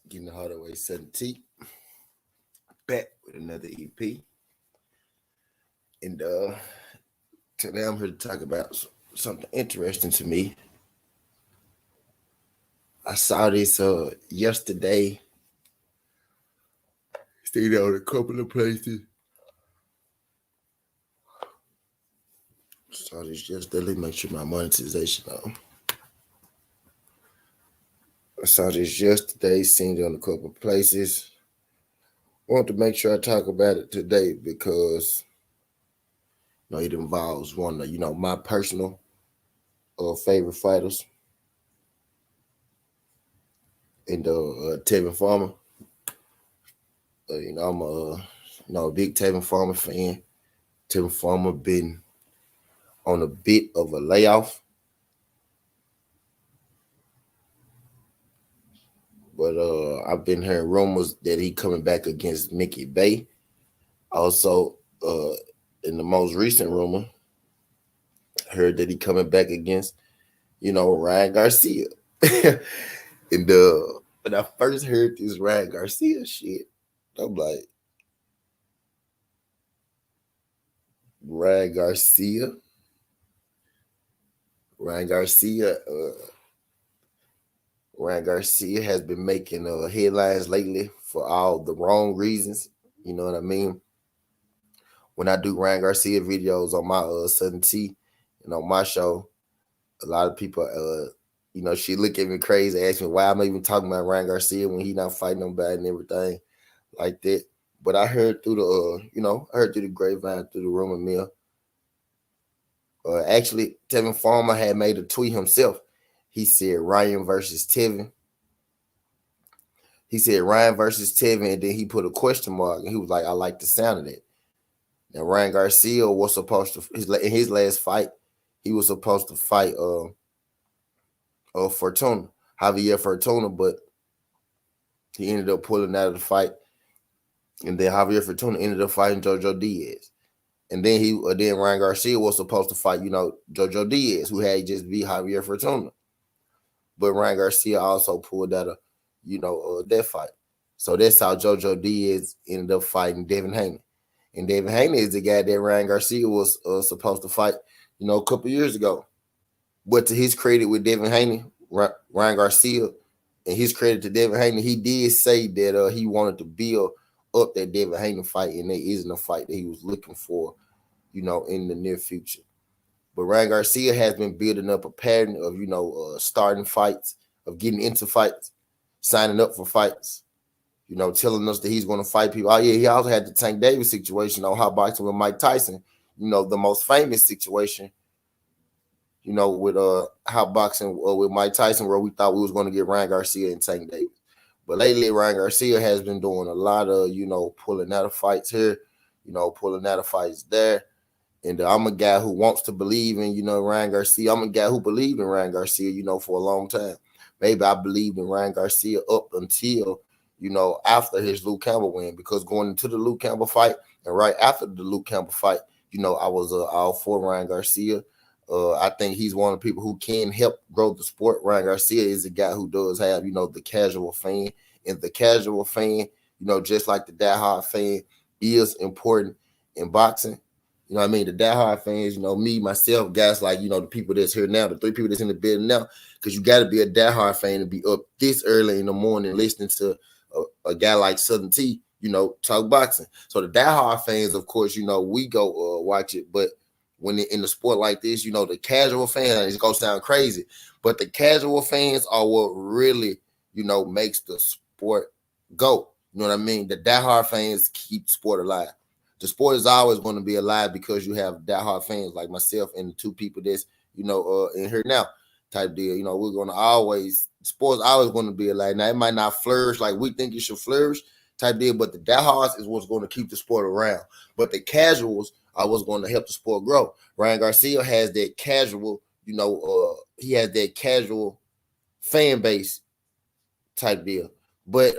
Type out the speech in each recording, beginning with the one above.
Getting the harder way 17. Back with another EP. And today I'm here to talk about something interesting to me. I saw this yesterday. Stayed out a couple of places. Saw this yesterday. Make sure my monetization on. I saw this yesterday. Seen it on a couple of places. Want to make sure I talk about it today because it involves one of my personal favorite fighters, and Tevin Farmer. I'm a big Tevin Farmer fan. Tevin Farmer been on a bit of a layoff, but I've been hearing rumors that he coming back against Mickey Bay. Also, in the most recent rumor, heard that he coming back against Ryan Garcia. And when I first heard this Ryan Garcia shit, I'm like, Ryan Garcia. Ryan Garcia has been making headlines lately for all the wrong reasons. You know what I mean? When I do Ryan Garcia videos on my Southern T and on my show, a lot of people, she look at me crazy, ask me why I'm even talking about Ryan Garcia when he not fighting nobody and everything like that. But I heard through the grapevine, through the rumor mill. Actually, Tevin Farmer had made a tweet himself. He said Ryan versus Tevin. He said Ryan versus Tevin, and then he put a question mark, and he was like, I like the sound of that. Now, Ryan Garcia was supposed to, in his last fight, he was supposed to fight Fortuna, Javier Fortuna, but he ended up pulling out of the fight. And then Javier Fortuna ended up fighting Jojo Diaz. And then then Ryan Garcia was supposed to fight, Jojo Diaz, who had just beat Javier Fortuna. But Ryan Garcia also pulled out that fight. So that's how Jojo Diaz ended up fighting Devin Haney. And Devin Haney is the guy that Ryan Garcia was supposed to fight, a couple years ago. But to his credit with Devin Haney, Ryan Garcia, and his credit to Devin Haney, he did say that he wanted to build up that Devin Haney fight, and there isn't a fight that he was looking for, in the near future. But Ryan Garcia has been building up a pattern of, starting fights, of getting into fights, signing up for fights, telling us that he's going to fight people. Oh, yeah, he also had the Tank Davis situation on hot boxing with Mike Tyson, the most famous situation, with hot boxing with Mike Tyson, where we thought we was going to get Ryan Garcia and Tank Davis. But lately, Ryan Garcia has been doing a lot of, pulling out of fights here, pulling out of fights there. And I'm a guy who wants to believe in, Ryan Garcia. I'm a guy who believed in Ryan Garcia, for a long time. Maybe I believed in Ryan Garcia up until, after his Luke Campbell win, because going into the Luke Campbell fight and right after the Luke Campbell fight, I was all for Ryan Garcia. I think he's one of the people who can help grow the sport. Ryan Garcia is a guy who does have, the casual fan. And the casual fan, just like the diehard fan, is important in boxing. You know what I mean? The diehard fans, me, myself, guys like, the people that's here now, the three people that's in the building now, because you got to be a diehard fan to be up this early in the morning listening to a guy like Southern T, talk boxing. So the diehard fans, of course, we go watch it. But when in the sport like this, the casual fans, it's going to sound crazy, but the casual fans are what really, makes the sport go. You know what I mean? The diehard fans keep the sport alive. The sport is always going to be alive because you have diehard fans like myself and the two people that's, in here now type deal. We're going to always, sport's always going to be alive. Now, it might not flourish like we think it should flourish type deal, but the diehards is what's going to keep the sport around. But the casuals are what's going to help the sport grow. Ryan Garcia has that casual, he has that casual fan base type deal. But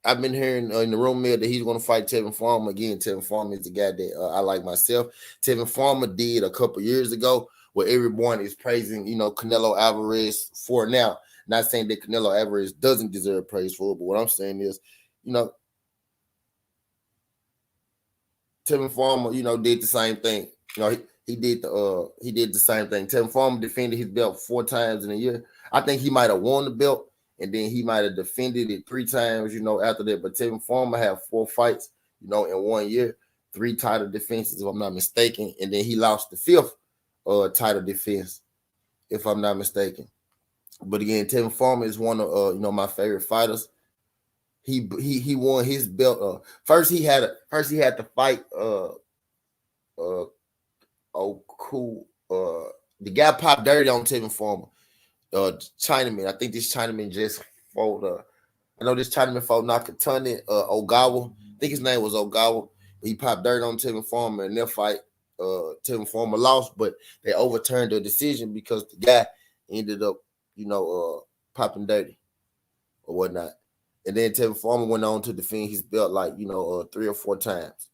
I've been hearing in the room mill that he's going to fight Tevin Farmer again. Tevin Farmer is the guy that I like myself. Tevin Farmer did a couple years ago where everyone is praising, Canelo Alvarez for now. Not saying that Canelo Alvarez doesn't deserve praise for it, but what I'm saying is, you know, Tevin Farmer, you know, did the same thing. You know, he did the same thing. Tevin Farmer defended his belt 4 times in a year. I think he might have won the belt and then he might have defended it 3 times, you know, after that. But Tevin Farmer had 4 fights, you know, in 1 year, 3 title defenses, if I'm not mistaken, and then he lost the 5th title defense, if I'm not mistaken. But again, Tevin Farmer is one of you know, my favorite fighters. He won his belt. First he had to fight oh cool the guy popped dirty on Tevin Farmer. Chinaman. I think this Chinaman just fought I know this Chinaman fought Nakatani Ogawa. I think his name was Ogawa. He popped dirt on Tevin Farmer in their fight. Tevin Farmer lost, but they overturned the decision because the guy ended up, you know, popping dirty or whatnot. And then Tevin Farmer went on to defend his belt like, you know, 3 or 4 times.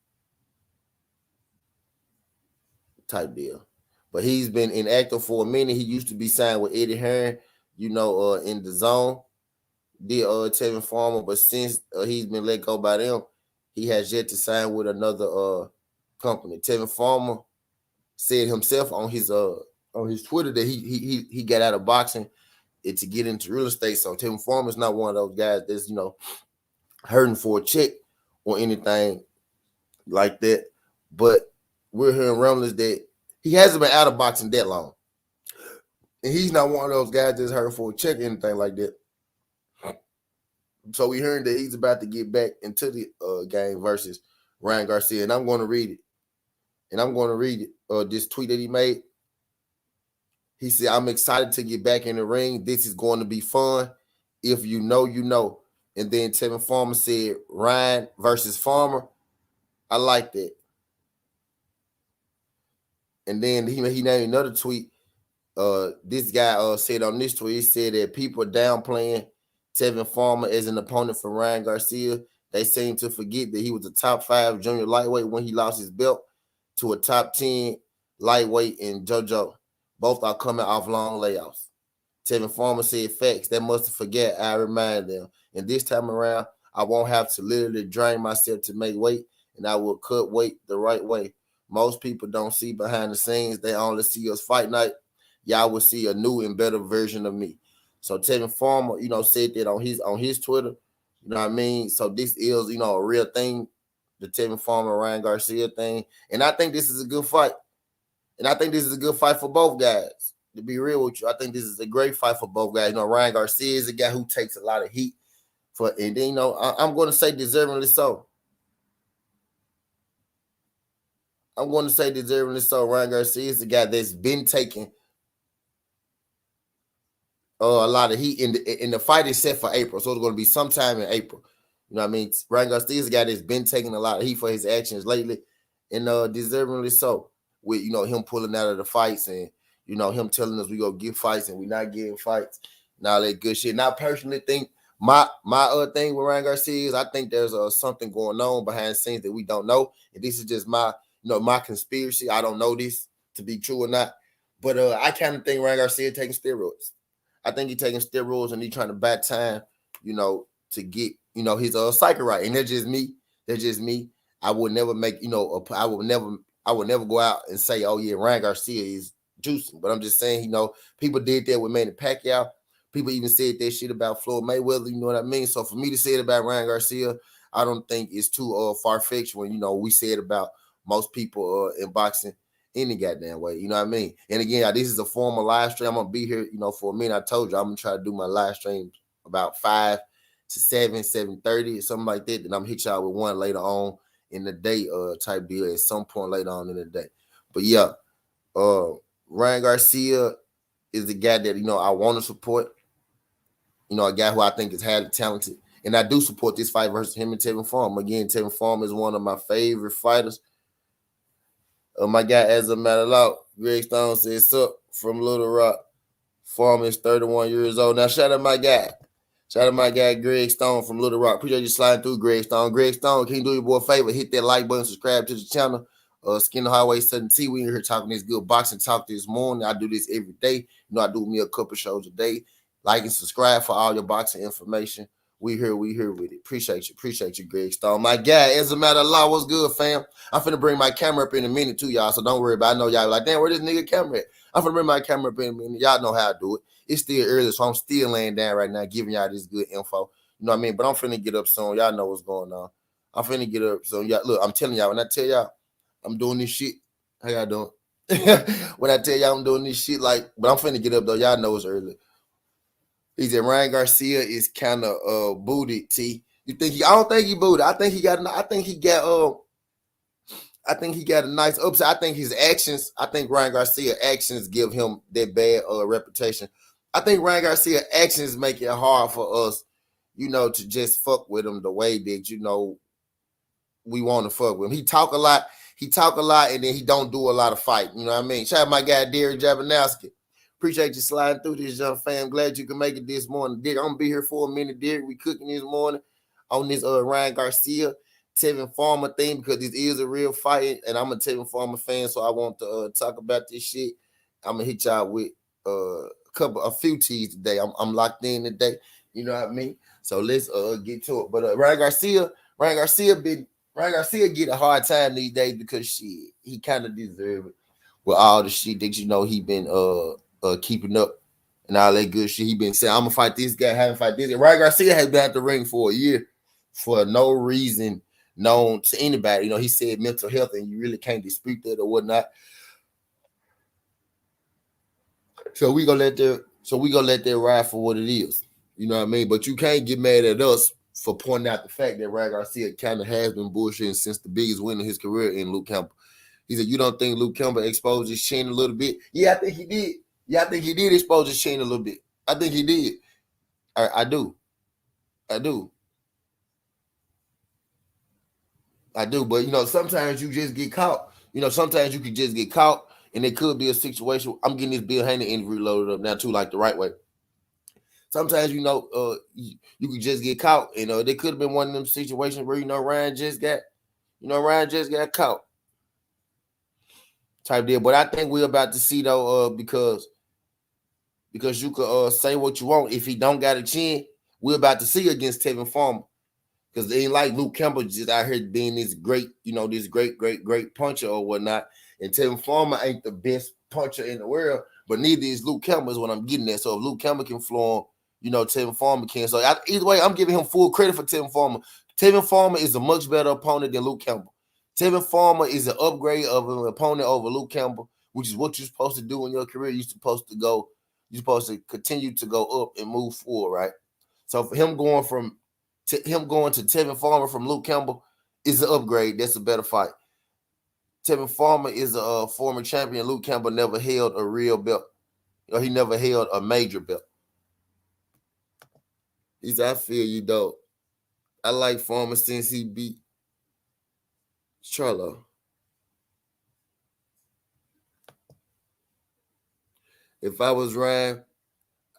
Type deal. But he's been inactive for a minute. He used to be signed with Eddie Hearn, you know, in the zone. Did Tevin Farmer, but since he's been let go by them, he has yet to sign with another company. Tevin Farmer said himself on his Twitter that he got out of boxing to get into real estate. So Tevin Farmer is not one of those guys that's, you know, hurting for a check or anything like that. But we're hearing rumblings that he hasn't been out of boxing that long. And he's not one of those guys that's hurting for a check or anything like that. So we're hearing that he's about to get back into the game versus Ryan Garcia. And I'm going to read it. This tweet that he made. He said, I'm excited to get back in the ring. This is going to be fun. If you know, you know. And then Tevin Farmer said, Ryan versus Farmer. I like that. And then he named another tweet. This guy said on this tweet, he said that people are downplaying Tevin Farmer as an opponent for Ryan Garcia. They seem to forget that he was a top 5 junior lightweight when he lost his belt to a top 10 lightweight in JoJo. Both are coming off long layoffs. Tevin Farmer said, facts, they must forget, I remind them. And this time around, I won't have to literally drain myself to make weight, and I will cut weight the right way. Most people don't see behind the scenes. They only see us fight night. Y'all will see a new and better version of me. So Tevin Farmer, you know, said that on his Twitter. You know what I mean? So this is, you know, a real thing, the Tevin Farmer, Ryan Garcia thing. And I think this is a good fight. And I think this is a good fight for both guys. To be real with you, I think this is a great fight for both guys. You know, Ryan Garcia is a guy who takes a lot of heat and then, you know, I'm going to say deservingly so. Ryan Garcia is the guy that's been taking a lot of heat in the fight is set for April, so it's going to be sometime in April. You know what I mean? Ryan Garcia is a guy that's been taking a lot of heat for his actions lately, and deservingly so. With, you know, him pulling out of the fights and, you know, him telling us we go get fights and we not getting fights and all that good shit. And I personally think my thing with Ryan Garcia is I think there's something going on behind the scenes that we don't know, and this is just my conspiracy. I don't know this to be true or not, but I kind of think Ryan Garcia taking steroids. I think he's taking steroids and he's trying to buy time, you know, to get, you know, his cycle right. And that's just me. I would never make, you know, I would never go out and say, oh yeah, Ryan Garcia is juicing. But I'm just saying, you know, people did that with Manny Pacquiao. People even said that shit about Floyd Mayweather. You know what I mean? So for me to say it about Ryan Garcia, I don't think it's too far-fetched when, you know, we say it about most people in boxing any goddamn way. You know what I mean? And again, this is a formal live stream. I'm going to be here, you know, for a minute. I told you I'm going to try to do my live stream about 5 to 7, 7:30 or something like that. Then I'm going to hit y'all with one later on in the day type deal at some point later on in the day. But yeah, Ryan Garcia is the guy that, you know, I want to support. You know, a guy who I think is highly talented. And I do support this fight versus him and Tevin Farmer. Again, Tevin Farmer is one of my favorite fighters. My guy, as a matter of law, Greg Stone says, sup from Little Rock. Farmer is 31 years old. Now, shout out my guy. Shout out my guy, Greg Stone from Little Rock. Appreciate you sliding through, Greg Stone. Greg Stone, can you do your boy a favor? Hit that like button, subscribe to the channel. Skin the Highway 17. We in here talking this good boxing talk this morning. I do this every day. You know, I do me a couple shows a day. Like and subscribe for all your boxing information. We here with it. Appreciate you, Greg Stone. My guy, as a matter of law, what's good, fam? I'm finna bring my camera up in a minute too, y'all. So don't worry about it. I know y'all like, damn, where this nigga camera at? I'm finna bring my camera up in a minute. Y'all know how to do it. It's still early, so I'm still laying down right now, giving y'all this good info. You know what I mean? But I'm finna get up soon. Y'all know what's going on. I'm finna get up soon. Y'all, look, I'm telling y'all, when I tell y'all I'm doing this shit, how y'all doing? When I tell y'all I'm doing this shit, like, but I'm finna get up though. Y'all know it's early. He said Ryan Garcia is kind of booted. T. You think he? I don't think he booted. I think he got a nice upside. I think his actions. I think Ryan Garcia actions give him that bad reputation. I think Ryan Garcia actions make it hard for us, to just fuck with him the way that we want to fuck with him. He talk a lot, and then he don't do a lot of fight. You know what I mean? Shout out my guy Derek Jabanowski. Appreciate you sliding through this, young fam. Glad you can make it this morning. Derek, I'm gonna be here for a minute, Derek. We cooking this morning on this Ryan Garcia, Tevin Farmer thing, because this is a real fight, and I'm a Tevin Farmer fan, so I want to talk about this shit. I'm gonna hit y'all with a few teas today. I'm locked in today. You know what I mean? So let's get to it. But Ryan Garcia get a hard time these days because shit, he kind of deserve it with all the shit that he been keeping up and all that good shit. He been saying, I'm gonna fight this guy, haven't fight this guy. Ryan Garcia has been at the ring for a year for no reason known to anybody. He said mental health, and you really can't dispute that or whatnot. So we gonna let that ride for what it is. You know what I mean? But you can't get mad at us for pointing out the fact that Ryan Garcia kind of has been bullshitting since the biggest win in his career in Luke Campbell. He said, you don't think Luke Campbell exposed his chin a little bit? Yeah, I think he did. Yeah, I think he did expose his chin a little bit. I think he did. I do. But, sometimes you just get caught. Sometimes you can just get caught, and it could be a situation. I'm getting this Bill Haney interview loaded up now, too, like the right way. Sometimes, you could just get caught. There could have been one of them situations where, Ryan just got caught. Type deal. But I think we're about to see, though, because you could say what you want. If he don't got a chin, we're about to see against Tevin Farmer. Because it ain't like Luke Campbell just out here being this great, this great puncher or whatnot. And Tevin Farmer ain't the best puncher in the world, but neither is Luke Campbell is what I'm getting at. So if Luke Campbell can floor him, Tevin Farmer can. So either way, I'm giving him full credit for Tevin Farmer. Tevin Farmer is a much better opponent than Luke Campbell. Tevin Farmer is an upgrade of an opponent over Luke Campbell, which is what you're supposed to do in your career. You're supposed to continue to go up and move forward, right? So for him going to Tevin Farmer from Luke Campbell is an upgrade. That's a better fight. Tevin Farmer is a former champion. Luke Campbell never held a real belt. He never held a major belt. He said, I feel you, though. I like Farmer since he beat Charlo. If I was Ryan,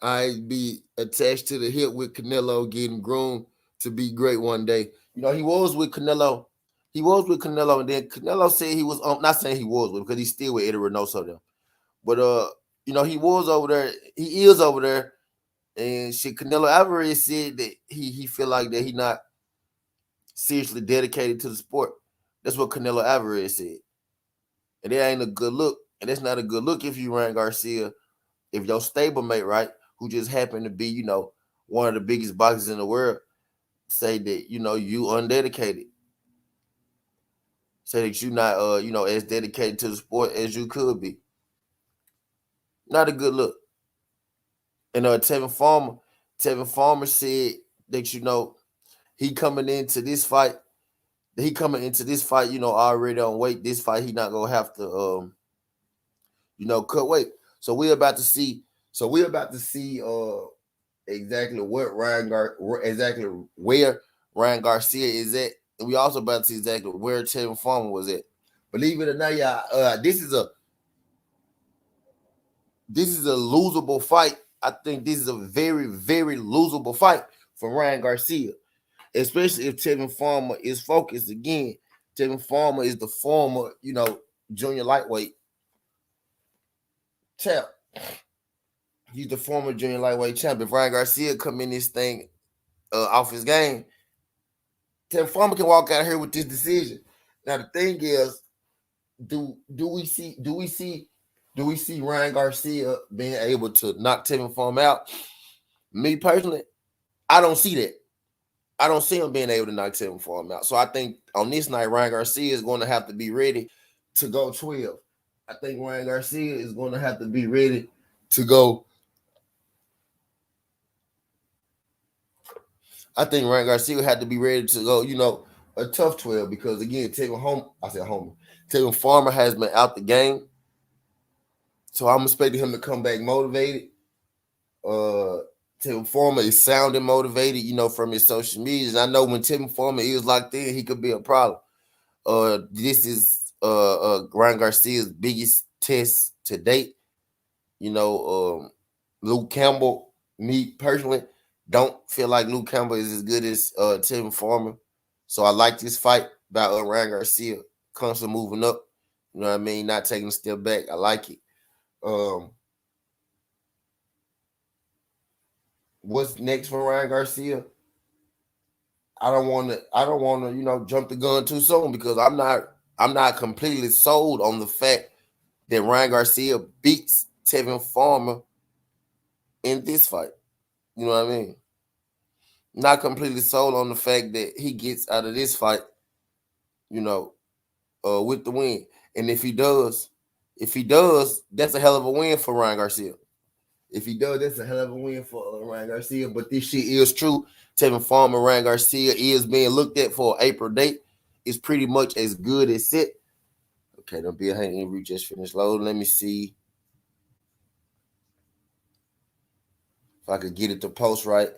I'd be attached to the hip with Canelo, getting groomed to be great one day. He was with Canelo. And then Canelo said he was not saying he was with, because he's still with Eddie Reynoso there. But he was over there. He is over there. And shit, Canelo Alvarez said that he feel like that he not seriously dedicated to the sport. That's what Canelo Alvarez said. And that ain't a good look. And that's not a good look if you Ryan Garcia, if your stablemate, right, who just happened to be, one of the biggest boxers in the world, say that, you undedicated. Say that you not, as dedicated to the sport as you could be. Not a good look. And Tevin Farmer said that, he coming into this fight, already on weight. This fight, he not going to have to, cut weight. So we're about to see, exactly what where Ryan Garcia is at, and we also about to see exactly where Tevin Farmer was at. Believe it or not, y'all, this is a losable fight. I think this is a very, very losable fight for Ryan Garcia, especially if Tevin Farmer is focused again. Tevin Farmer is the former, junior lightweight champ. He's the former junior lightweight champion. If Ryan Garcia come in this thing off his game, Tevin Farmer can walk out here with this decision. Now the thing is, do we see Ryan Garcia being able to knock Tevin Farmer out? Me personally, I don't see that. I don't see him being able to knock Tevin Farmer out. So I think on this night, Ryan Garcia is going to have to be ready to go 12. I think Ryan Garcia is going to have to be ready to go. I think Ryan Garcia had to be ready to go, a tough 12 because again, Tevin Farmer has been out the game. So I'm expecting him to come back motivated. Tevin Farmer is sounding motivated, from his social media. And I know when Tevin Farmer is locked in, he could be a problem. This is Ryan Garcia's biggest test to date. Luke Campbell, me personally, don't feel like Luke Campbell is as good as Tevin Farmer. So I like this fight by Ryan Garcia, constantly moving up. You know what I mean? Not taking a step back. I like it. What's next for Ryan Garcia? I don't want to, jump the gun too soon because I'm not completely sold on the fact that Ryan Garcia beats Tevin Farmer in this fight. You know what I mean? Not completely sold on the fact that he gets out of this fight, with the win. And if he does, that's a hell of a win for Ryan Garcia. If he does, that's a hell of a win for Ryan Garcia. But this shit is true. Tevin Farmer, Ryan Garcia is being looked at for an April date. It's pretty much as good as set. Okay, don't be a hand interview just finished loading. Let me see if I could get it to post right.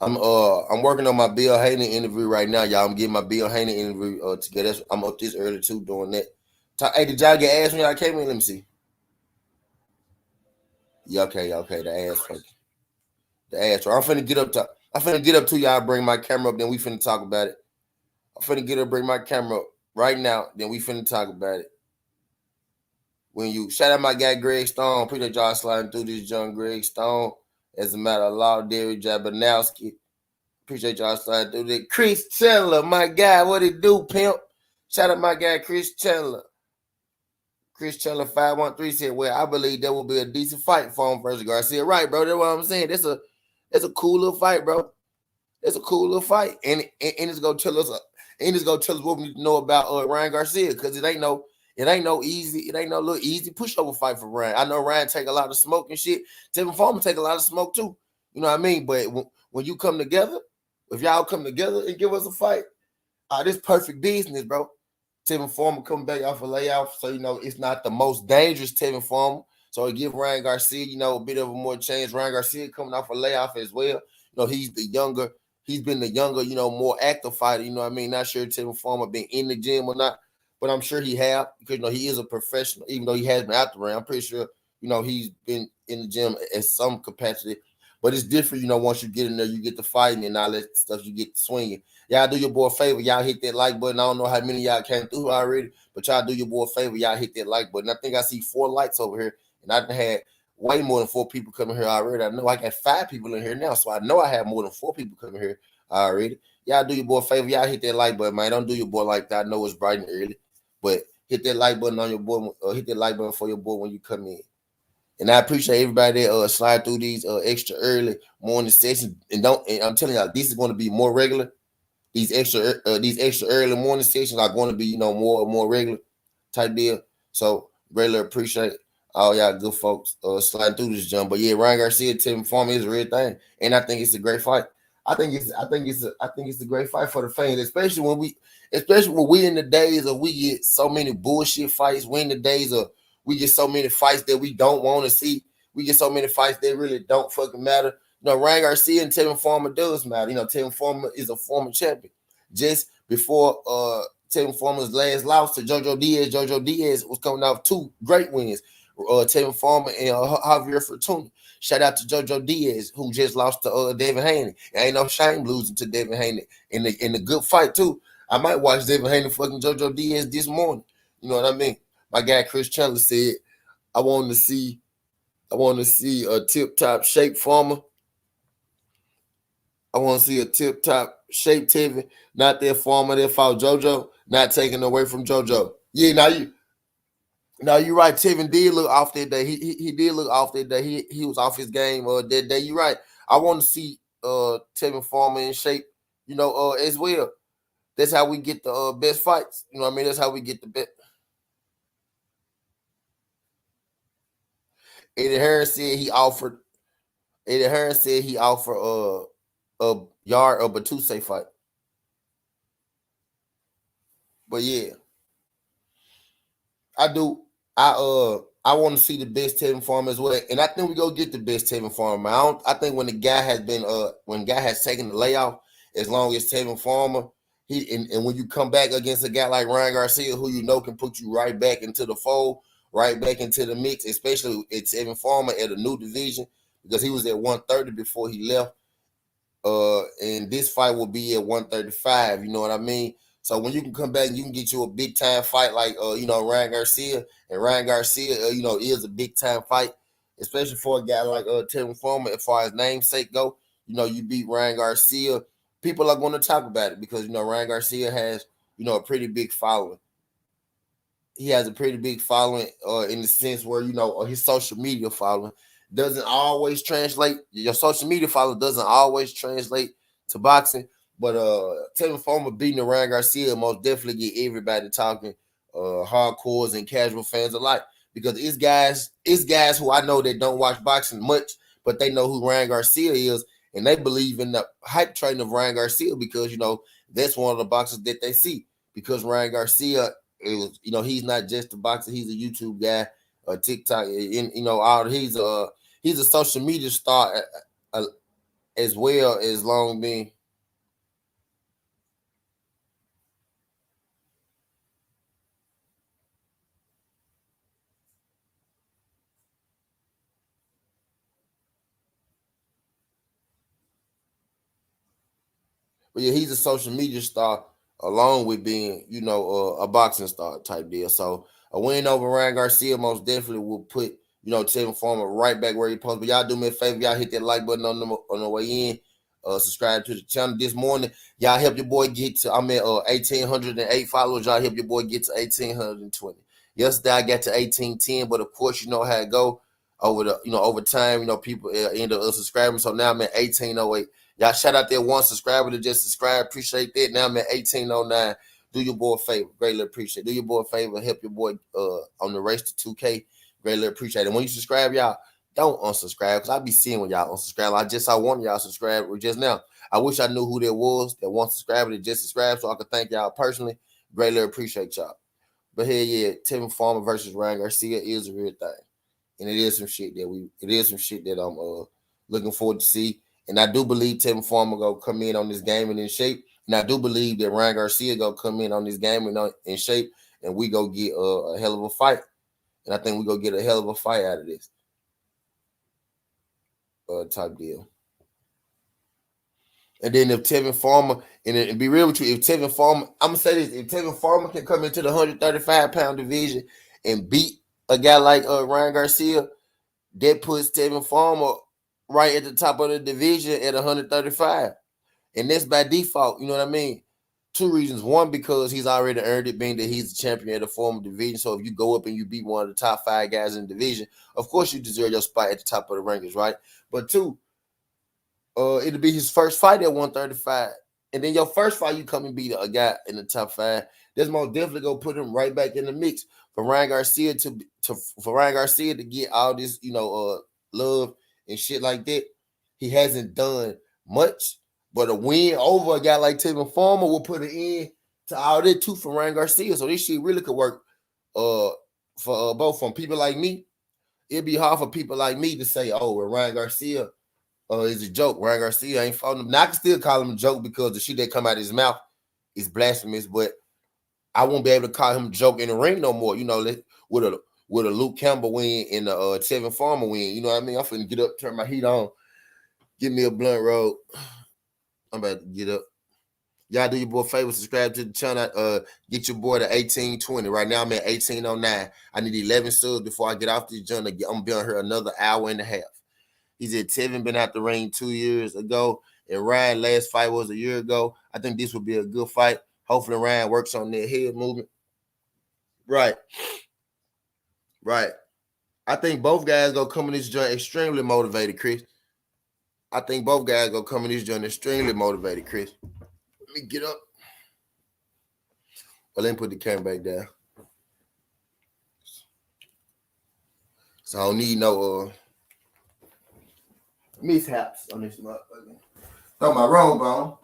I'm working on my Bill Haney interview right now, y'all. I'm getting my Bill Haney interview together. I'm up this early too doing that. Hey, did y'all get ass when y'all came in? Let me see. Yeah, okay. The ass fucking. The ass. I'm finna get up to y'all. Bring my camera up. Then we finna talk about it. I'm finna get up. Bring my camera up right now. Then we finna talk about it. When you shout out my guy Greg Stone, appreciate y'all sliding through this young Greg Stone. As a matter of law, Derry Jabanowski. Appreciate y'all sliding through this. Chris Chandler, my guy, what it do, pimp? Shout out my guy Chris Chandler. Chris Chandler 513 said, "Well, I believe there will be a decent fight for him versus Garcia." Right, bro. That's what I'm saying. That's a cool little fight, bro. It's a cool little fight, and it's gonna tell us, what we need to know about Ryan Garcia because it ain't no little easy pushover fight for Ryan. I know Ryan take a lot of smoke and shit. Tevin Farmer take a lot of smoke too. You know what I mean? But when you come together, if y'all come together and give us a fight, this perfect business, bro. Tevin Farmer coming back off a layoff, so it's not the most dangerous Tevin Farmer. So it give Ryan Garcia, a bit of a more chance. Ryan Garcia coming off a layoff as well. He's been the younger, more active fighter. You know what I mean? Not sure Tevin Farmer been in the gym or not, but I'm sure he have because he is a professional, even though he has been out the ring. I'm pretty sure, he's been in the gym at some capacity. But it's different, once you get in there, you get to fighting and all that stuff, you get to swinging. Y'all do your boy a favor. Y'all hit that like button. I don't know how many y'all came through already, but y'all do your boy a favor. Y'all hit that like button. I think I see 4 likes over here, and I had way more than 4 people coming here already. I know I got 5 people in here now, so I know I have more than 4 people coming here already. Y'all do your boy a favor. Y'all hit that like button, man. Don't do your boy like that. I know it's bright and early, but hit that like button on your boy. Hit that like button for your boy when you come in. And I appreciate everybody that slide through these extra early morning sessions. And I'm telling y'all, this is going to be more regular. These extra early morning sessions are going to be, more regular type deal. So really appreciate all y'all good folks sliding through this jump. But yeah, Ryan Garcia, Tevin Farmer is a real thing, and I think it's a great fight. I think it's a great fight for the fans, especially when we in the days of we get so many bullshit fights. We in the days of we get so many fights that we don't want to see. We get so many fights that really don't fucking matter. Ryan Garcia and Tevin Farmer does matter. Tevin Farmer is a former champion. Just before Tevin Farmer's last loss to JoJo Diaz was coming off 2 great wins. Tevin Farmer and Javier Fortuna. Shout out to JoJo Diaz, who just lost to Devin Haney. Ain't no shame losing to Devin Haney in the good fight too. I might watch Devin Haney fucking JoJo Diaz this morning. You know what I mean? My guy Chris Chandler said, I wanted to see I want to see a tip top shape Farmer. I want to see a tip top shape Tevin. Not that Farmer that fought JoJo. Not taking away from JoJo. Yeah, now you're right. Tevin did look off that day. He did look off that day. He was off his game that day. You're right. I want to see Tevin Farmer in shape, as well. That's how we get the best fights. You know what I mean? That's how we get the best. Eddie Hearn said he offered. Eddie Hearn said he offered a Yard or Batuse fight. But yeah, I do. I want to see the best Tevin Farmer as well, and I think we go get the best Tevin Farmer. I think when the guy has been when guy has taken the layoff, as long as Tevin Farmer, and when you come back against a guy like Ryan Garcia, who can put you right back into the fold, right back into the mix, especially it's Tevin Farmer at a new division because he was at 130 before he left. And this fight will be at 135. You know what I mean? So when you can come back and you can get you a big time fight like Ryan Garcia, and Ryan Garcia, is a big time fight, especially for a guy like Tevin Farmer. As far as namesake go, you beat Ryan Garcia, people are going to talk about it because Ryan Garcia has a pretty big following. He has a pretty big following in the sense where his social media following doesn't always translate. Your social media following doesn't always translate to boxing, but Tevin Farmer beating Ryan Garcia most definitely get everybody talking, hardcores and casual fans alike, because it's guys who I know that don't watch boxing much, but they know who Ryan Garcia is, and they believe in the hype train of Ryan Garcia because that's one of the boxers that they see, because Ryan Garcia is, he's not just a boxer, he's a YouTube guy, a TikTok, and all he's a social media star as well as long being. But yeah, he's a social media star along with being, a boxing star type deal. So a win over Ryan Garcia most definitely will put, Tevin Farmer right back where he supposed. But y'all do me a favor, y'all hit that like button on the way in. Subscribe to the channel this morning. Y'all help your boy get to, I'm at 1,808 followers. Y'all help your boy get to 1,820. Yesterday I got to 1,810, but of course you know how it go over time. People end up subscribing. So now I'm at 1,808. Y'all shout out there one subscriber to just subscribe. Appreciate that. Now I'm at 1,809. Do your boy a favor. Greatly appreciate it. Do your boy a favor. Help your boy on the race to 2K. Greatly appreciate it. When you subscribe, y'all, don't unsubscribe because I be seeing when y'all unsubscribe. I just saw one of y'all subscribe just now. I wish I knew who that was, that one subscriber that just subscribed, so I could thank y'all personally. Greatly appreciate y'all. But here, yeah, Tevin Farmer versus Ryan Garcia is a real thing. And it is some shit that I'm looking forward to see. And I do believe Tevin Farmer gonna come in on this game and in shape. And I do believe that Ryan Garcia gonna come in on this game and in shape, and we go get a hell of a fight. And I think we go get a hell of a fight out of this type deal. And then if Tevin Farmer, and be real with you, if Tevin Farmer, I'm gonna say this: if Tevin Farmer can come into the 135-pound division and beat a guy like Ryan Garcia, that puts Tevin Farmer right at the top of the division at 135. And that's by default, you know what I mean? Two reasons. One, because he's already earned it, being that he's the champion of the former division. So if you go up and you beat one of the top 5 guys in the division, of course you deserve your spot at the top of the rankings, right? But two, it'll be his first fight at 135. And then your first fight, you come and beat a guy in the top 5. That's most definitely gonna put him right back in the mix for Ryan Garcia to get all this, love and shit like that. He hasn't done much, but a win over a guy like Tevin Farmer will put an end to all that too for Ryan Garcia. So this shit really could work for both from people like me. It'd be hard for people like me to say, oh, well, Ryan Garcia is a joke. Ryan Garcia ain't fought him. Now I can still call him a joke because the shit that come out of his mouth is blasphemous, but I won't be able to call him a joke in the ring no more. With a Luke Campbell win and a Tevin Farmer win. You know what I mean? I'm finna get up, turn my heat on, give me a blunt roll. I'm about to get up. Y'all do your boy a favor, subscribe to the channel. Get your boy to 1820. Right now I'm at 1809. I need 11 subs before I get off this journey. I'm gonna be on here another hour and a half. He said Tevin been out the ring 2 years ago, and Ryan last fight was a year ago. I think this would be a good fight. Hopefully Ryan works on that head movement. Right. I think both guys gonna come in this joint extremely motivated, Chris. I think both guys gonna come in this joint extremely motivated, Chris. Let me get up. Well, let me put the camera back down. So I don't need no mishaps on this motherfucker. Throw my robe on.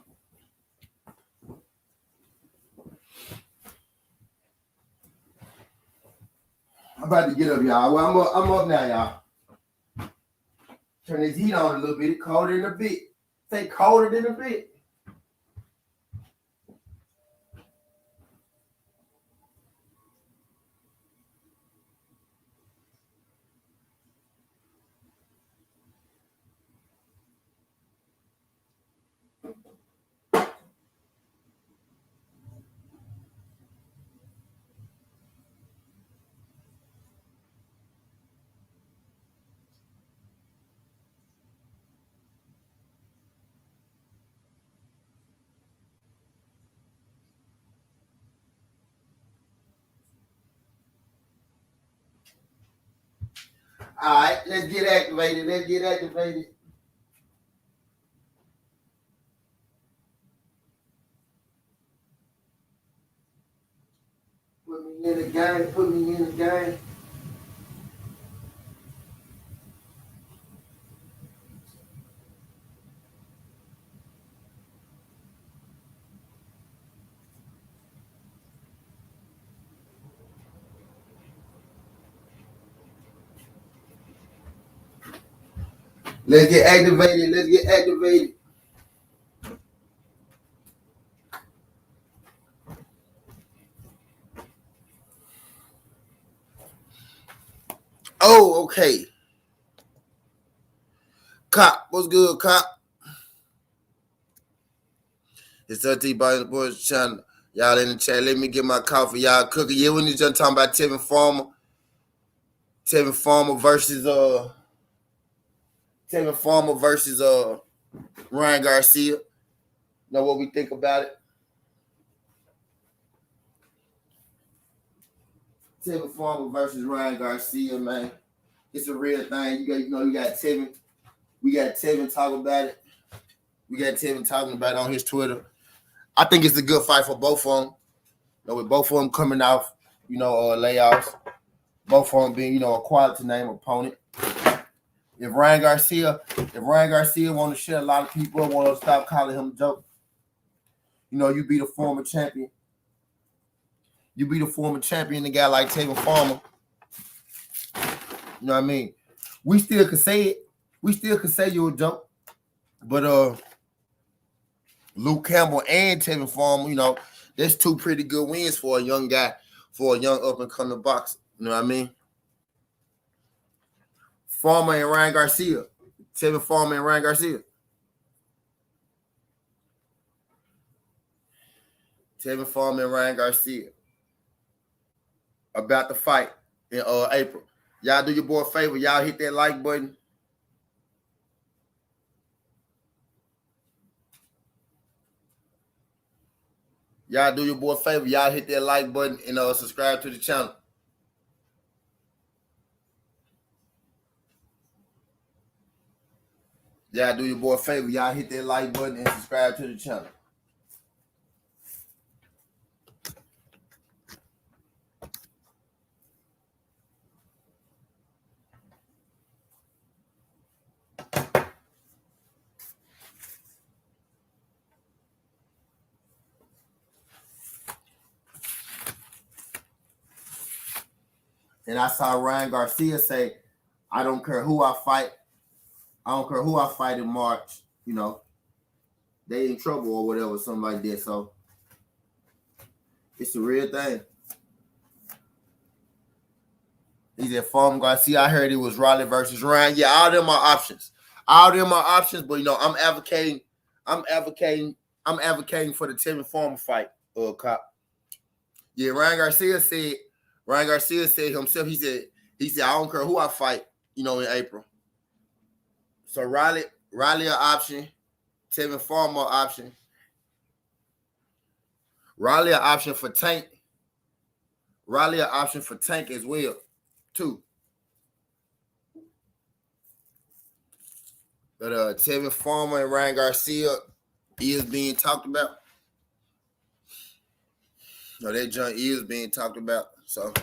I'm about to get up, y'all. Well, I'm up now, y'all. Turn this heat on a little bit. It's colder than a bit. Say colder than a bit. All right, let's get activated. Put me in the game. Let's get activated. Oh, okay. Cop, what's good, Cop? It's 13 by the boys channel. Y'all in the chat. Let me get my coffee. Y'all cooking. Yeah, we need to talking about Tevin Farmer. Tevin Farmer versus Ryan Garcia. Know what we think about it? Tevin Farmer versus Ryan Garcia, man. It's a real thing. You got Tevin. We got Tevin talking about it. We got Tevin talking about it on his Twitter. I think it's a good fight for both of them. With both of them coming off, layoffs. Both of them being, a quality name opponent. If Ryan Garcia want to shut a lot of people up, want to stop calling him a joke. You beat a former champion. You beat a former champion, a guy like Tevin Farmer. You know what I mean? We still could say it. We still could say you're a joke. But Luke Campbell and Tevin Farmer, that's two pretty good wins for a young guy, for a young up-and-coming boxer. You know what I mean? Farmer and Ryan Garcia. Tevin Farmer and Ryan Garcia. Tevin Farmer and Ryan Garcia. About to fight in April. Y'all do your boy a favor. Y'all hit that like button. Y'all do your boy a favor. Y'all hit that like button and subscribe to the channel. Y'all do your boy a favor. Y'all hit that like button and subscribe to the channel. And I saw Ryan Garcia say, I don't care who I fight. I don't care who I fight in March. They in trouble or whatever, something like that. So it's a real thing. He said, Farmer Garcia, I heard it was Raleigh versus Ryan. Yeah, all them are options. But I'm advocating I'm advocating for the Tevin Farmer fight, cop. Yeah, Ryan Garcia said himself, he said, I don't care who I fight, in April. So Riley an option, Tevin Farmer option, Riley an option for Tank, Riley an option for Tank as well, too. But Tevin Farmer and Ryan Garcia is being talked about. No, that junk is being talked about. So,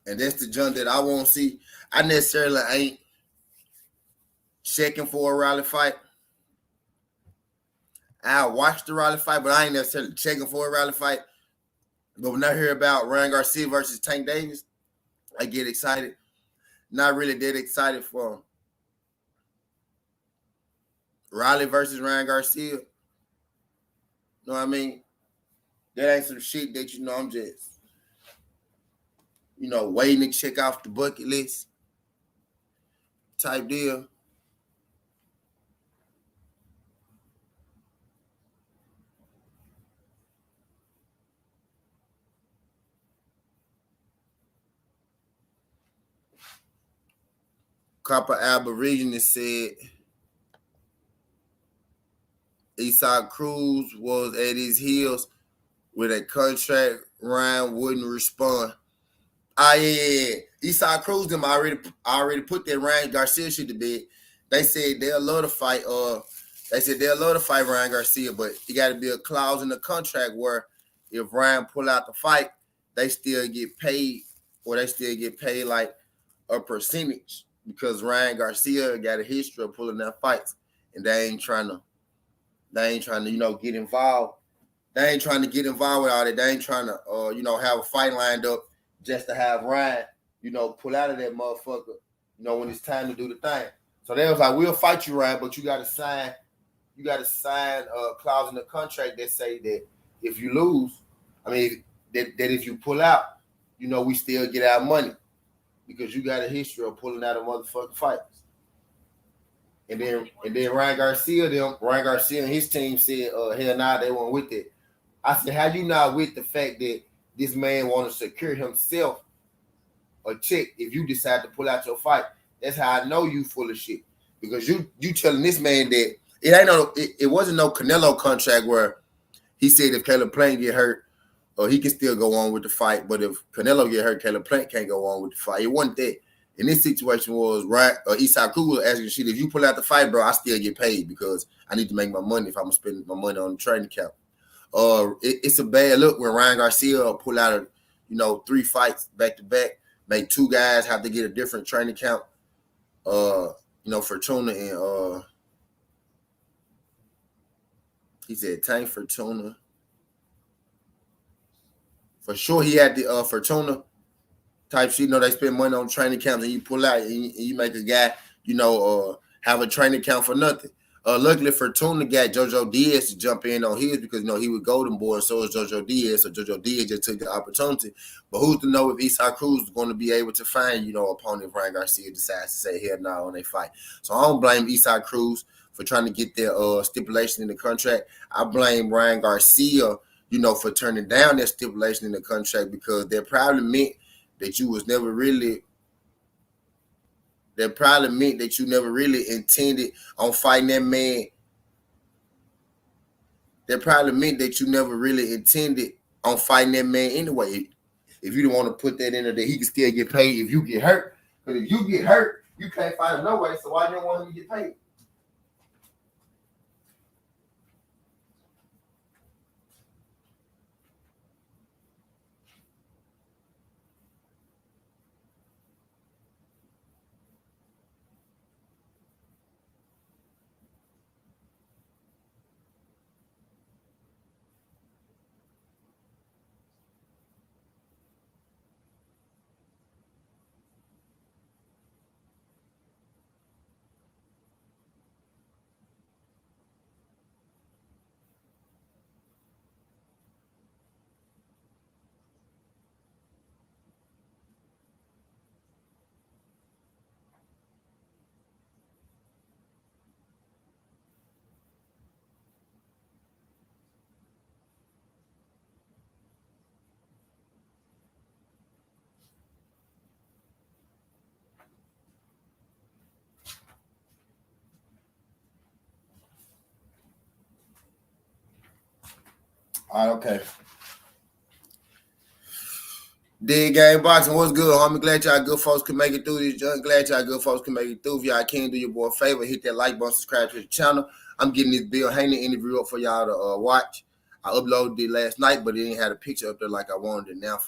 and that's the junk that I won't see. I necessarily ain't checking for a Riley fight. I watch the Riley fight, but I ain't necessarily checking for a Riley fight. But when I hear about Ryan Garcia versus Tank Davis, I get excited. Not really that excited for Riley versus Ryan Garcia. You know what I mean? That ain't some shit that I'm just, waiting to check off the bucket list type deal. Copper Aboriginal said Eastside Cruz was at his heels with a contract. Ryan wouldn't respond. Yeah. Eastside Cruz them already put that Ryan Garcia shit to bed. They said they'll love to fight. They said they'll love to fight Ryan Garcia, but it got to be a clause in the contract where if Ryan pull out the fight, they still get paid, or they still get paid like a percentage, because Ryan Garcia got a history of pulling out fights, and they ain't trying to get involved. They ain't trying to get involved with all that. They ain't trying to have a fight lined up just to have Ryan pull out of that motherfucker when it's time to do the thing. So they was like, we'll fight you, Ryan, but you got to sign a clause in the contract that say that if you lose, that if you pull out, we still get our money, because you got a history of pulling out of motherfucking fights. And then Ryan Garcia and his team said, hell nah, they weren't with it. I said, how you not with the fact that this man want to secure himself a check if you decide to pull out your fight? That's how I know you full of shit. Because you telling this man that it wasn't no Canelo contract where he said if Caleb Plant get hurt, he can still go on with the fight. But if Canelo get hurt, Caleb Plant can't go on with the fight. It wasn't that. In this situation was Eastside Crew was asking shit, if you pull out the fight, bro, I still get paid because I need to make my money if I'm spending my money on the training camp. It's a bad look when Ryan Garcia pull out 3 fights back to back, make 2 guys have to get a different training camp. Fortuna and he said Tank Fortuna. For sure, he had the Fortuna type shit. They spend money on training camps, and you pull out and you make a guy, have a training camp for nothing. Luckily, Fortuna got JoJo Diaz to jump in on his because he was Golden Boy, and so is JoJo Diaz. So JoJo Diaz just took the opportunity. But who's to know if Eastside Cruz is going to be able to find opponent if Ryan Garcia decides to say hell no on their fight? So I don't blame Eastside Cruz for trying to get their stipulation in the contract. I blame Ryan Garcia, for turning down that stipulation in the contract, because that probably meant that you never really intended on fighting that man. That probably meant that you never really intended on fighting that man anyway. If you don't want to put that in there, that he can still get paid if you get hurt. Because if you get hurt, you can't fight him no way. So why do you want him to get paid? All right, okay. Dead Game Boxing, what's good, homie? Glad y'all good folks can make it through this junk. Glad y'all good folks can make it through. If y'all can, do your boy a favor, hit that like button, subscribe to the channel. I'm getting this Bill Haney interview up for y'all to watch. I uploaded it last night, but it didn't have a picture up there like I wanted it. Now I'm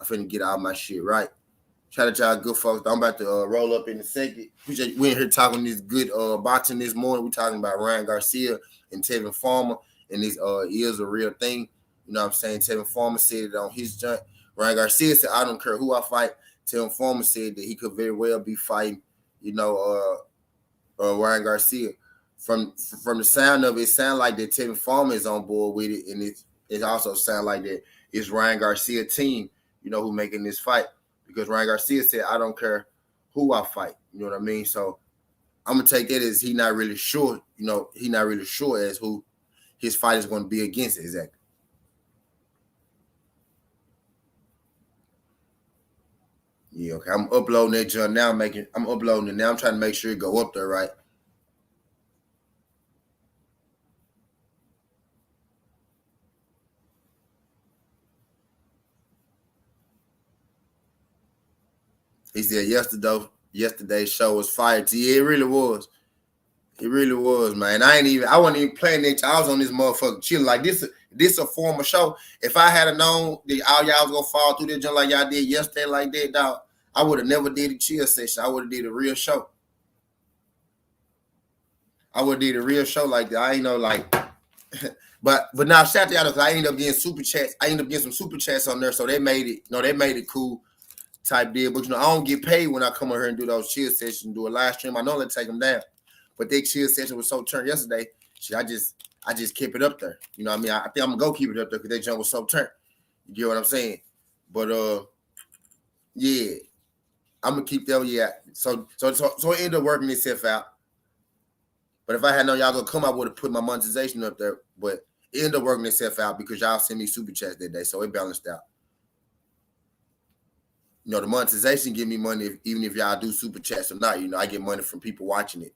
finna get all my shit right. Shout out to y'all good folks. I'm about to roll up in a second. We in here talking this good boxing this morning. We talking about Ryan Garcia and Tevin Farmer, and this is a real thing. You know what I'm saying? Tevin Farmer said it on his junk. Ryan Garcia said, I don't care who I fight. Tevin Farmer said that he could very well be fighting, Ryan Garcia. From the sound of it, sound like that Tevin Farmer is on board with it, and it also sound like that it's Ryan Garcia team, who making this fight. Because Ryan Garcia said, I don't care who I fight. You know what I mean? So I'm going to take that as he not really sure, he not really sure as who his fight is going to be against exactly. Yeah, okay. I'm uploading that junk now. I'm uploading it now. I'm trying to make sure it go up there, right? He said yesterday's show was fire. Yeah, it really was. It really was, man. I wasn't even playing that. I was on this motherfucker chilling. Like this a formal show. If I had known that all y'all was gonna fall through that junk like y'all did yesterday like that, dog, I would have never did a chill session. I would have did a real show. I would have did a real show like that. I ain't know like but now shout out to y'all because I ended up getting super chats. I ended up getting some super chats on there. So they made it, they made it cool type deal. But I don't get paid when I come over here and do those chill sessions and do a live stream. I normally take them down. But that chill session was so turned yesterday. Shit, I just kept it up there. You know what I mean? I think I'm gonna go keep it up there because that jump was so turned. You get what I'm saying? But yeah, I'm gonna keep that. Yeah. So it ended up working itself out. But if I had known y'all gonna come, I would have put my monetization up there. But it ended up working itself out because y'all sent me super chats that day, so it balanced out. The monetization give me money even if y'all do super chats or not. I get money from people watching it,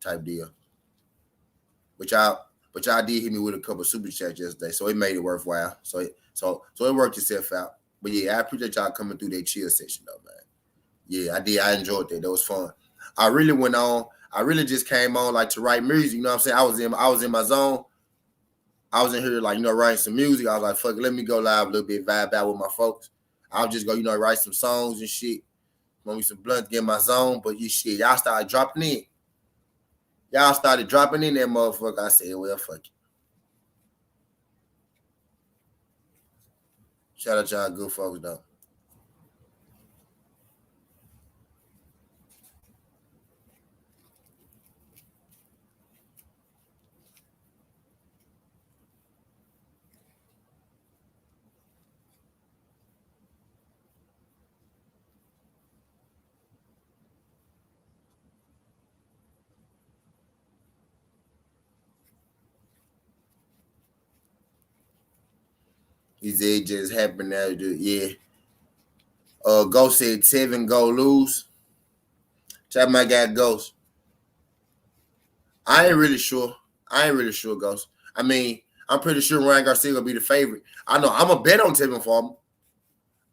type deal. But y'all did hit me with a couple of super chats yesterday, so it made it worthwhile. So it worked itself out. But yeah, I appreciate y'all coming through that chill session though, man. Yeah, I did. I enjoyed that. That was fun. I really went on. I really just came on like to write music. You know what I'm saying? I was in my zone. I was in here like writing some music. I was like, fuck it, let me go live a little bit, vibe out with my folks. I'll just go write some songs and shit. Want me some blunt, get in my zone. But y'all started dropping in. Y'all started dropping in that motherfucker. I said, well, fuck it. Shout out y'all good folks though. He said it just happened now. Yeah. Ghost said Tevin go lose. Check my guy Ghost. I ain't really sure. Ghost. I mean, I'm pretty sure Ryan Garcia gonna be the favorite. I know I'm a bet on Tevin Farmer.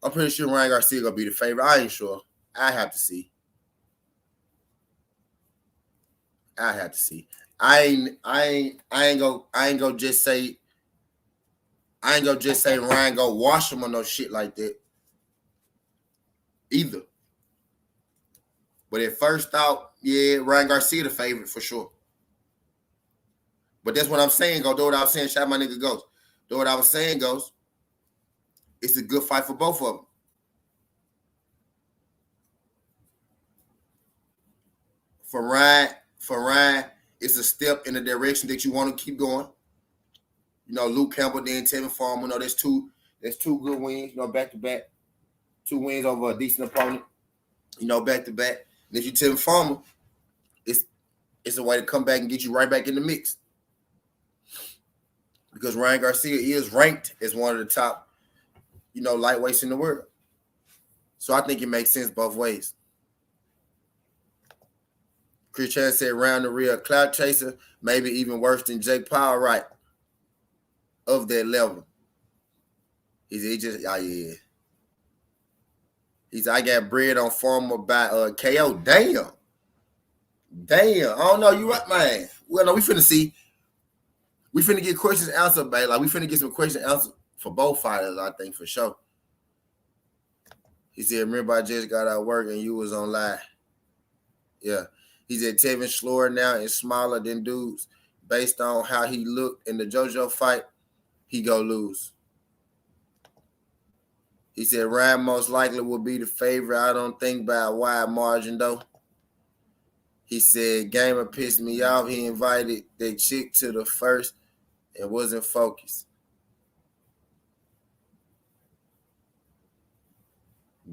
I'm pretty sure Ryan Garcia gonna be the favorite. I ain't sure. I have to see. I ain't gonna just say Ryan go wash him or no shit like that either. But at first thought, yeah, Ryan Garcia the favorite for sure. But that's what I'm saying, go. Do what I was saying, shout my nigga Ghost. Do what I was saying, Ghost. It's a good fight for both of them. For Ryan, it's a step in the direction that you want to keep going. Luke Campbell, then Tevin Farmer. There's two good wins, back to back. 2 wins over a decent opponent, back to back. And if you Tevin Farmer, it's a way to come back and get you right back in the mix. Because Ryan Garcia is ranked as one of the top, lightweights in the world. So I think it makes sense both ways. Chris Chan said round the real clout chaser, maybe even worse than Jake Paul, right? of that level. He said, just, oh, yeah. He said, I got bread on Farmer by KO. Damn. Damn. I don't know. You right, man. Well, no, we finna see. We finna get questions answered, babe. Like, we finna get some questions answered for both fighters, I think, for sure. He said, remember, I just got out of work and you was on live. Yeah. He said, Tevin slower now and smaller than dudes. Based on how he looked in the JoJo fight, he go lose. He said, Ryan most likely will be the favorite. I don't think by a wide margin, though. He said, Gamer pissed me off. He invited that chick to the first and wasn't focused.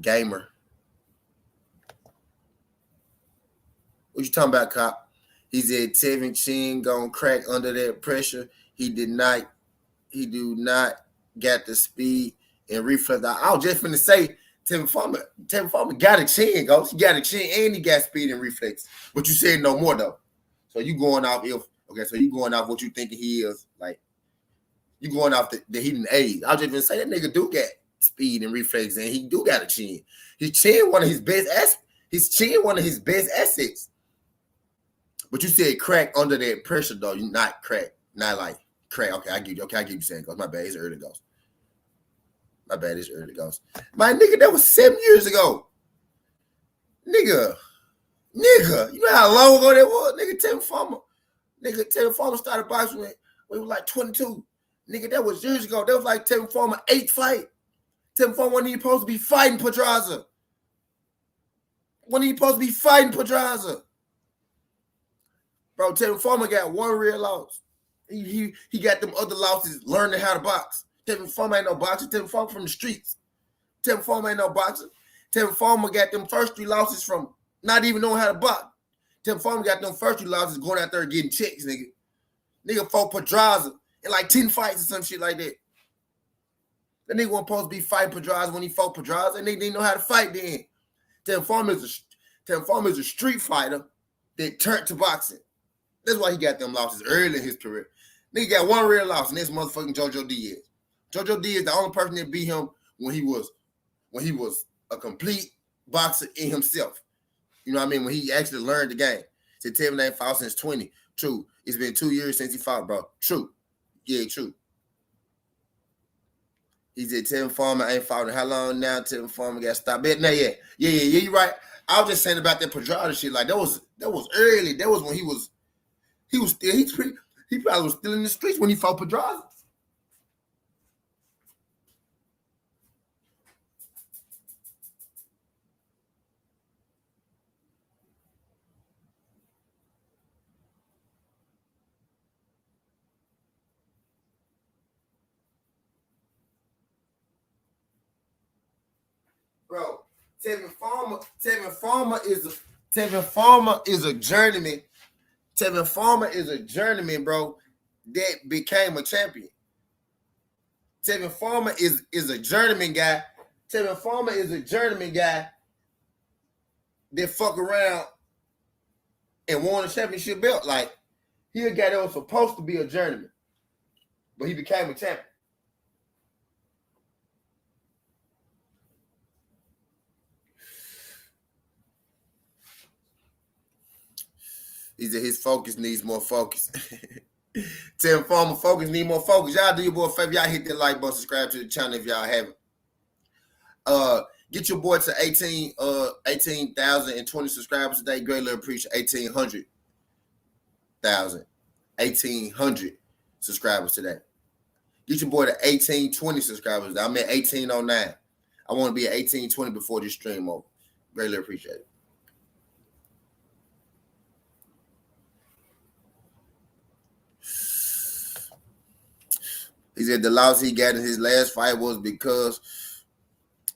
Gamer. What you talking about, Cop? He said Tevin Chin gonna crack under that pressure. He do not got the speed and reflex. I was just finna say Tevin Farmer got a chin, Ghost. He got a chin and he got speed and reflex. But you said no more though. So you going off so you going off what you think he is. Like you going off the hidden age. I was just gonna say that nigga do got speed and reflex and he do got a chin. His chin one of his best assets. But you said crack under that pressure, though. You not crack. Not like crack. Okay, I give you saying, Ghost. My bad. It's early, Ghost. My bad. It's early, Ghost. My nigga, that was 7 years ago. Nigga. You know how long ago that was? Tevin Farmer started boxing when he was like 22. Nigga, that was years ago. That was like Tevin Farmer 8th fight. Tevin Farmer wasn't even supposed to be fighting Pedraza. Bro, Tevin Farmer got one real loss. He got them other losses learning how to box. Tevin Farmer ain't no boxer. Tevin Farmer from the streets. Tevin Farmer ain't no boxer. Tevin Farmer got them first 3 losses from not even knowing how to box. Tevin Farmer got them first 3 losses going out there getting checks, nigga. Nigga fought Pedraza in like 10 fights or some shit like that. That nigga wasn't supposed to be fighting Pedraza when he fought Pedraza. That nigga didn't know how to fight then. Tevin Farmer is a street fighter that turned to boxing. That's why he got them losses early in his career. Nigga got one real loss, and that's motherfucking JoJo Diaz. JoJo Diaz, the only person that beat him when he was a complete boxer in himself. You know what I mean? When he actually learned the game. Said Tevin ain't fought since 20. True. It's been 2 years since he fought, bro. True. Yeah, true. He said Tevin Farmer ain't fought in how long now? Tevin Farmer got stopped. Yeah, you're right. I was just saying about that Pedraza shit. Like that was early. That was when he probably was still in the streets when he fought Pedraza. Bro, Tevin Farmer is a journeyman. Tevin Farmer is a journeyman, bro, that became a champion. Tevin Farmer is a journeyman guy. Tevin Farmer is a journeyman guy that fuck around and won a championship belt. Like, he a guy that was supposed to be a journeyman, but he became a champion. He said his focus needs more focus. Tevin Farmer focus need more focus. Y'all do your boy a favor. Y'all hit that like button, subscribe to the channel if y'all haven't. Get your boy to 18,020 subscribers today. Greatly appreciate 1,800 subscribers today. Get your boy to 1820 subscribers. I'm at 1809. I want to be at 1820 before this stream over. Greatly appreciate it. He said the loss he got in his last fight was because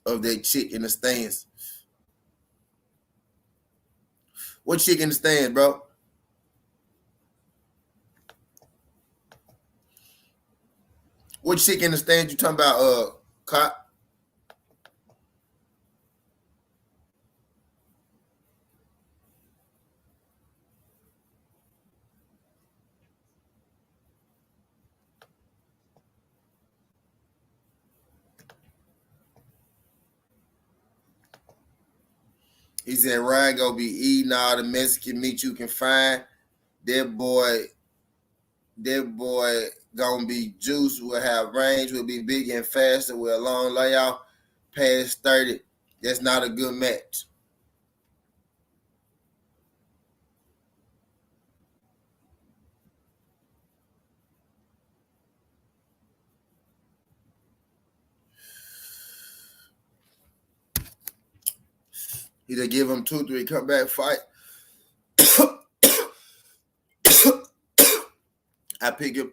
of that chick in the stands. What chick in the stands, bro? What chick in the stands you talking about, Cop? He said Ryan gonna be eating all the Mexican meat you can find. That boy gonna be juice, will have range, will be big and faster with a long layout, past 30. That's not a good match. Either give him 2-3 comeback fight. I pick him.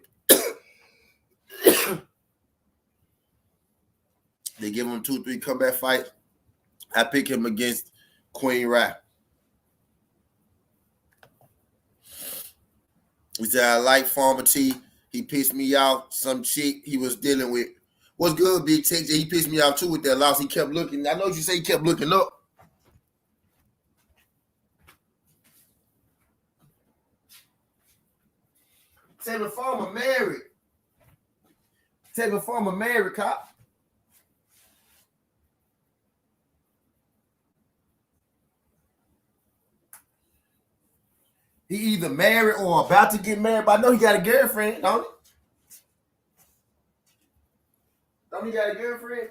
They give him 2-3 comeback fights. I pick him against Queen Rap. He said, I like Farmer T. He pissed me off. Some chick he was dealing with. What's good, Big Texas? He pissed me off too with that loss. He kept looking. I know you say he kept looking up. Tevin Farmer married. Tevin Farmer married, cop. He either married or about to get married, but I know he got a girlfriend, don't he? Don't he got a girlfriend?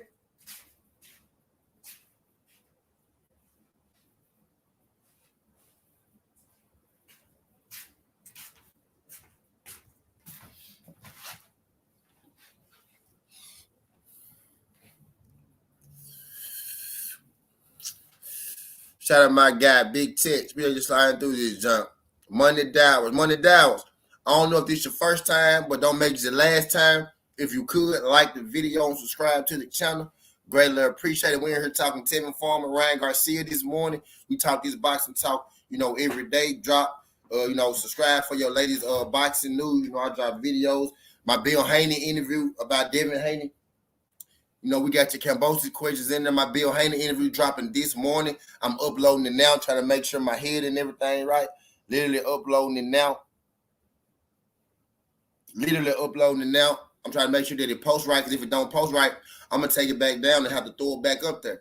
Shout out my guy, Big Tex. We are just sliding through this junk. Monday Dowers. I don't know if this is your first time, but don't make it the last time. If you could, like the video and subscribe to the channel. Greatly appreciate it. We're here talking Tevin Farmer, Ryan Garcia this morning. We talk this boxing talk, every day. Drop, subscribe for your latest boxing news. I drop videos. My Bill Haney interview about Devin Haney. We got your Cambosis questions in there. My Bill Haney interview dropping this morning. I'm uploading it now, trying to make sure my head and everything right. Literally uploading it now. I'm trying to make sure that it posts right, because if it don't post right, I'm going to take it back down and have to throw it back up there.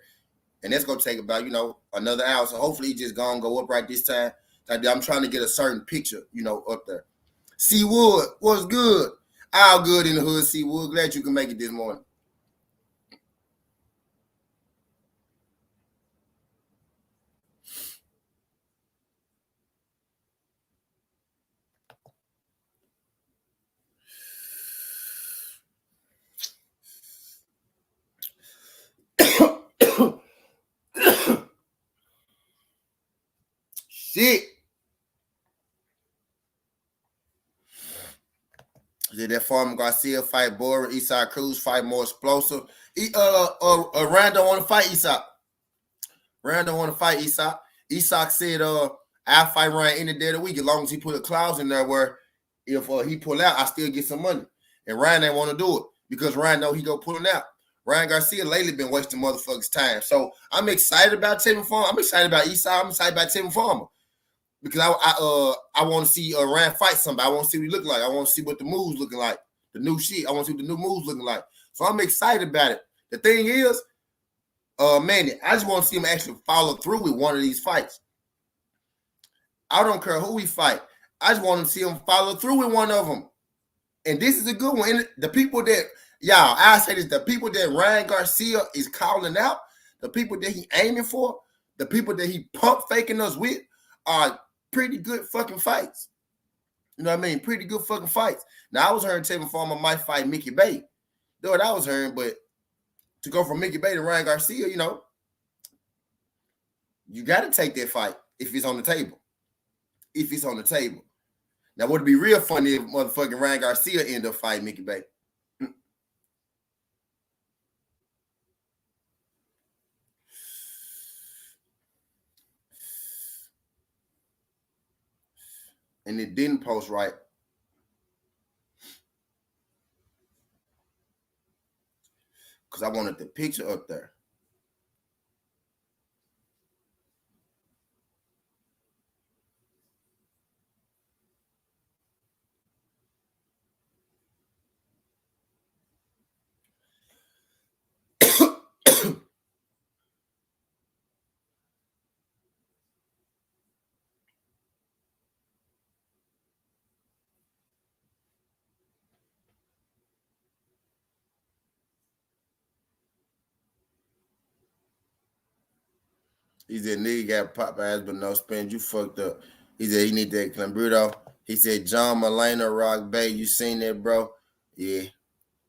And that's going to take about, another hour. So hopefully it just going to go up right this time. I'm trying to get a certain picture, up there. C. Wood, what's good? All good in the hood, C. Wood. Glad you can make it this morning. Shit. Did that Farmer Garcia fight boring? Eastside Cruz fight more explosive? Rand don't want to fight Eastside. Rand don't want to fight Eastside. Eastside said, I'll fight Ryan any day of the week as long as he put a clause in there where if he pull out, I still get some money. And Ryan ain't want to do it because Ryan know he go pulling out. Ryan Garcia lately been wasting motherfuckers' time. So I'm excited about Tevin Farmer. I'm excited about Eastside. I'm excited about Tevin Farmer. Because I want to see Ryan fight somebody. I want to see what he look like. I want to see what the moves looking like. The new shit. I want to see what the new moves looking like. So I'm excited about it. The thing is, Manny, I just want to see him actually follow through with one of these fights. I don't care who he fight. I just want to see him follow through with one of them. And this is a good one. And the people that, I say this, the people that Ryan Garcia is calling out, the people that he aiming for, the people that he pump faking us with are pretty good fucking fights. You know what I mean? Pretty good fucking fights. Now, I was hearing Tevin Farmer might fight Mickey Bay. That's what I was hearing, but to go from Mickey Bay to Ryan Garcia, you got to take that fight if it's on the table. If it's on the table. Now, would it be real funny if motherfucking Ryan Garcia end up fighting Mickey Bay? And it didn't post right. Because I wanted the picture up there. He said, nigga got pop ass but no spins. You fucked up. He said he need that Clambrito. He said, John Mulaney, Rock Bay. You seen that, bro? Yeah.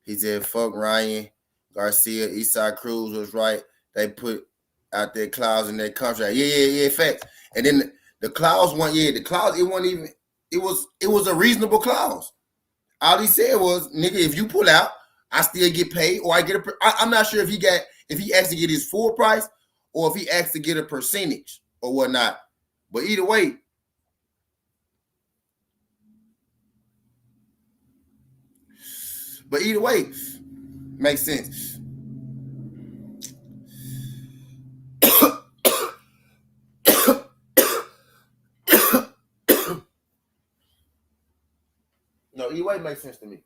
He said, fuck Ryan. Garcia, Eastside Cruz was right. They put out their clause in their contract. Yeah, facts. And then the clause the clause, it wasn't even, it was a reasonable clause. All he said was, nigga, if you pull out, I still get paid, or I get I'm not sure if he actually get his full price, or if he actually get a percentage or whatnot. But either way, makes sense. No, either way makes sense to me.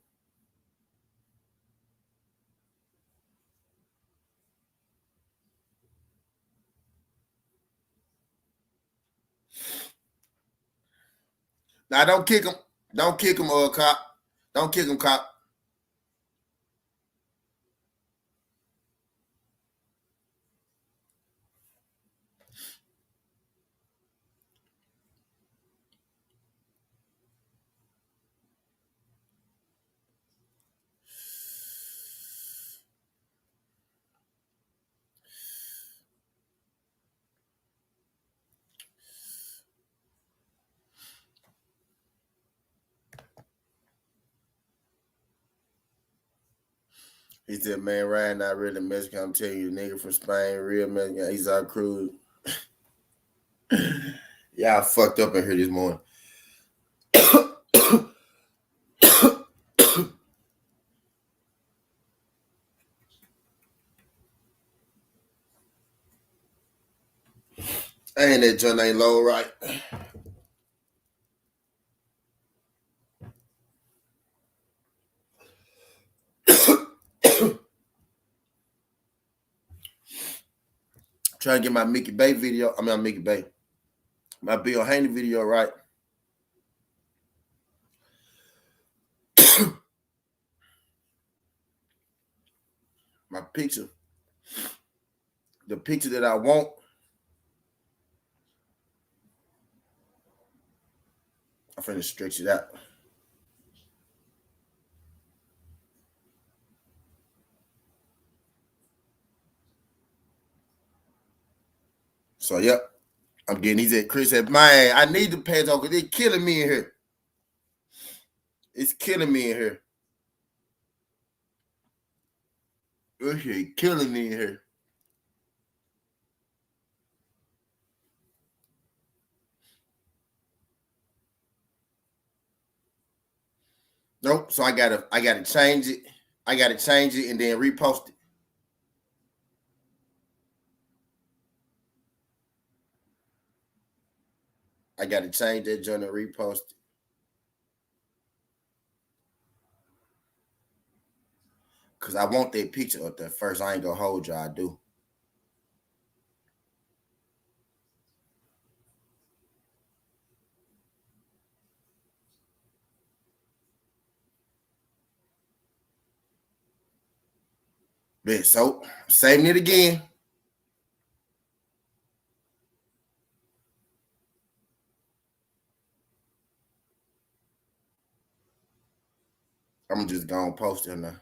Now don't kick him. Don't kick him, cop. Don't kick him, cop. He said, man, Ryan not really Mexican. I'm telling you, the nigga from Spain, real Mexican. He's our crew. Y'all fucked up in here this morning. Ain't that joint ain't low, right? Trying to get my Mickey Bay video. Mickey Bay. My Bill Haney video, right? My picture. The picture that I want. I'm finna stretch it out. So, yep. I'm getting these at Chris said, man, I need the pants on because they're killing me in here. It's killing me in here. This shit killing me in here. Nope. So I gotta change it. I gotta change it and then repost it. I gotta change that joint and repost it. Cause I want that picture up there first. I ain't gonna hold you, I do. But so saving it again. I'm just gonna post it now.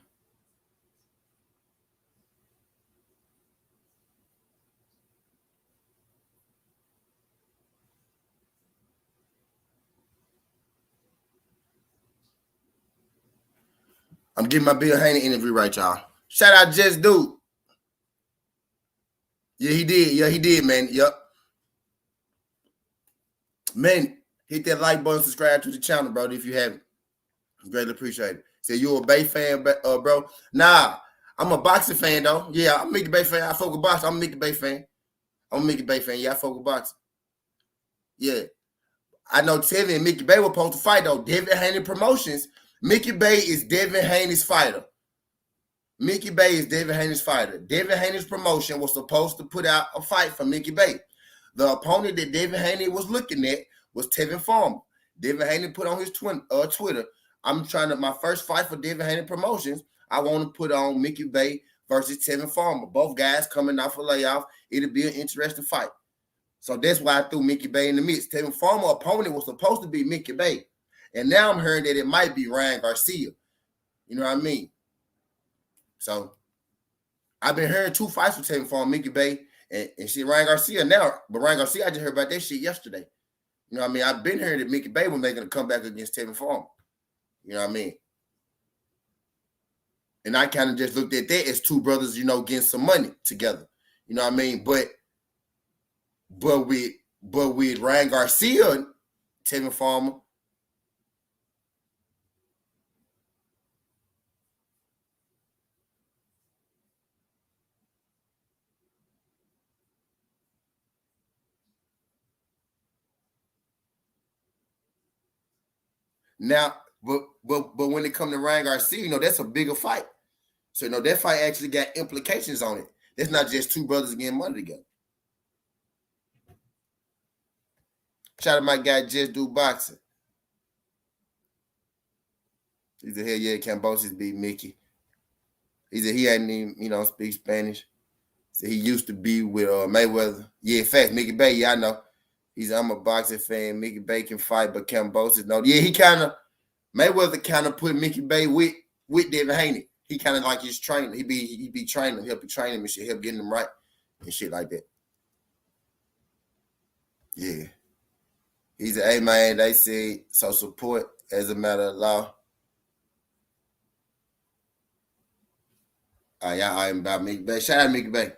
I'm getting my Bill Haney interview right, y'all. Shout out Just Dude. Yeah, he did, man. Yep. Man, hit that like button, subscribe to the channel, bro, if you haven't. Greatly appreciate it. Say you a Bay fan, bro? Nah, I'm a boxing fan, though. Yeah, I'm a Mickey Bay fan. I fuck with boxing. I'm a Mickey Bay fan. Yeah, I fuck with boxing. Yeah. I know Tevin and Mickey Bay were supposed to fight, though. Devin Haney Promotions. Mickey Bay is Devin Haney's fighter. Devin Haney's promotion was supposed to put out a fight for Mickey Bay. The opponent that Devin Haney was looking at was Tevin Farmer. Devin Haney put on his Twitter, my first fight for Devin Haney Promotions, I want to put on Mickey Bay versus Tevin Farmer. Both guys coming off a layoff. It'll be an interesting fight. So that's why I threw Mickey Bay in the mix. Tevin Farmer opponent was supposed to be Mickey Bay. And now I'm hearing that it might be Ryan Garcia. You know what I mean? So I've been hearing 2 fights with Tevin Farmer, Mickey Bay, and shit, Ryan Garcia now. But Ryan Garcia, I just heard about that shit yesterday. You know what I mean? I've been hearing that Mickey Bay was making a comeback against Tevin Farmer. You know what I mean? And I kind of just looked at that as 2 brothers, getting some money together. You know what I mean? But with Ryan Garcia, Tevin Farmer. Now, but when it comes to Ryan Garcia, that's a bigger fight. So that fight actually got implications on it. That's not just 2 brothers getting money together. Shout out my guy Just Do Boxing. He said, hell yeah, Cambosis beat Mickey. He said he hadn't even, speak Spanish. So he used to be with Mayweather. Yeah, in fact, Mickey Bay, yeah, I know. He said, I'm a boxing fan. Mickey Bay can fight, but Cambosis, no. Yeah, Mayweather kind of put Mickey Bay with Devin Haney. He kind of like his trainer. He be training him, help train him and shit, help getting him right and shit like that. Yeah. He said, hey man, they said so support as a matter of law. Yeah, I'm about Mickey Bay. Shout out Mickey Bay.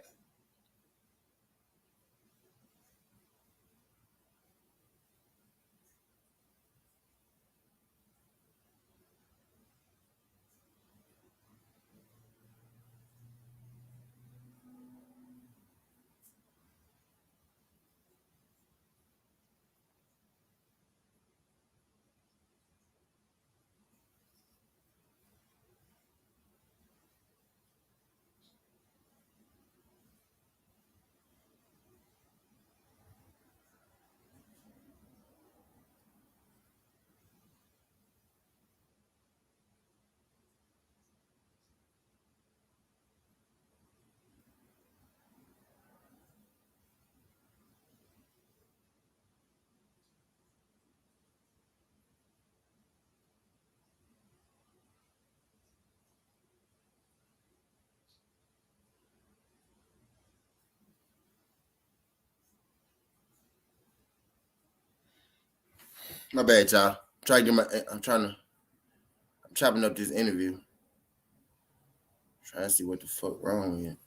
My bad, y'all. I'm chopping up this interview. Trying to see what the fuck wrong with it.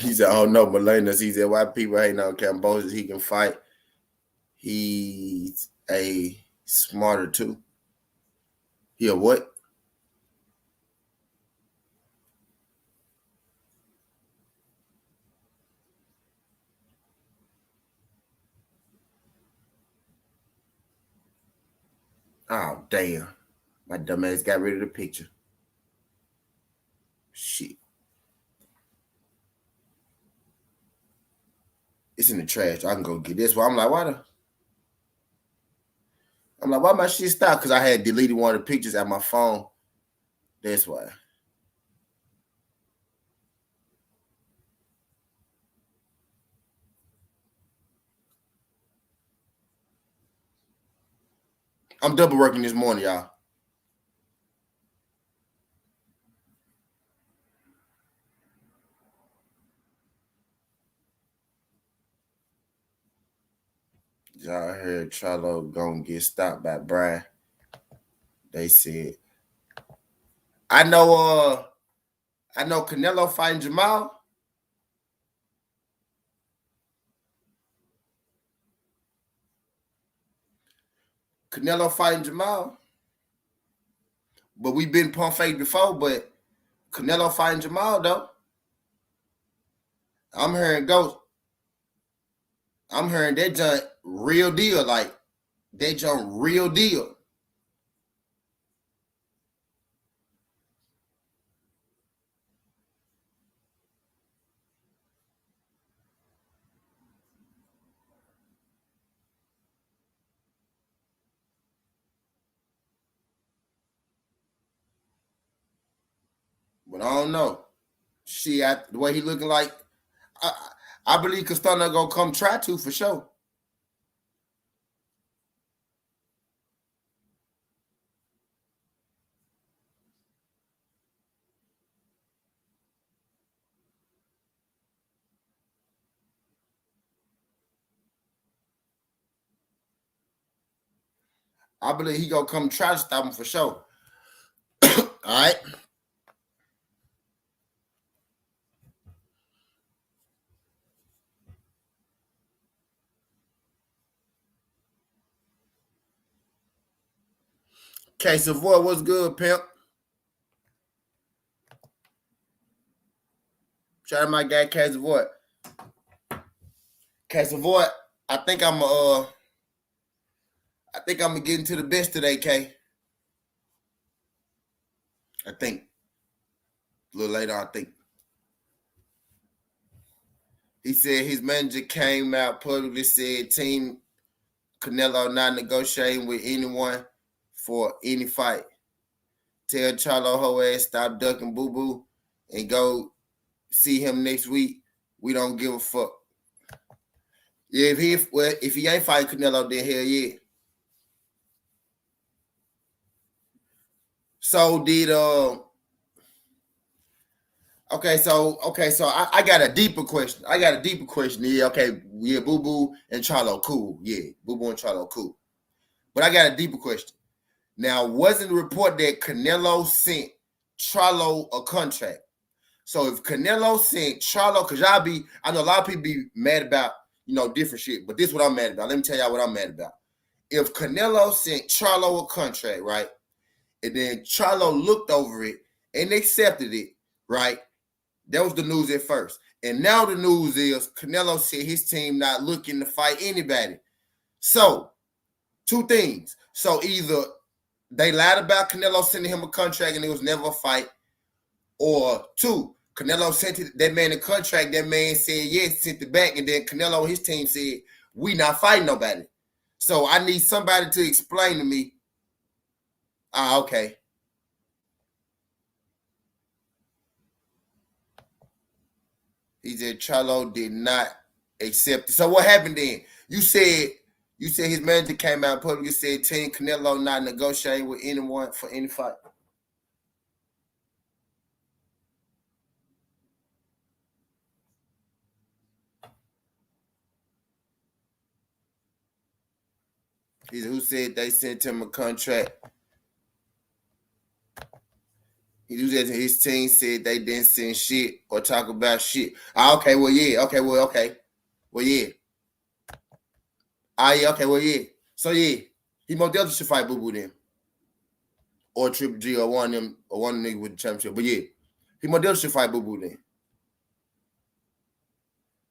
He said, oh no, Melendez. He said, why people hating on Cambosis? He can fight. He's a smarter too. He a what? Oh damn. My dumb ass got rid of the picture. Shit. It's in the trash. I can go get this. Well, I'm like, why my shit stopped? Because I had deleted one of the pictures out my phone. That's why. I'm double working this morning, y'all. Y'all heard Charlo gonna get stopped by Brian. They said, I know Canelo fighting Jamal. Canelo fighting Jamal. But we've been pump fake before, but Canelo fighting Jamal though. I'm hearing Ghost. I'm hearing that junk real deal, like that junk real deal. But I don't know. She at the way he looking like, I, I believe Castano gonna come try to for sure. I believe he gonna come try to stop him for sure. All right. Okay, Savoy, what's good, pimp? Shout out my guy, K Savoy. K Savoy, I think I'm gonna get into the best today, K. I think a little later. I think he said his manager came out publicly said Team Canelo not negotiating with anyone for any fight. Tell Charlo ho ass stop ducking boo boo and go see him next week. We don't give a fuck. Yeah, if he ain't fighting Canelo, then hell yeah. So did so I got a deeper question. Yeah, okay, yeah, Boo Boo and Charlo cool. Yeah, Boo Boo and Charlo cool. But I got a deeper question. Now, wasn't the report that Canelo sent Charlo a contract? So if Canelo sent Charlo, because I know a lot of people be mad about, different shit, but this is what I'm mad about. Let me tell y'all what I'm mad about. If Canelo sent Charlo a contract, right, and then Charlo looked over it and accepted it, right, that was the news at first. And now the news is Canelo said his team not looking to fight anybody. So, two things. So either they lied about Canelo sending him a contract and it was never a fight, or two, Canelo sent that man a contract. That man said yes, sent it back, and then Canelo and his team said we not fighting nobody. So I need somebody to explain to me. Okay. He said Charlo did not accept it. So what happened then? You said his manager came out publicly and said Team Canelo not negotiating with anyone for any fight. Who said they sent him a contract? His team said they didn't send shit or talk about shit. Okay, well, yeah. Okay, well, okay. Well, yeah. Yeah, okay, well, yeah. So, yeah. He most definitely should fight Boo Boo then. Or Triple G or one of them niggas with the championship. But, yeah. He most definitely should fight Boo Boo then.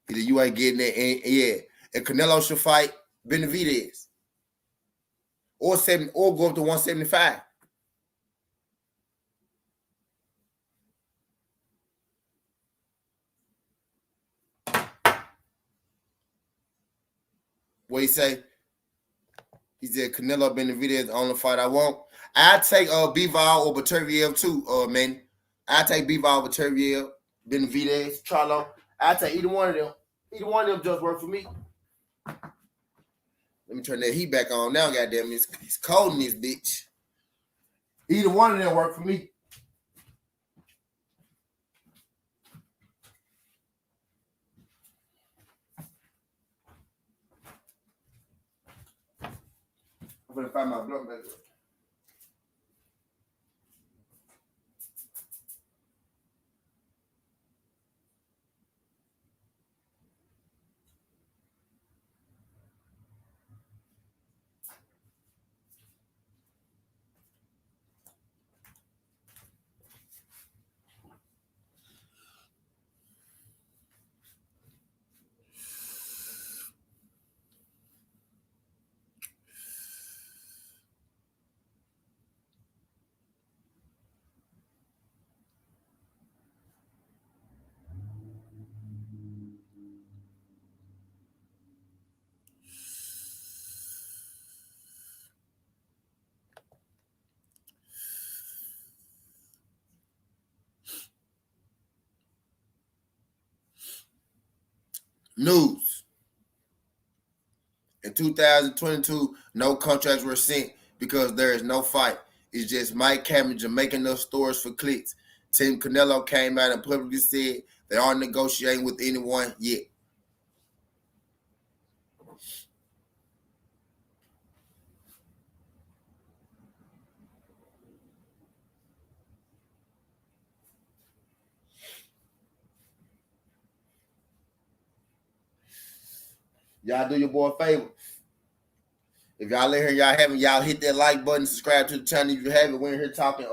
Either you ain't getting it, and yeah. And Canelo should fight Benavidez. Or go up to 175. What he say? He said Canelo Benavidez the only fight I want. I take Bivol or Baturviev too, man. I take Bivol, Baturviev, Benavidez, Charlo. I take either one of them. Either one of them just work for me. Let me turn that heat back on now. Goddamn, it's cold in this bitch. Either one of them work for me. I'm gonna find my blunt back. News. In 2022, no contracts were sent because there is no fight. It's just Mike Camager making those stores for clicks. Team Canelo came out and publicly said they aren't negotiating with anyone yet. Y'all do your boy a favor. If y'all in here, y'all hit that like button, subscribe to the channel if you haven't. We're in here talking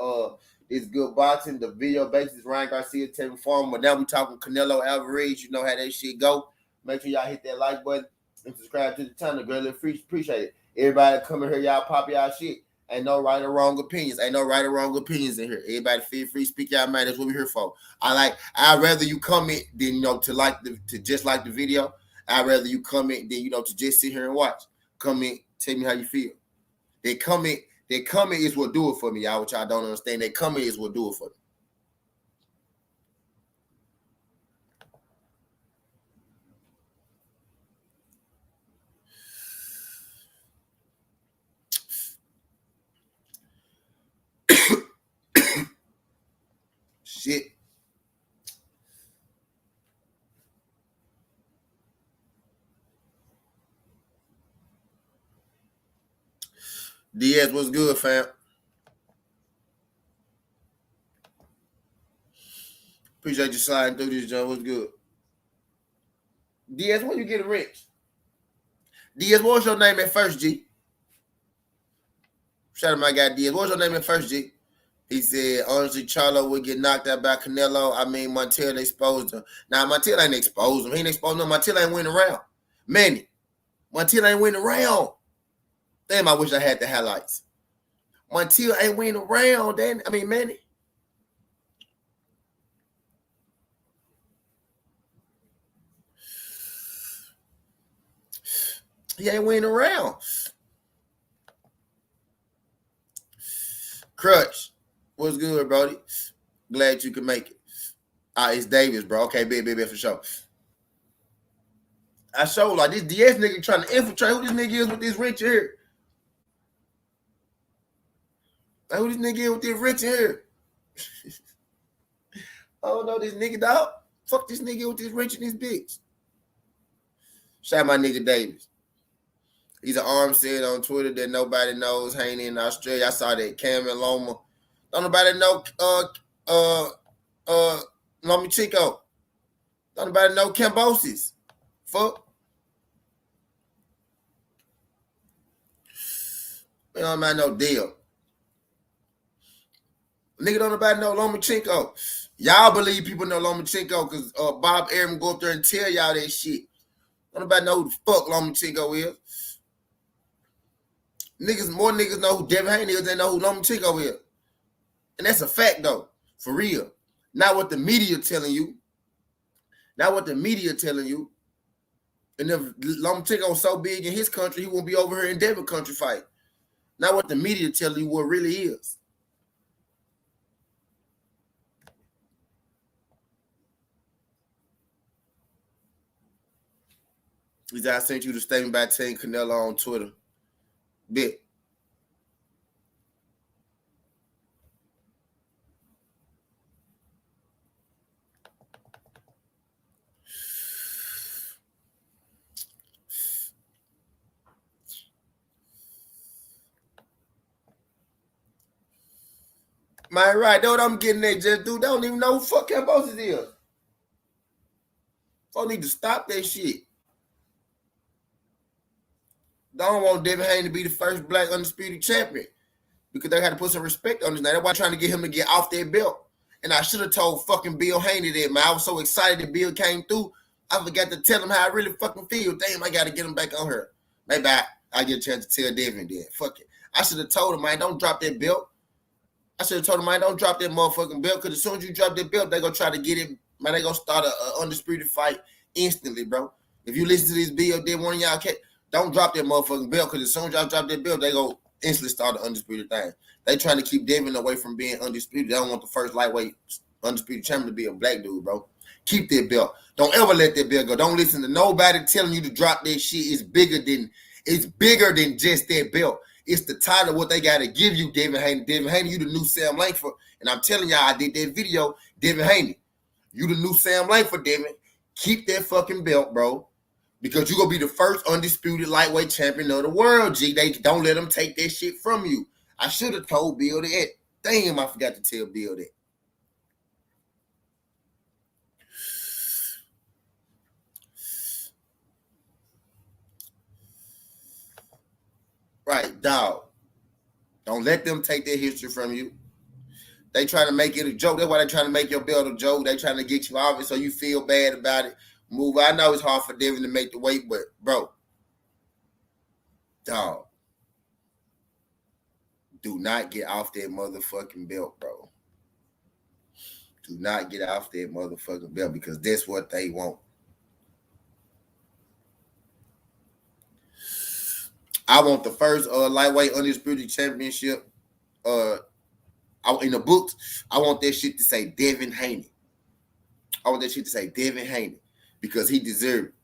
this good boxing, the video basis, Ryan Garcia, Tevin Farmer. But now we talking Canelo Alvarez. You know how that shit go. Make sure y'all hit that like button and subscribe to the channel. Greatly appreciate it. Everybody come in here, y'all pop y'all shit. Ain't no right or wrong opinions. Ain't no right or wrong opinions in here. Everybody feel free, speak y'all mind. That's what we're here for. I'd rather you comment than to just like the video. I'd rather you comment than to just sit here and watch. Comment, tell me how you feel. That comment is what do it for me, y'all, which I don't understand. That comment is what do it for me. Shit. Diaz, what's good, fam? Appreciate you sliding through this, John. What's good? Diaz, when you get rich? Diaz, what's your name at first, G? Shout out my guy Diaz. What's your name at first, G? He said, honestly, Charlo would get knocked out by Canelo. I mean, Montiel exposed him. Now, Montiel ain't exposed him. He ain't exposed him. Montiel ain't winning around. Manny, Montiel ain't winning around. Damn, I wish I had the highlights. Montiel ain't winning around. Manny. He ain't winning around. Crutch, what's good, Brody? Glad you can make it. It's Davis, bro. Okay, big, for sure. I showed like this DS nigga trying to infiltrate. Who this nigga is with this rich here? Like, who this nigga is with this rich here? Oh no, this nigga dog. Fuck this nigga with this rich and this bitch. Shout out my nigga Davis. He's an arm said on Twitter that nobody knows hanging in Australia. I saw that Cam and Loma. Don't nobody know Lomi Chico. Don't nobody know Cambosis. Fuck. We don't mind no deal. Nigga don't nobody know Lomachenko. Y'all believe people know Lomachenko because Bob Arum go up there and tell y'all that shit. Don't nobody know who the fuck Lomachenko is. More niggas know who Devin Haney is than know who Lomachenko is. And that's a fact though. For real. Not what the media telling you. Not what the media telling you. And if Lomachenko was so big in his country, he won't be over here in Devin country fight. Not what the media telling you what really is. I sent you the statement by Team Canelo on Twitter. Bit. Man, right. That's what I'm getting at, just dude. They don't even know who fuck Cambosis is. Folks need to stop that shit. They don't want Devin Haney to be the first black undisputed champion because they had to put some respect on his name. That's why I'm trying to get him to get off that belt. And I should have told fucking Bill Haney that, man. I was so excited that Bill came through. I forgot to tell him how I really fucking feel. Damn, I got to get him back on her. Maybe I get a chance to tell Devin then. Fuck it. I should have told him, man, don't drop that belt. I should have told him, man, don't drop that motherfucking belt because as soon as you drop that belt, they're going to try to get it. Man, they're going to start a undisputed fight instantly, bro. If you listen to this video, then one of y'all can't. Don't drop that motherfucking belt because as soon as y'all drop that belt, they go instantly start the undisputed thing. They trying to keep Devin away from being undisputed. They don't want the first lightweight undisputed champion to be a black dude, bro. Keep that belt. Don't ever let that belt go. Don't listen to nobody telling you to drop that shit. It's bigger than just that belt. It's the title what they gotta give you, Devin Haney. Devin Haney, you the new Sam Langford. And I'm telling y'all, I did that video, Devin Haney. You the new Sam Langford, Devin. Keep that fucking belt, bro. Because you're gonna be the first undisputed lightweight champion of the world, G. They don't let them take that shit from you. I should have told Bill that. Damn, I forgot to tell Bill that. Right, dog. Don't let them take their history from you. They trying to make it a joke. That's why they trying to make your belt a joke. They trying to get you off it so you feel bad about it. Move. I know it's hard for Devin to make the weight, but bro, dog, do not get off that motherfucking belt, bro. Do not get off that motherfucking belt because that's what they want. I want the first lightweight undisputed championship. In the books, I want that shit to say Devin Haney. I want that shit to say Devin Haney because he deserved it.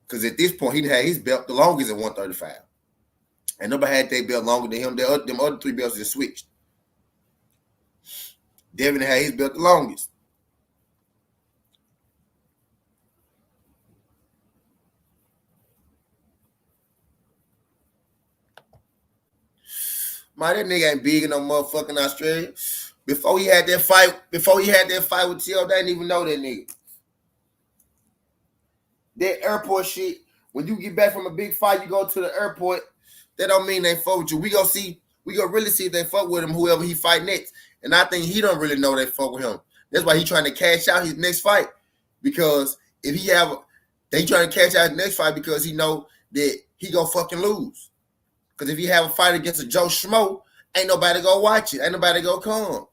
Because at this point, he had his belt the longest at 135. And nobody had their belt longer than him. Them other three belts just switched. Devin had his belt the longest. Man, that nigga ain't big in no motherfucking Australia. Before he had that fight with T.O., they didn't even know that nigga. That airport shit, when you get back from a big fight, you go to the airport, that don't mean they fuck with you. We gonna really see if they fuck with him, whoever he fight next. And I think he don't really know they fuck with him. That's why he trying to cash out his next fight. Because if they trying to cash out his next fight because he know that he gonna fucking lose. Because if he have a fight against a Joe Schmo, ain't nobody gonna watch it. Ain't nobody gonna come.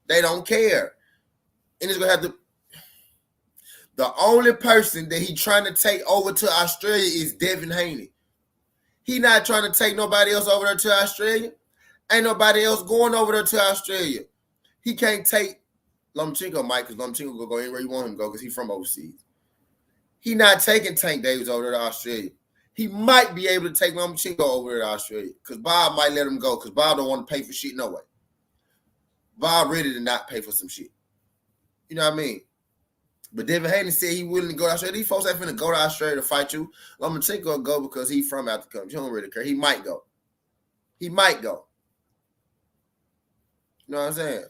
They don't care. And it's gonna have to. The only person that he trying to take over to Australia is Devin Haney. He not trying to take nobody else over there to Australia. Ain't nobody else going over there to Australia. He can't take Lomachenko, Mike, because Lomachenko will go anywhere you want him to go because he's from overseas. He not taking Tank Davis over there to Australia. He might be able to take Lomachenko over there to Australia because Bob might let him go because Bob don't want to pay for shit no way. Bob ready to not pay for some shit. You know what I mean? But Devin Haney said he willing to go to Australia. These folks ain't finna go to Australia to fight you. Lomachenko will go because he's from out the country. He don't really care. He might go. He might go. You know what I'm saying?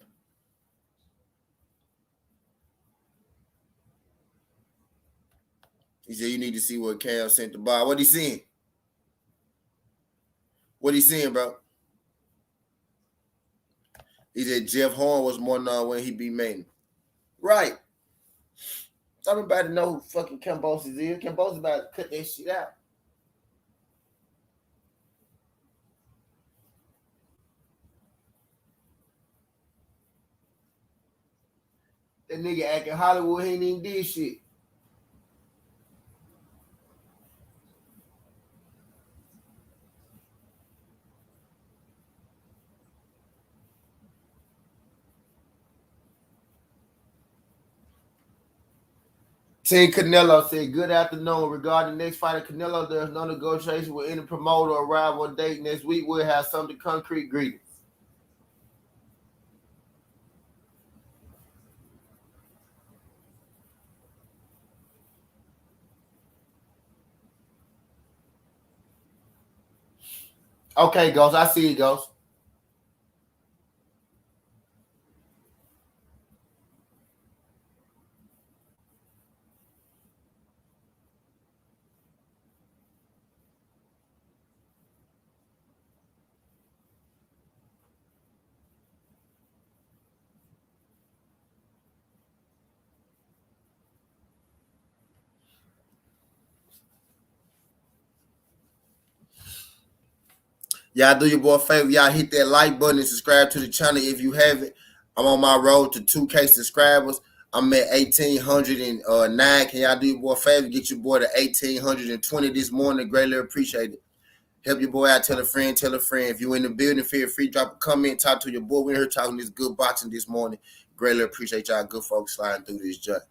He said you need to see what Cam sent to Bob. What he seeing? What he seeing, bro? He said Jeff Horn was more known when he beat Mayne. Right. Everybody know who fucking Kambosos is. Kambosos about to cut that shit out. That nigga acting Hollywood, he ain't even did shit. Team Canelo said, good afternoon. Regarding the next fight of Canelo, there's no negotiation with any promoter or rival date next week. We'll have something concrete. Greetings. Okay, Ghost. I see you, Ghost. Y'all do your boy a favor. Y'all hit that like button and subscribe to the channel if you haven't. I'm on my road to 2K subscribers. I'm at 1,809. Can y'all do your boy a favor? Get your boy to 1,820 this morning. Greatly appreciate it. Help your boy out. Tell a friend. Tell a friend. If you in the building, feel free. Drop a comment. Talk to your boy. We're here talking this good boxing this morning. Greatly appreciate y'all good folks sliding through this joint.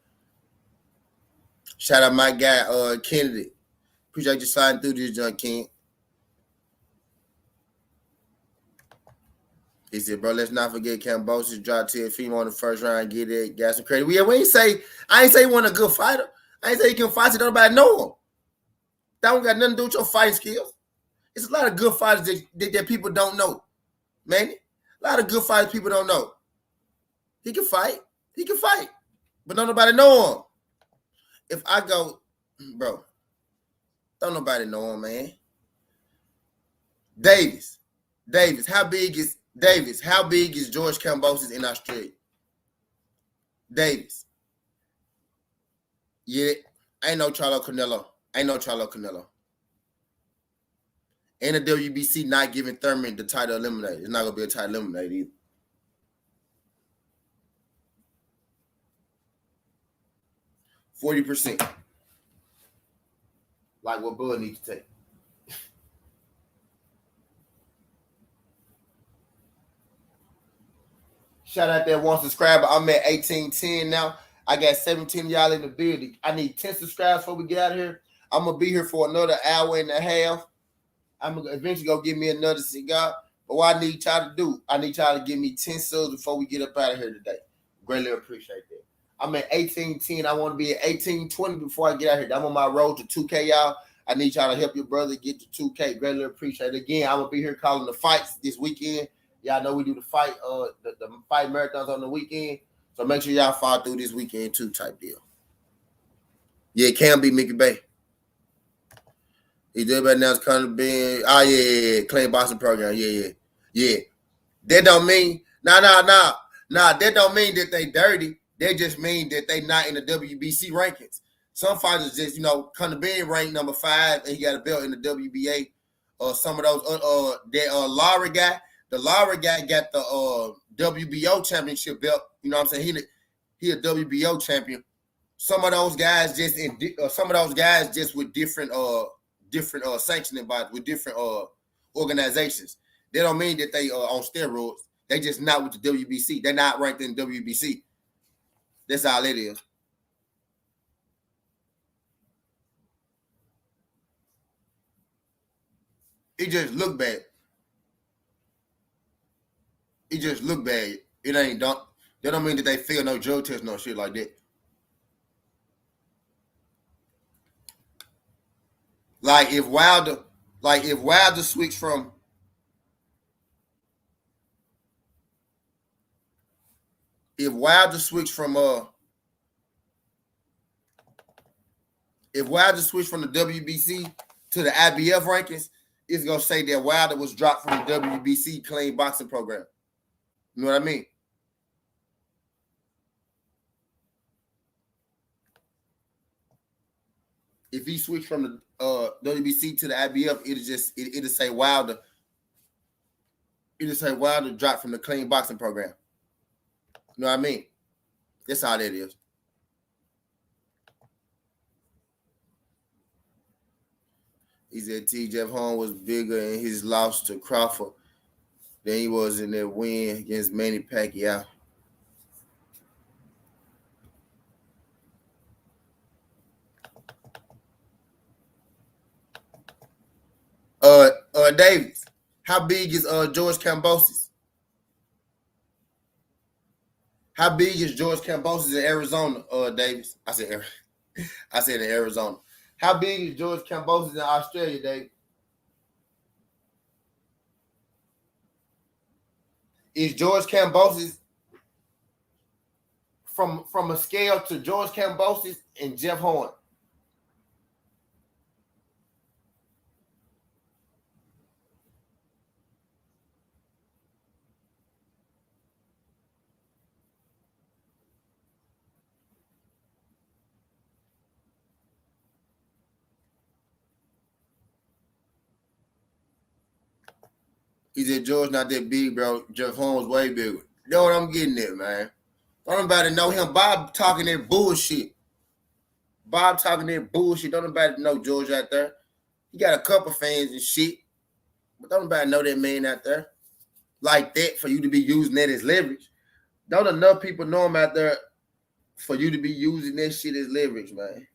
Shout out my guy, Kennedy. Appreciate you sliding through this joint, Ken. He said, bro, let's not forget Cambosis dropped Tevin on the first round, get it, got some credit. We ain't say, I ain't say he wasn't a good fighter. I ain't say he can fight, so nobody know him. That don't got nothing to do with your fighting skills. It's a lot of good fighters that people don't know, man. A lot of good fighters people don't know. He can fight. He can fight. But don't nobody know him. If I go, bro, don't nobody know him, man. Davis, how big is George Kambosos in Australia? Davis. Yeah, ain't no Charlo Canelo. And the WBC not giving Thurman the title eliminated. It's not going to be a title eliminated either. %40. Like what Bud needs to take. Shout out that one subscriber. I'm at 1810 now. I got 17 of y'all in the building. I need 10 subscribers before we get out of here. I'm going to be here for another hour and a half. I'm going to eventually go get me another cigar. But what I need y'all to do, I need y'all to give me 10 subs before we get up out of here today. Greatly appreciate that. I'm at 1810. I want to be at 1820 before I get out here. I'm on my road to 2K, y'all. I need y'all to help your brother get to 2K. Greatly appreciate it. Again, I'm going to be here calling the fights this weekend. Y'all know we do the fight, the fight marathons on the weekend. So make sure y'all follow through this weekend too, type deal. Yeah, it can be Mickey Bay. He did better now. It's kind of being, Clean Boxing Program. Yeah. That don't mean, that don't mean that they dirty. They just mean that they not in the WBC rankings. Some fighters just, come to being ranked number 5 and he got a belt in the WBA. Some of those, Lara guy. The Lara guy got the WBO championship belt. You know what I'm saying? He a WBO champion. Some of those guys just with different sanctioning bodies, with different organizations. They don't mean that they on steroids. They just not with the WBC. They're not ranked in WBC. That's all it is. It just look bad. It just look bad. It ain't done. That don't mean that they fail no drug test, no shit like that. Like if Wilder switched from the WBC to the IBF rankings, it's gonna say that Wilder was dropped from the WBC Clean Boxing Program. You know what I mean? If he switched from the WBC to the IBF, it'll say Wilder. It'll say Wilder dropped from the Clean Boxing Program. You know what I mean? That's how that is. He said Jeff Horn was bigger in his loss to Crawford than he was in their win against Manny Pacquiao. Davis, how big is George Kambosos? How big is George Kambosos in Arizona, Davis? I said in Arizona. How big is George Kambosos in Australia, Dave? Is George Kambosos from a scale to George Kambosos and Jeff Horn? He said George not that big, bro. Jeff Horn was way bigger. You know what I'm getting at, man. Don't nobody know him. Bob talking that bullshit. Don't nobody know George out there. He got a couple fans and shit. But don't nobody know that man out there. Like that for you to be using that as leverage. Don't enough people know him out there for you to be using that shit as leverage, man.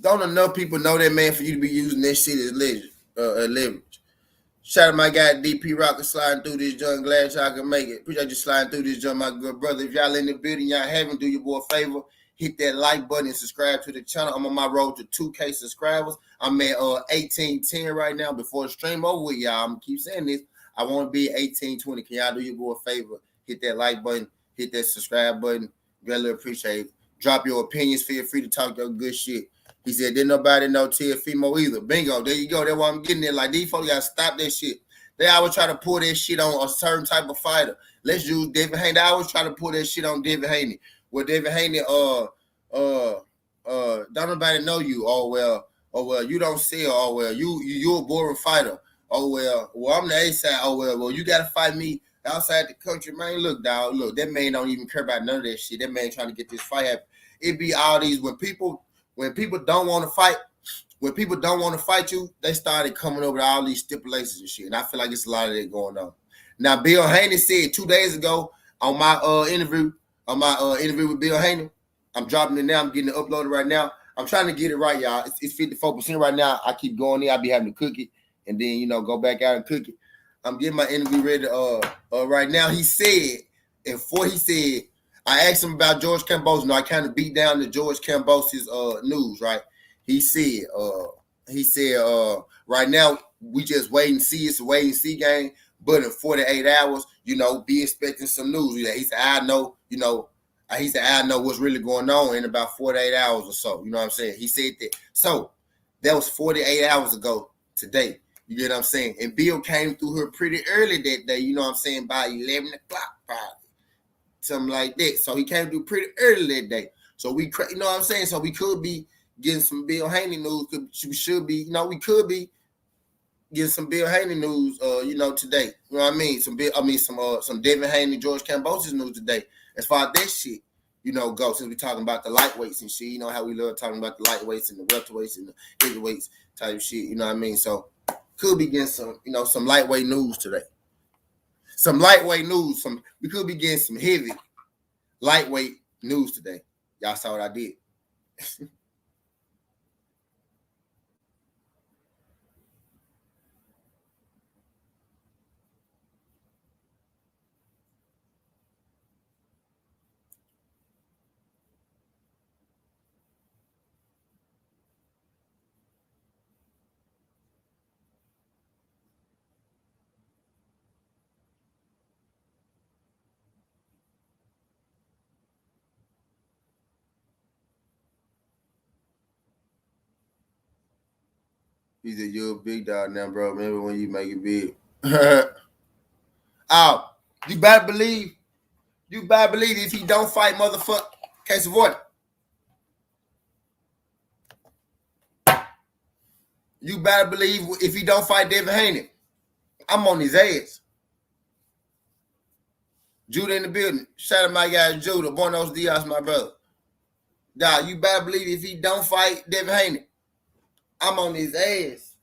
Don't enough people know that, man, for you to be using that shit as leverage. Shout out my guy DP Rocker sliding through this joint. Glad y'all can make it. Appreciate you sliding through this joint, my good brother. If y'all in the building, y'all haven't, do your boy a favor. Hit that like button and subscribe to the channel. I'm on my road to 2K subscribers. I'm at 1810 right now. Before the stream over with y'all, I'm gonna keep saying this. I want to be 1820. Can y'all do your boy a favor? Hit that like button. Hit that subscribe button. Really appreciate it. Drop your opinions. Feel free to talk your good shit. He said, didn't nobody know Teofimo either. Bingo. There you go. That's why I'm getting it. Like, these folks got to stop that shit. They always try to pull that shit on a certain type of fighter. Let's use Devin Haney. They always try to pull that shit on Devin Haney. Well, Devin Haney, don't nobody know you. Oh, well, you don't sell. Oh, well, you're a boring fighter. Oh, well, I'm the A side. Oh, well, you got to fight me outside the country. Man, look, dog, look, that man don't even care about none of that shit. That man trying to get this fight happen. It be all these, when people don't want to fight, when people don't want to fight you, they started coming over to all these stipulations and shit. And I feel like it's a lot of that going on. Now, Bill Haney said 2 days ago on my interview with Bill Haney, I'm dropping it now. I'm getting it uploaded right now. I'm trying to get it right, y'all. It's 54% right now. I keep going there. I be having to cook it and then, go back out and cook it. I'm getting my interview ready right now. He said, I asked him about George Kambosos. I kind of beat down the George Kambosos news, right? He said, right now we just wait and see. It's a wait and see game. But in 48 hours, be expecting some news. He said, I know what's really going on in about 48 hours or so. You know what I'm saying? He said that. So that was 48 hours ago today. You get what I'm saying? And Bill came through here pretty early that day. You know what I'm saying? By 11 o'clock, probably. Something like that. So he came through pretty early that day. So we could be getting some Bill Haney news. We could be getting some Bill Haney news, today. You know what I mean? Some Devin Haney, George Kambosos news today. As far as that shit, go, since we're talking about the lightweights and shit, you know how we love talking about the lightweights and the welterweights and the heavyweights type of shit, you know what I mean? So could be getting some lightweight news today. Some lightweight news. We could be getting some heavy lightweight news today. Y'all saw what I did. He said, you're a big dog now, bro. Remember when you make it big. Oh, you better believe if he don't fight motherfucker, case of what? You better believe if he don't fight Devin Haney, I'm on his ass. Judah in the building. Shout out my guy Judah. Buenos dias, my brother. Dog, you better believe if he don't fight Devin Haney, I'm on his ass.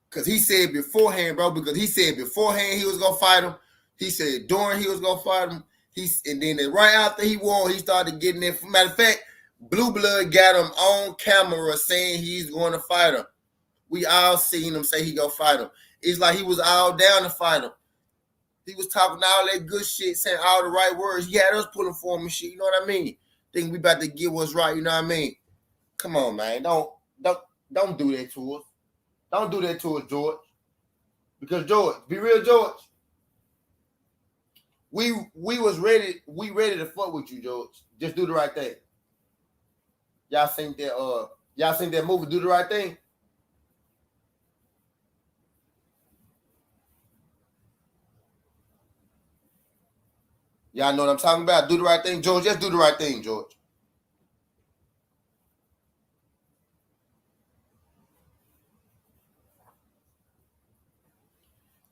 Because he said beforehand, bro, he was going to fight him. He said during he was going to fight him. And then right after he won, he started getting it. Matter of fact, Blue Blood got him on camera saying he's going to fight him. We all seen him say he go fight him. It's like he was all down to fight him. He was talking all that good shit, saying all the right words. He had us pulling for him and shit. You know what I mean? Think we about to get what's right. You know what I mean? Come on, man. Don't do that to us. Don't do that to us, George. Because George, be real, George. We was ready. We ready to fuck with you, George. Just do the right thing. Y'all seen that movie, Do the Right Thing? Y'all know what I'm talking about. Do the right thing, George. Just do the right thing, George.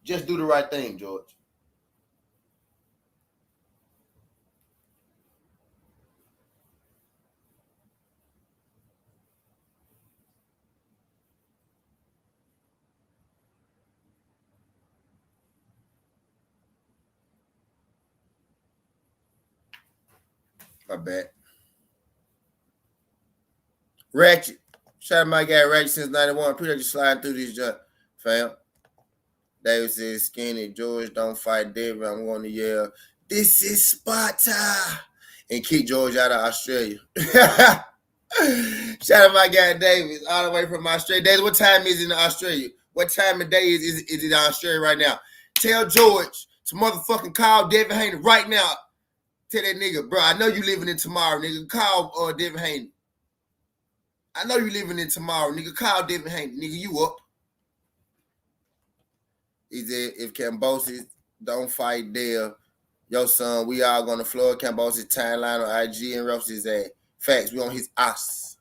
Just do the right thing, George. My bad. Ratchet. Shout out my guy Ratchet since 91. Appreciate you sliding through these junk, fam. David says, skinny, George, don't fight David. I'm going to yell, this is Sparta. And kick George out of Australia. Shout out my guy David, all the way from Australia. David, what time is it in Australia? What time of day is it in Australia right now? Tell George to motherfucking call Devin Haney right now. Tell that nigga, bro, I know you living in tomorrow, nigga. Call Devin Haney. I know you living in tomorrow, nigga. Call Devin Haney, nigga. You up? He said, if Cambosis don't fight there, your son, we all gonna flood Cambosis timeline on IG and roast his ass. Facts, we on his ass.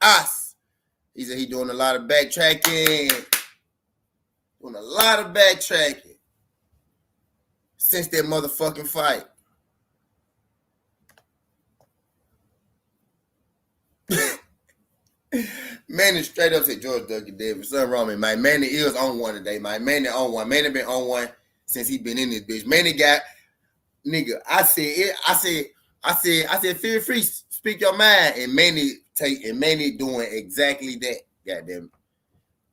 Ass. He said he doing a lot of backtracking. Doing a lot of backtracking. Since that motherfucking fight. Manny straight up said George W. Davis. Something wrong with me. My Manny is on one today. My Manny on one. Manny been on one since he been in this bitch. Manny got nigga. I said, feel free, speak your mind. And Manny doing exactly that. Goddamn.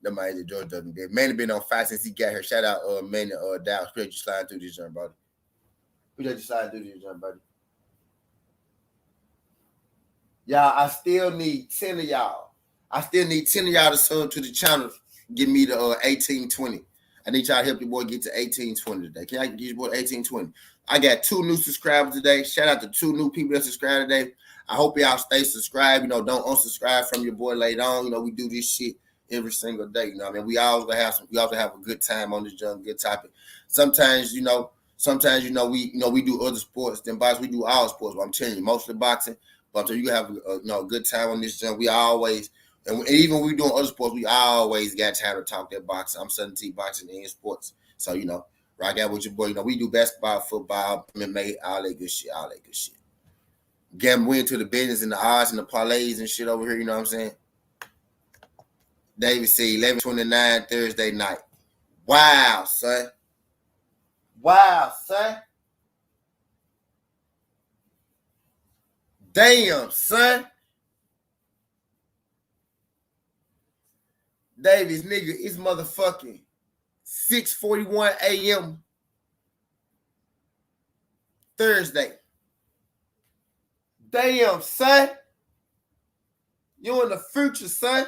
The mighty George W. Davis. Manny been on fire since he got here. Shout out Manny Dallas. Appreciate you sliding through this, young buddy. Appreciate you sliding through this, young buddy. Y'all, I still need 10 of y'all. I still need 10 of y'all to sub to the channel. Give me the 1820. I need y'all to help your boy get to 1820 today. Can I get your boy 1820? I got 2 new subscribers today. Shout out to 2 new people that subscribed today. I hope y'all stay subscribed. You know, don't unsubscribe from your boy later on. You know, we do this shit every single day. You know what I mean? We always have a good time on this good topic. Sometimes, we do other sports than boxing. We do all sports. But I'm telling you, mostly boxing. But you have a good time on this jump. We always, and even when we doing other sports, we always got time to talk that boxing. I'm Southern T boxing and sports. So, rock out with your boy. We do basketball, football, MMA, all that good shit. Gamble into the business and the odds and the parlays and shit over here. You know what I'm saying? David said 11:29 Thursday night. Wow, son. Damn, son. Davis, nigga, it's motherfucking 6:41 a.m. Thursday. Damn, son. You in the future, son.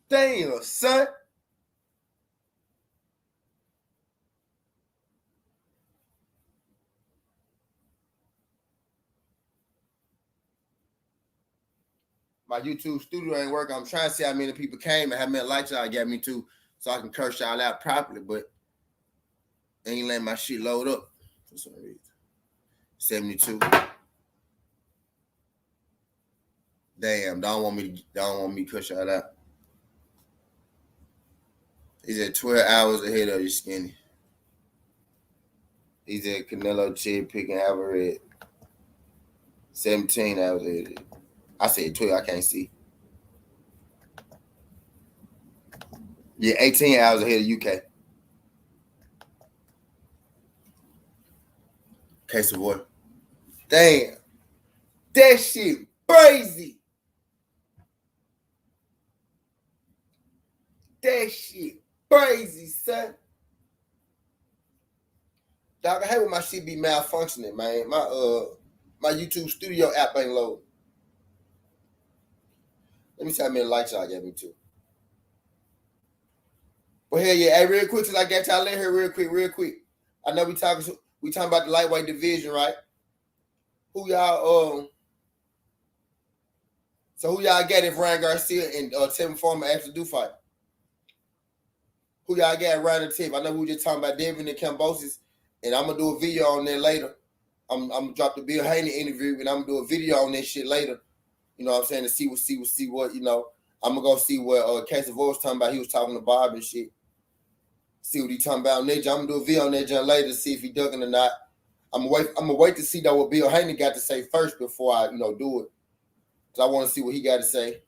Damn, son. My YouTube studio ain't working. I'm trying to see how many people came and how many likes y'all got me to so I can curse y'all out properly, but ain't letting my shit load up for some reason. 72. Damn, don't want me to curse y'all out. He's at 12 hours ahead of you, skinny. He's at Canelo Chip picking Alvarez. 17 hours ahead. I said 12, I can't see. Yeah, 18 hours ahead of UK. Case of what? Damn. That shit crazy. That shit crazy, son. Dog, I hate when my shit be malfunctioning, man. My YouTube studio app ain't loading. Let me see how many likes y'all gave me to. But hell yeah, hey, real quick, till I got y'all in here real quick. I know we talking about the lightweight division, right? Who y'all So who y'all got if Ryan Garcia and Tevin Farmer actually do fight? Who y'all got around the tip? I know we were just talking about Devin and Cambosis, and I'm gonna do a video on that later. I'm gonna drop the Bill Haney interview, and I'm gonna do a video on that shit later. You know what I'm saying? To see what you know. I'm gonna go see what Casey Voigt was talking about. He was talking to Bob and shit. See what he talking about on that. I'm gonna do a video on that John later to see if he ducking or not. I'm gonna wait to see though what Bill Haney got to say first before I do it. Cause I want to see what he got to say.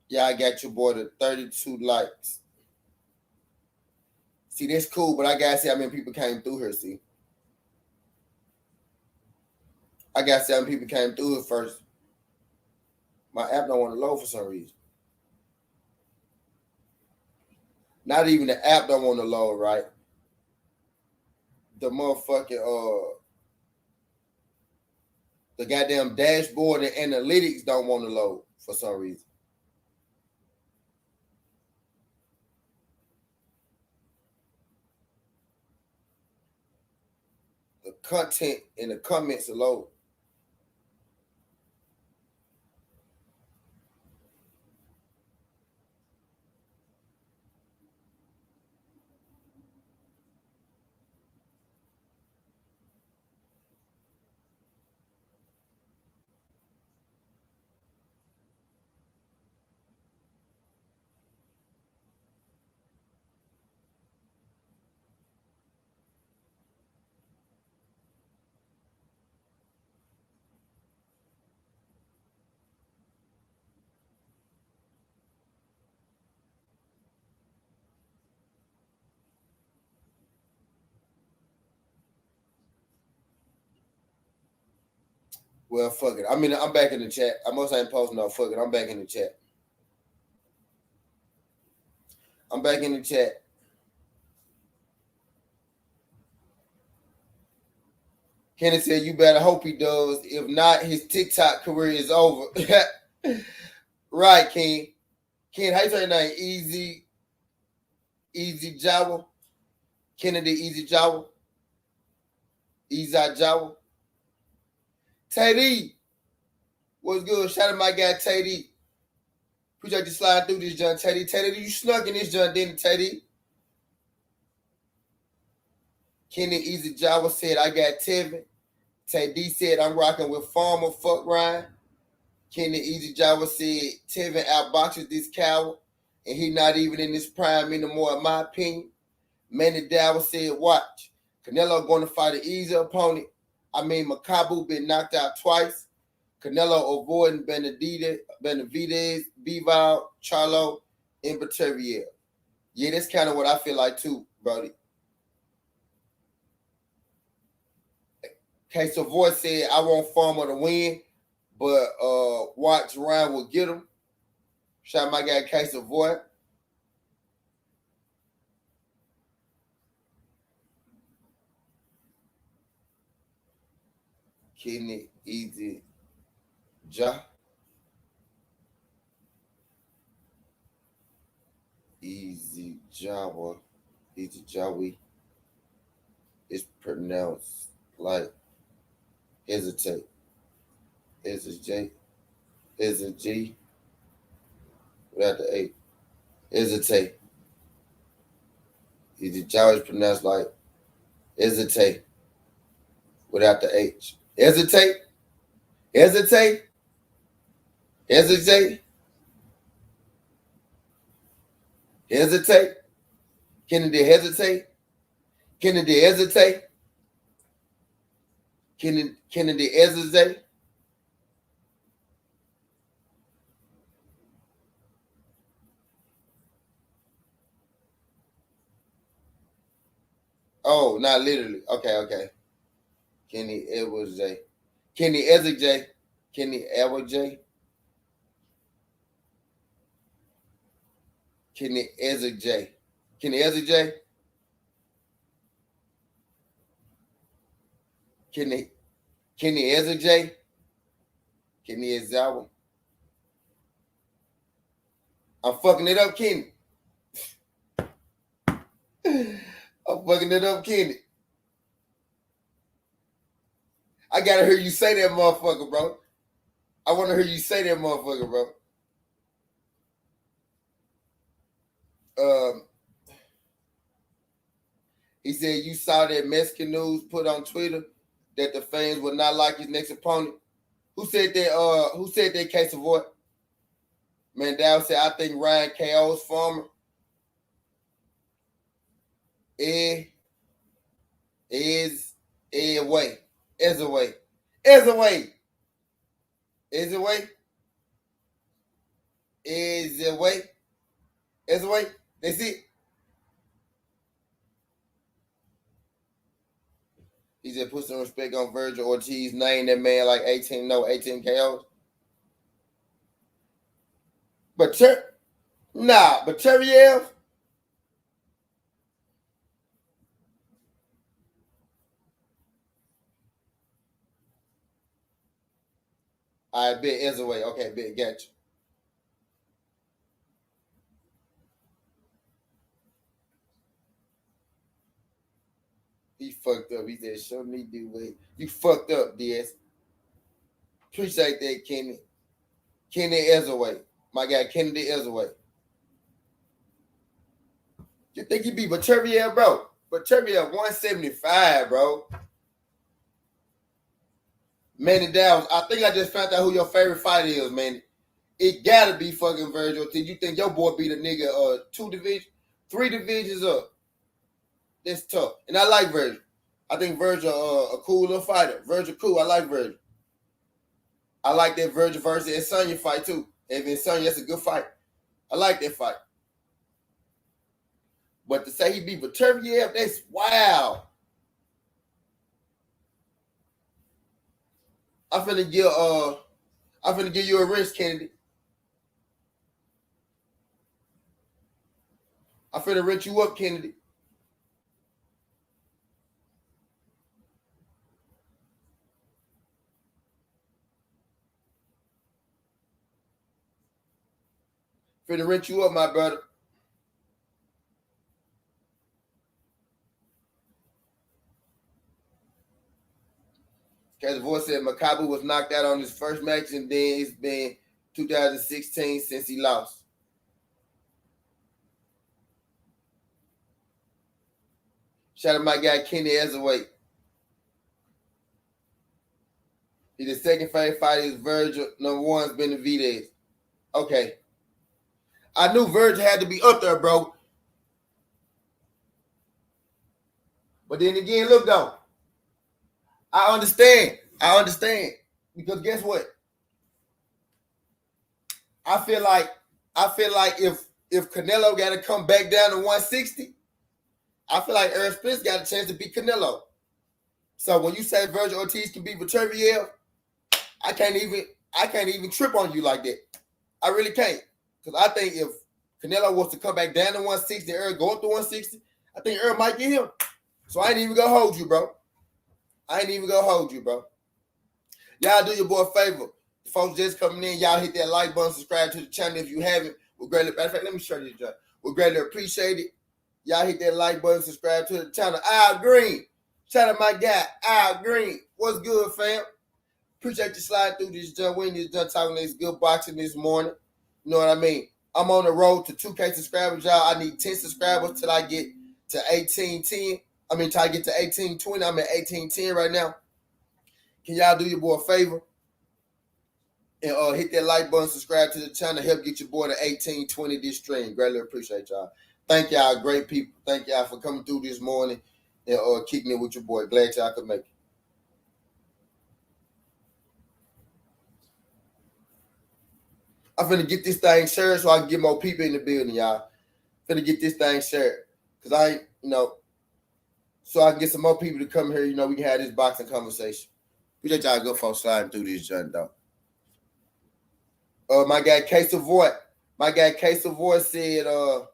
Yeah, I got your boy to 32 likes. See, that's cool, but I gotta see how many people came through here. See, I gotta see how many people came through here first. My app don't want to load for some reason. Not even the app don't want to load, right? The motherfucking the goddamn dashboard and analytics don't want to load for some reason. The content in the comments are low. Well, fuck it. I mean, I'm back in the chat. I must ain't posting no fuck it. I'm back in the chat. I'm back in the chat. Kenny said, you better hope he does. If not, his TikTok career is over. Right, Ken. Ken, how you say your name? Easy Jawa? Kennedy Easy Jawa? Easy Jawa? Tay what's good? Shout out my guy Tay. Appreciate you sliding through this, John Tay. Tay, you snuck in this, John, didn't Tay? Kenny Easy Jawa said, I got Tevin. Tay D said, I'm rocking with Farmer. Fuck Ryan. Kenny Easy Jawa said, Tevin outboxes this coward, and he not even in his prime anymore, in my opinion. Manny Dow said, watch. Canelo going to fight an easy opponent. I mean, Makabu been knocked out twice. Canelo avoiding Benavidez, Bivol, Charlo, and Berteriel. Yeah, that's kind of what I feel like too, Brody. Okay, so Voice said, I want Farmer to win, but watch Ryan will get him. Shout out my guy, Case of Voice. Kenny Easy Easy Jawa. Easy Jawi. It's pronounced like hesitate. Is a J. Is a G. Without the A. Hesitate. Easy Jawa is pronounced like hesitate. Without the H. Hesitate. Hesitate. Hesitate. Hesitate. Kennedy hesitate. Kennedy hesitate. Kennedy hesitate. Oh, not literally. Okay. Kenny Edwards J. Kenny Ezek J. Kenny Edward J. Kenny Ezek J. Kenny Ezek J. Kenny Ezek J. Kenny Ezawa. I'm fucking it up, Kenny. I'm fucking it up, Kenny. I gotta hear you say that motherfucker, bro. I want to hear you say that motherfucker, bro. He said you saw that Mexican news put on Twitter that the fans would not like his next opponent. Who said that? Who said that? Case of what? Mandel said, I think Ryan KO's Farmer. Is away. Is away. Is away. Is away. Is away. Is away. That's it. He said put some respect on Virgil Ortiz. Name that man like 18 KOs. But Cheriev. I bet is away. Okay, bet, gotcha. He fucked up. He said, show me do way. You fucked up, DS. Appreciate that, Kenny. Kenny is away. My guy, Kennedy is away. You think he beat Bacheria, bro? Bacheria 175, bro. Manny Downs, I think I just found out who your favorite fighter is, man. It gotta be fucking Virgil. Did you think your boy beat a nigga 3 divisions up? That's tough. And I like Virgil. I think Virgil a cool little fighter. Virgil cool. I like Virgil. I like that Virgil versus Insania fight too. If Insania, that's a good fight. I like that fight. But to say he beat Bacheria, that's wow. I'm finna give you a wrist, Kennedy. I'm finna rent you up, Kennedy. Finna rent you up, my brother. Because the voice said Makabu was knocked out on his first match, and then it's been 2016 since he lost. Shout out my guy Kenny Ezaway. He's the second favorite fighter is Virgil. Number one's Benavidez. Okay. I knew Virgil had to be up there, bro. But then again, look though. I understand. Because guess what? I feel like if Canelo got to come back down to 160, I feel like Errol Spence got a chance to beat Canelo. So when you say Virgil Ortiz can beat Bacheria, I can't even trip on you like that. I really can't. Because I think if Canelo was to come back down to 160, Errol go up to 160, I think Errol might get him. So I ain't even gonna hold you, bro. Y'all do your boy a favor. Folks just coming in, y'all hit that like button, subscribe to the channel if you haven't. We'll greatly, matter of fact, let me show you this. We'll greatly appreciate it. Y'all hit that like button, subscribe to the channel. Al Green. Shout out my guy, Al Green. What's good, fam? Appreciate you sliding through this jump. We ain't just talking this good boxing this morning. You know what I mean? I'm on the road to 2K subscribers, y'all. I need 10 subscribers till I get to 1810. Till I get to 1820. I'm at 1810 right now. Can y'all do your boy a favor? And hit that like button, subscribe to the channel, help get your boy to 1820 this stream. Greatly appreciate y'all. Thank y'all, great people. Thank y'all for coming through this morning and kicking it with your boy. Glad y'all could make it. I'm finna get this thing shared so I can get more people in the building, y'all. Finna get this thing shared. Because I ain't, so I can get some more people to come here, we can have this boxing conversation. Appreciate y'all good folks sliding through this joint, though. My guy K Savoy said, well,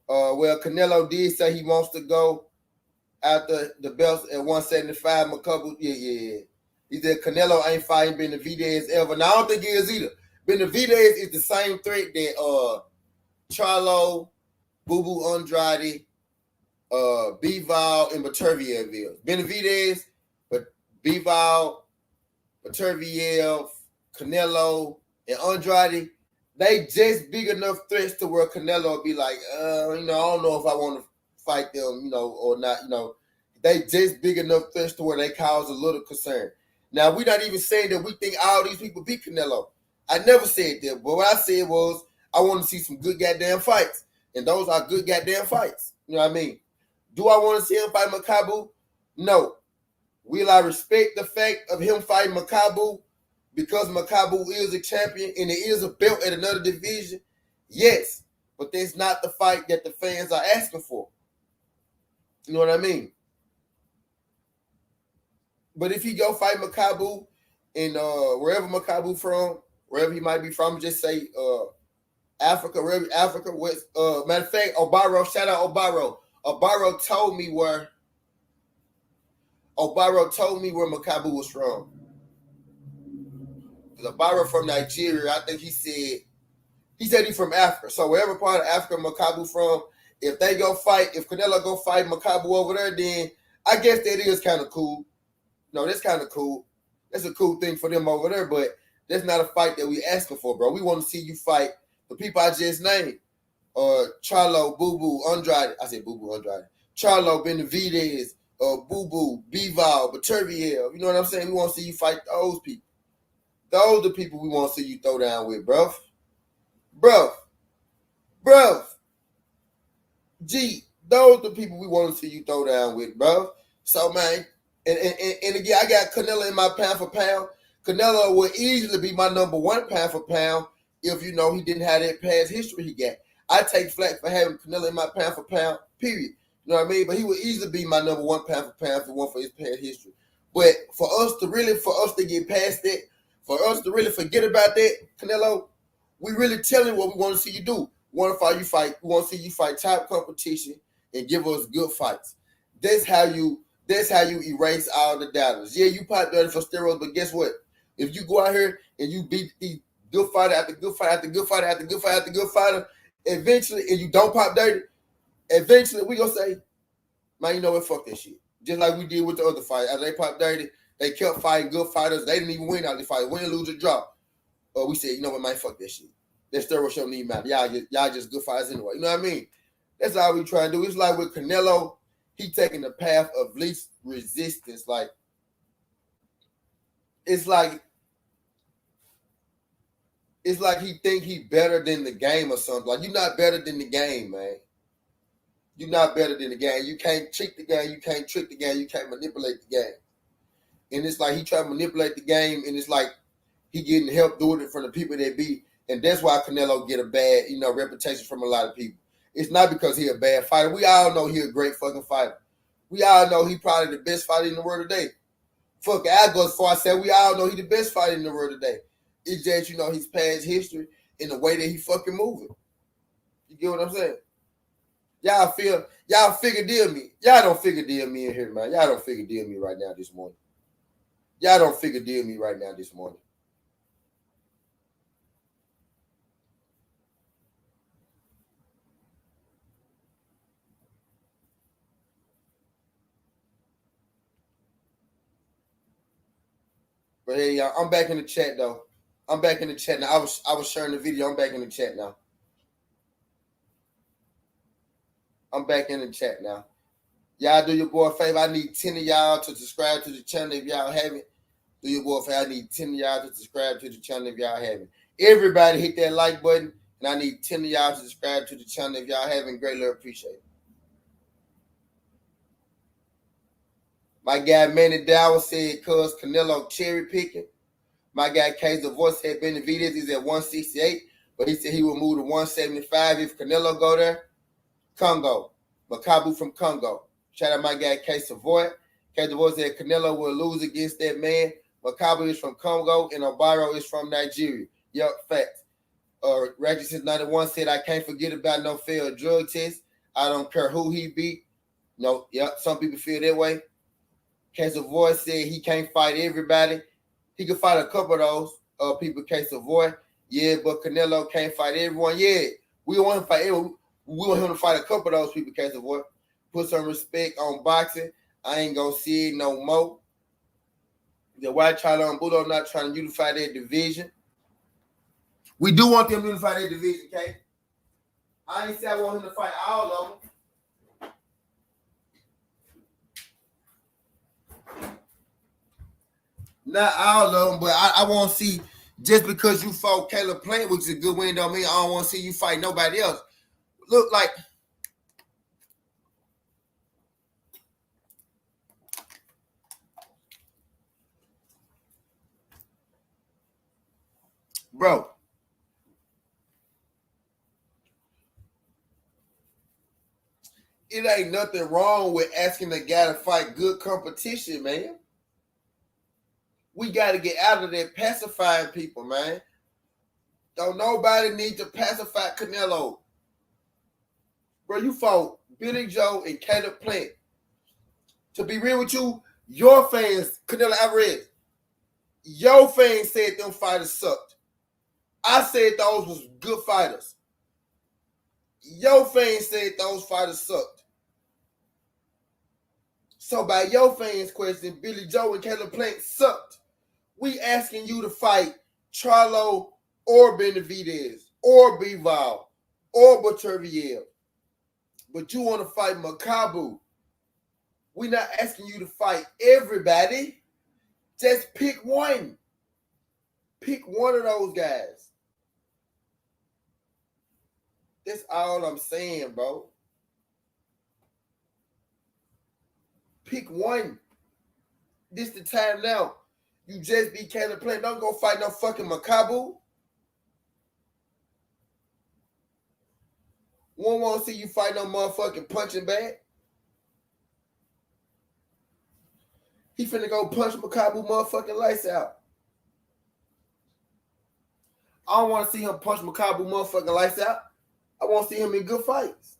Canelo did say he wants to go after the belts at 175. Yeah. He said Canelo ain't fighting Benavidez ever. Now I don't think he is either. Benavidez is the same threat that Charlo, Boo Boo Andrade, Bivol and Beterbiev. Benavidez, but Bivol, Beterbiev, Canelo, and Andrade, they just big enough threats to where Canelo will be like, I don't know if I want to fight them, or not. They just big enough threats to where they cause a little concern. Now, we're not even saying that we think all these people beat Canelo. I never said that, but what I said was I want to see some good goddamn fights, and those are good goddamn fights. You know what I mean? Do I want to see him fight Makabu? No. Will I respect the fact of him fighting Makabu because Makabu is a champion and it is a belt at another division? Yes, but that's not the fight that the fans are asking for. You know what I mean? But if he go fight Makabu in wherever Makabu from, wherever he might be from, just say Africa, wherever Africa, West. Matter of fact, Obaro, shout out Obaro. Obaro told me where Makabu was from. Obaro from Nigeria, I think he said he's from Africa. So wherever part of Africa Makabu from, if they go fight, if Canelo go fight Makabu over there, then I guess that is kind of cool. No, that's kind of cool. That's a cool thing for them over there, but that's not a fight that we asking for, bro. We want to see you fight the people I just named. Charlo, Boo Boo, Andrade. I said Boo Boo, Andrade. Charlo, Benavidez, Boo Boo, Bivol, Beterbiev. You know what I'm saying? We want to see you fight those people. Those are the people we want to see you throw down with, bruv. G, those are the people we want to see you throw down with, bruv. So, man, and again, I got Canelo in my pound for pound. Canelo would easily be my number one pound for pound if, he didn't have that past history he got. I take flack for having Canelo in my pound for pound, period. You know what I mean? But he would easily be my number one pound for pound if it weren't for his past history. But for us to get past that, for us to really forget about that, Canelo, we really telling what we want to see you do. We want to see you fight top competition and give us good fights. That's how you erase all the doubters. Yeah, you pop dirty for steroids, but guess what? If you go out here and you beat the good fighter after good fighter after good fighter after good fighter after good fighter, eventually, and you don't pop dirty, eventually we gonna say, man, you know what? Fuck that shit. Just like we did with the other fight. As they popped dirty, they kept fighting good fighters. They didn't even win out the fight. Win, lose, or draw. We said, you know what, man, fuck that shit. That steroid show need matter. Y'all just good fighters anyway. You know what I mean? That's all we try to do. It's like with Canelo, he taking the path of least resistance. Like, it's like he think he better than the game or something. Like, you're not better than the game, man. You're not better than the game. You can't cheat the game. You can't trick the game. You can't manipulate the game. And it's like he try to manipulate the game, and it's like he getting help doing it from the people that beat. And that's why Canelo get a bad, reputation from a lot of people. It's not because he a bad fighter. We all know he a great fucking fighter. We all know he probably the best fighter in the world today. Fuck, I go as far as say we all know he the best fighter in the world today. It's just, his past history and the way that he fucking moving. You get what I'm saying? Y'all figure deal me. Y'all don't figure deal me in here, man. Y'all don't figure deal me right now this morning. Y'all don't figure deal me right now this morning. But hey, y'all, I'm back in the chat though. I'm back in the chat now. I was sharing the video. I'm back in the chat now. I'm back in the chat now. Y'all do your boy a favor. I need 10 of y'all to subscribe to the channel if y'all haven't. Do your boy a favor. I need 10 of y'all to subscribe to the channel if y'all haven't. Everybody hit that like button. And I need 10 of y'all to subscribe to the channel if y'all haven't. Greatly appreciate it. My guy Manny Dower said, cuz Canelo cherry picking. My guy Kaiser Voice said Benavidez is at 168, but he said he will move to 175 if Canelo go there. Congo. Makabu from Congo. Shout out my guy K Savoy. K Savoy said Canelo will lose against that man. Makabu is from Congo and Obaro is from Nigeria. Yup, facts. Righteousness 91 said I can't forget about no failed drug test. I don't care who he beat. No, yep, some people feel that way. K Savoy said he can't fight everybody. He could fight a couple of those people, K Savoy. Yeah, but Canelo can't fight everyone. Yeah, we want him to fight everyone. We want him to fight a couple of those people, K Savoy. put some respect on boxing. I ain't gonna see it no more. The White Charlo and Budo not trying to unify their division. We do want them to unify their division, okay? I ain't say I want him to fight all of them. Not all of them, but I want to see, just because you fought Caleb Plant, which is a good win, don't mean I don't want to see you fight nobody else. Look like, bro, it ain't nothing wrong with asking the guy to fight good competition, man. We got to get out of there pacifying people, man. Don't nobody need to pacify Canelo. Bro, you fought Billy Joe and Caleb Plant. To be real with you, your fans, Canelo Alvarez, your fans said them fighters sucked. I said those was good fighters. Your fans said those fighters sucked. So by your fans' question, Billy Joe and Caleb Plant sucked. We asking you to fight Charlo or Benavidez or Bivol or Butcherviev. But you want to fight Makabu. We're not asking you to fight everybody. Just pick one. Pick one of those guys. That's all I'm saying, bro. Pick one. This the time now. You just be Caleb Plant. Don't go fight no fucking Makabu. One won't see you fight no motherfucking punching bag. He finna go punch Makabu motherfucking lights out. I don't want to see him punch Makabu motherfucking lights out. I want to see him in good fights.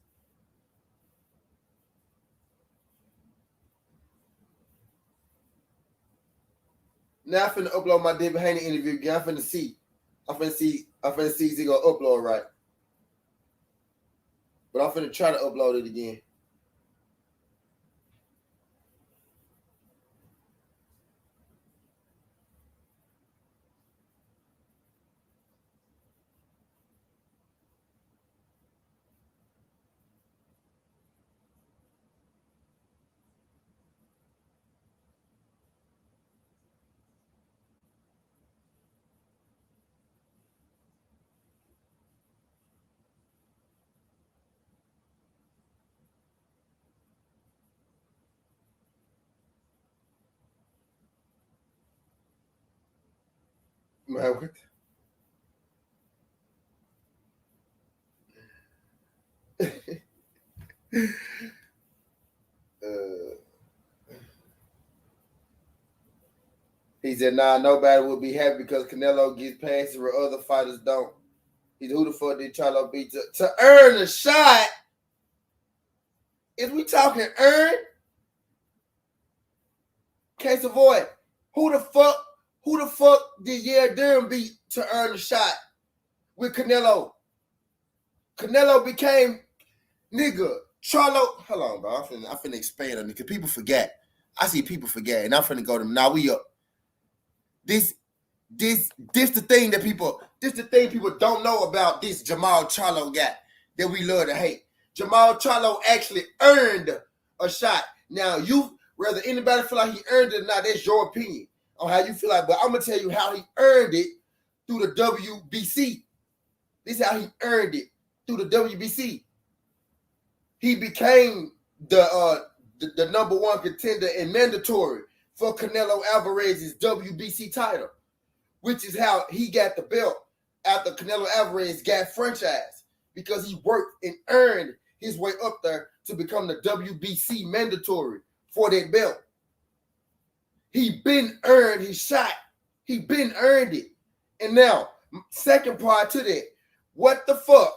Now I'm finna upload my David Haney interview again. I'm finna see if he gonna upload right. But I'm finna try to upload it again. Man, what? He said, nah, nobody will be happy because Canelo gets passes where other fighters don't. Who the fuck did Charlo beat to earn a shot? Is we talking earn? Case avoid. Who the fuck did Yair Durham beat to earn a shot with Canelo? Canelo became nigga. Charlo. Hold on, bro. I'm finna expand on it because people forget. I see people forget, and I'm finna go to them. Now we up. This the thing that people don't know about this Jamal Charlo guy that we love to hate. Jamal Charlo actually earned a shot. Now, whether anybody feel like he earned it or not, that's your opinion on how you feel like. But I'm going to tell you how he earned it through the WBC. This is how he earned it through the WBC. He became the number one contender and mandatory for Canelo Alvarez's WBC title, which is how he got the belt after Canelo Alvarez got franchised, because he worked and earned his way up there to become the WBC mandatory for that belt. He been earned his shot. He been earned it. And now, second part to that, what the fuck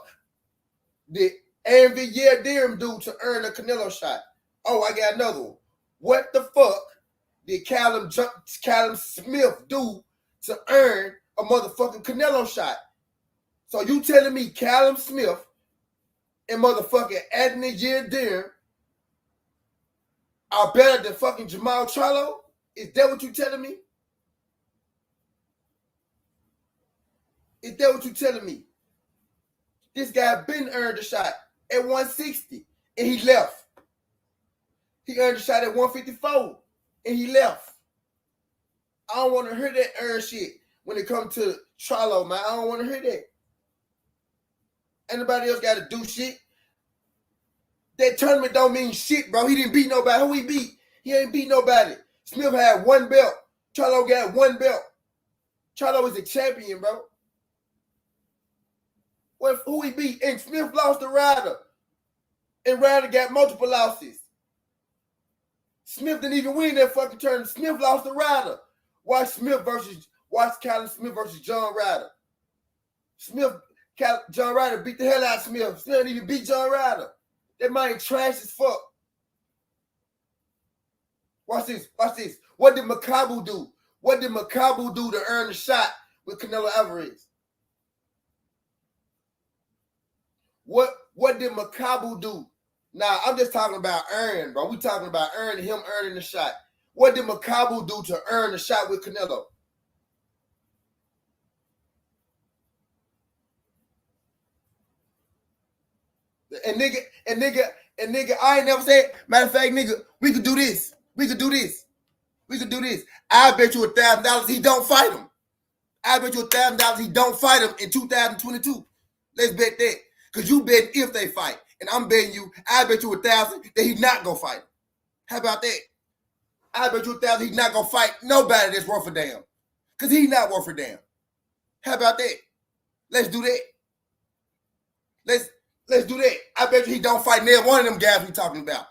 did Yair Durham do to earn a Canelo shot? Oh, I got another one. What the fuck did Callum Smith do to earn a motherfucking Canelo shot? So you telling me Callum Smith and motherfucking Anthony Yair Durham are better than fucking Jamal Charlo? Is that what you telling me? Is that what you telling me? This guy been earned a shot at 160 and he left. He earned a shot at 154 and he left. I don't want to hear that earn shit when it comes to Charlo, man. I don't want to hear that. Anybody else got to do shit? That tournament don't mean shit, bro. He didn't beat nobody. Who he beat? He ain't beat nobody. Smith had one belt. Charlo got one belt. Charlo was a champion, bro. Who he beat? And Smith lost to Ryder. And Ryder got multiple losses. Smith didn't even win that fucking tournament. Smith lost to Ryder. Watch Callum Smith versus John Ryder. John Ryder beat the hell out of Smith. Smith didn't even beat John Ryder. That man trash as fuck. Watch this. What did Makabu do? What did Makabu do to earn the shot with Canelo Alvarez? What did Makabu do? Now, I'm just talking about earn, bro. We talking about him earning the shot. What did Makabu do to earn the shot with Canelo? And nigga, I ain't never said, matter of fact, nigga, we could do this. I bet you $1,000 he don't fight him. I bet you $1,000 he don't fight him in 2022. Let's bet that. Because you bet if they fight. And I'm betting you, I bet you $1,000 that he's not going to fight him. How about that? I bet you $1,000 he's not going to fight nobody that's worth a damn. Because he's not worth a damn. How about that? Let's do that. Let's do that. I bet you he don't fight neither one of them guys we talking about.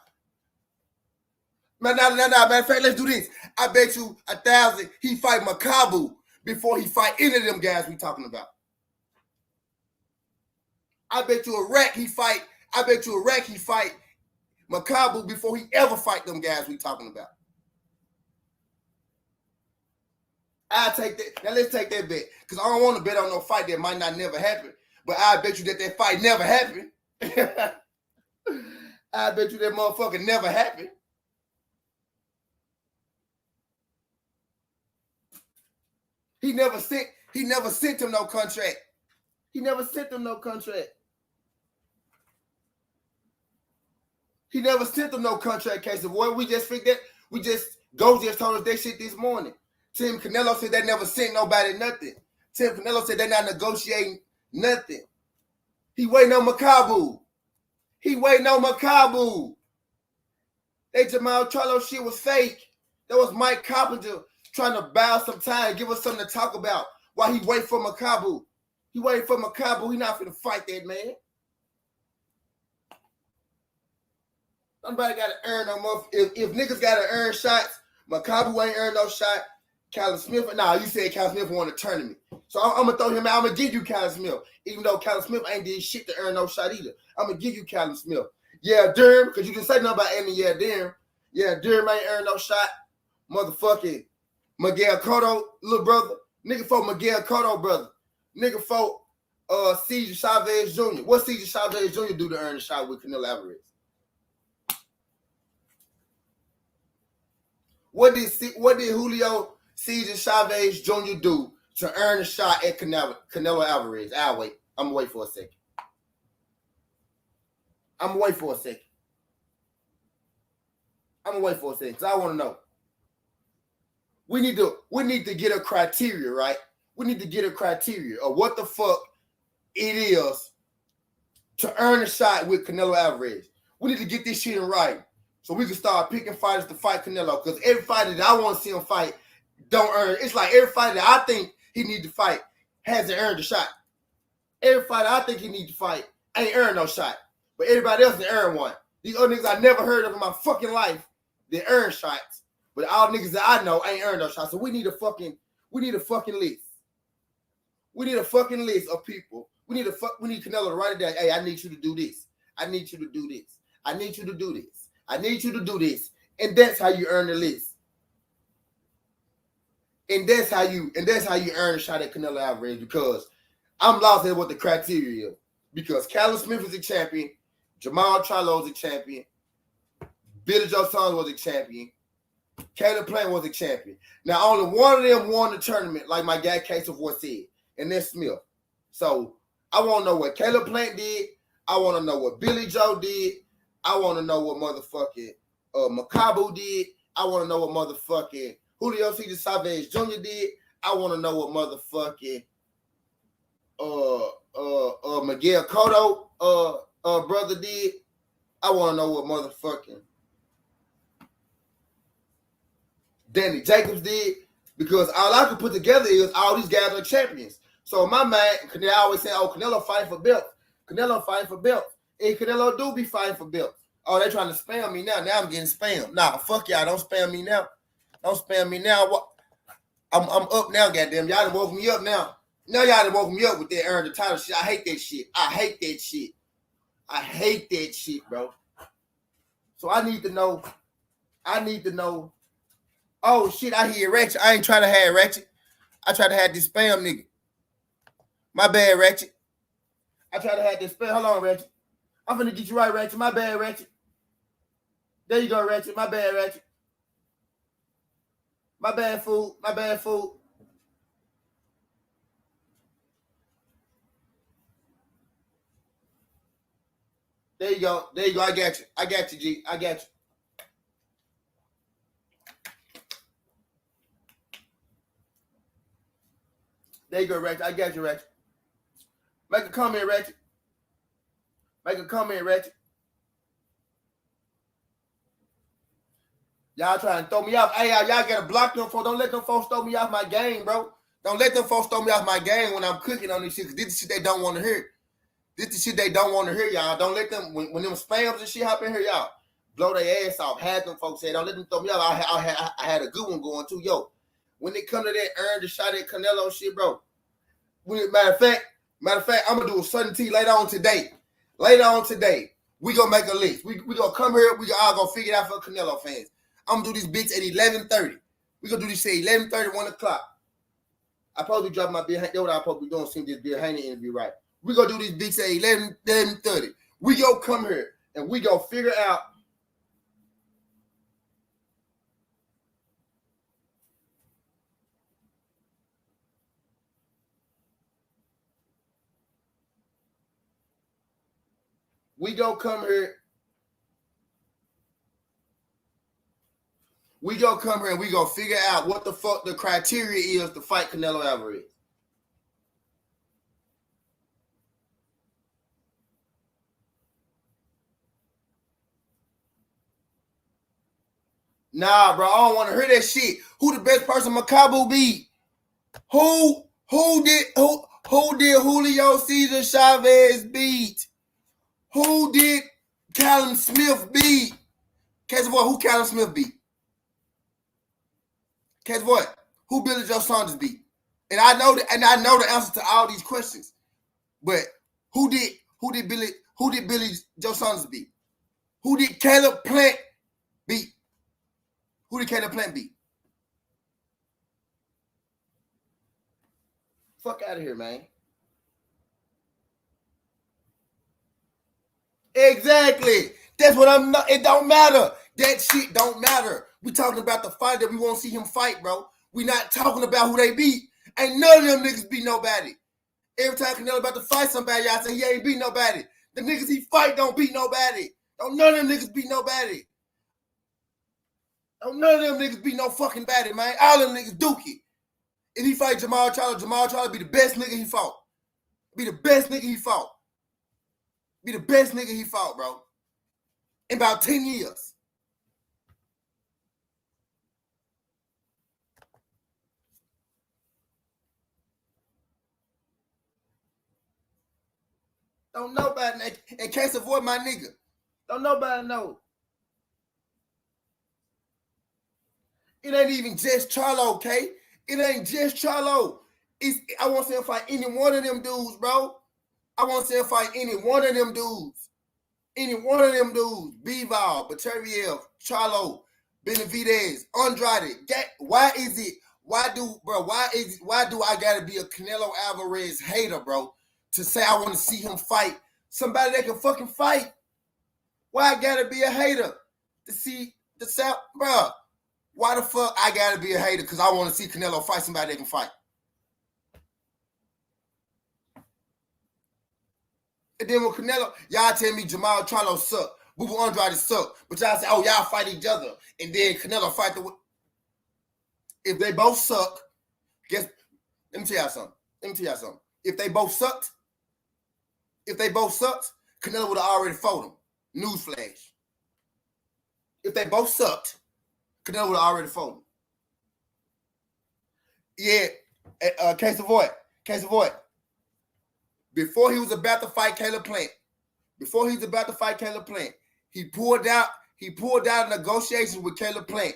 Matter of fact, let's do this. I bet you $1,000 he fight Makabu before he fight any of them guys we talking about. I bet you Iraq he fight Makabu before he ever fight them guys we talking about. I'll take that. Now let's take that bet. Because I don't want to bet on no fight that might not never happen. But I bet you that fight never happened. I bet you that motherfucker never happened. He never sent him no contract. He never sent him no contract. He never sent them no contract case. Boy, we just figured that. Go just told us that shit this morning. Tim Canelo said they never sent nobody nothing. Tim Canelo said they're not negotiating nothing. He waiting on Makabu. That Jamal Charlo shit was fake. That was Mike Carpenter trying to buy some time, give us something to talk about while he wait for Makabu. He waiting for Makabu. He not finna fight that man. Somebody got to earn no more. If niggas got to earn shots, Makabu ain't earn no shot. Callum Smith, you said Callum Smith won a tournament. So I'm going to throw him out. I'm going to give you Callum Smith. Even though Callum Smith ain't did shit to earn no shot either. I'm going to give you Callum Smith. Yeah, Durham, because you didn't say nothing about Amy. Yeah, Durham. Yeah, Durham ain't earned no shot. Motherfucking Miguel Cotto, little brother. Nigga for Miguel Cotto, brother. Nigga for Cesar Chavez Jr. What Cesar Chavez Jr. do to earn a shot with Canelo Alvarez? What did Julio Cesar Chavez Jr. do to earn a shot at Canelo Alvarez? I'll wait. I'm going to wait for a second. Because I want to know. We need to get a criteria, right? We need to get a criteria of what the fuck it is to earn a shot with Canelo Alvarez. We need to get this shit in writing so we can start picking fighters to fight Canelo. Because every fighter that I want to see him fight don't earn. It's like every fighter that I think he need to fight hasn't earned a shot. Every fighter I think he need to fight ain't earned no shot. But everybody else done earned one. These other niggas I never heard of in my fucking life, they earn shots. But all niggas that I know ain't earned no shots. So we need a fucking list. We need a fucking list of people. We need Canelo to write it down. Hey, I need you to do this. I need you to do this. I need you to do this. I need you to do this. And that's how you earn the list. And that's how you earn a shot at Canelo Alvarez, because I'm lost at what the criteria is. Because Callum Smith is a champion, Jamal Charlo is a champion, Billy Joe Saunders was a champion. Caleb Plant was a champion. Now, only one of them won the tournament, like my guy Case of what said, and then Smith. So, I want to know what Caleb Plant did. I want to know what Billy Joe did. I want to know what motherfucking Makabu did. I want to know what motherfucking Julio Cesar Chavez Jr. did. I want to know what motherfucking Miguel Cotto brother did. I want to know what motherfucking Danny Jacobs did, because all I can put together is all these guys are champions. So in my mind, they always say, oh, Canelo fighting for belts. Canelo fighting for belts. And Canelo do be fighting for belts. Oh, they trying to spam me now. Now I'm getting spammed. Nah, fuck y'all. Don't spam me now. Don't spam me now. What? I'm up now, goddamn. Y'all done woke me up now. Now y'all done woke me up with that earn the title shit. I hate that shit. I hate that shit. I hate that shit, bro. So I need to know. Oh, shit, I hear Ratchet. I ain't trying to have Ratchet. I try to have this spam nigga. My bad, Ratchet. I try to have this spam. Hold on, Ratchet. I'm finna get you right, Ratchet. My bad, Ratchet. There you go, Ratchet. My bad, Ratchet. My bad, fool. My bad, fool. There you go. There you go. I got you. I got you, G. I got you. There you go, Ratchet. I got you, Ratchet. Make a comment, Ratchet. Make a comment, Ratchet. Y'all trying to throw me off. Hey, y'all gotta block them folks. Don't let them folks throw me off my game, bro. Don't let them folks throw me off my game when I'm cooking on this shit. Cause this is shit they don't want to hear. This is shit they don't want to hear, y'all. Don't let them, when them spams and shit hop in here, y'all, blow their ass off. Had them folks say, don't let them throw me off. I had a good one going too. Yo, when they come to that earn the shot at Canelo shit, bro. Matter of fact, I'm gonna do a sudden tea later on today. We gonna make a list. We gonna come here. We all gonna figure it out for Canelo fans. I'm gonna do this bitch at 11:30. We gonna do this shit 11:30, 1 o'clock. I probably drop my beer. That's what I probably doing. See this beer hanging interview, right? We gonna do this bitch at 11:30. We gonna come here and we gonna figure out. We gonna come here. We gonna come here and we gonna figure out what the fuck the criteria is to fight Canelo Alvarez. Nah, bro, I don't want to hear that shit. Who the best person Makabu beat? Who did Julio Cesar Chavez beat? Who did Callum Smith beat? Case of what? Who Callum Smith beat? Case of what? Who Billy Joe Saunders beat? And I know the answer to all these questions. But who did Billy Joe Saunders beat? Who did Caleb Plant beat? Who did Caleb Plant beat? Fuck out of here, man. Exactly. That's what I'm not. It don't matter. That shit don't matter. We talking about the fight that we want to see him fight, bro. We not talking about who they beat. Ain't none of them niggas beat nobody. Every time Canelo about to fight somebody, y'all say he ain't beat nobody. The niggas he fight don't beat nobody. Don't none of them niggas beat nobody. Don't none of them niggas beat no fucking body, man. All them niggas dookie. If he fight Jamal Charlo be the best nigga he fought. Be the best nigga he fought. Be the best nigga he fought, bro. In about 10 years. Don't nobody, in case of what, my nigga. Don't nobody know. It ain't even just Charlo, okay? It ain't just Charlo. I want to see him fight any one of them dudes, bro. I want to see him fight any one of them dudes. Any one of them dudes. Bivol, Bateriev, Charlo, Benavidez, Andrade. Why do I gotta be a Canelo Alvarez hater, bro, to say I want to see him fight somebody that can fucking fight? Why I gotta be a hater? to see the South, bro. Why the fuck I gotta be a hater? Because I want to see Canelo fight somebody that can fight. And then when Canelo, y'all tell me Jamal Charlo suck, Bubu Andrade suck, but y'all say, oh, y'all fight each other, and then Canelo fight the. If they both suck, guess. Let me tell y'all something. If they both sucked, Canelo would have already fought them. Newsflash. If they both sucked, Canelo would have already fought them. Yeah, case of void. Before he was about to fight Caleb Plant, he pulled out negotiations with Caleb Plant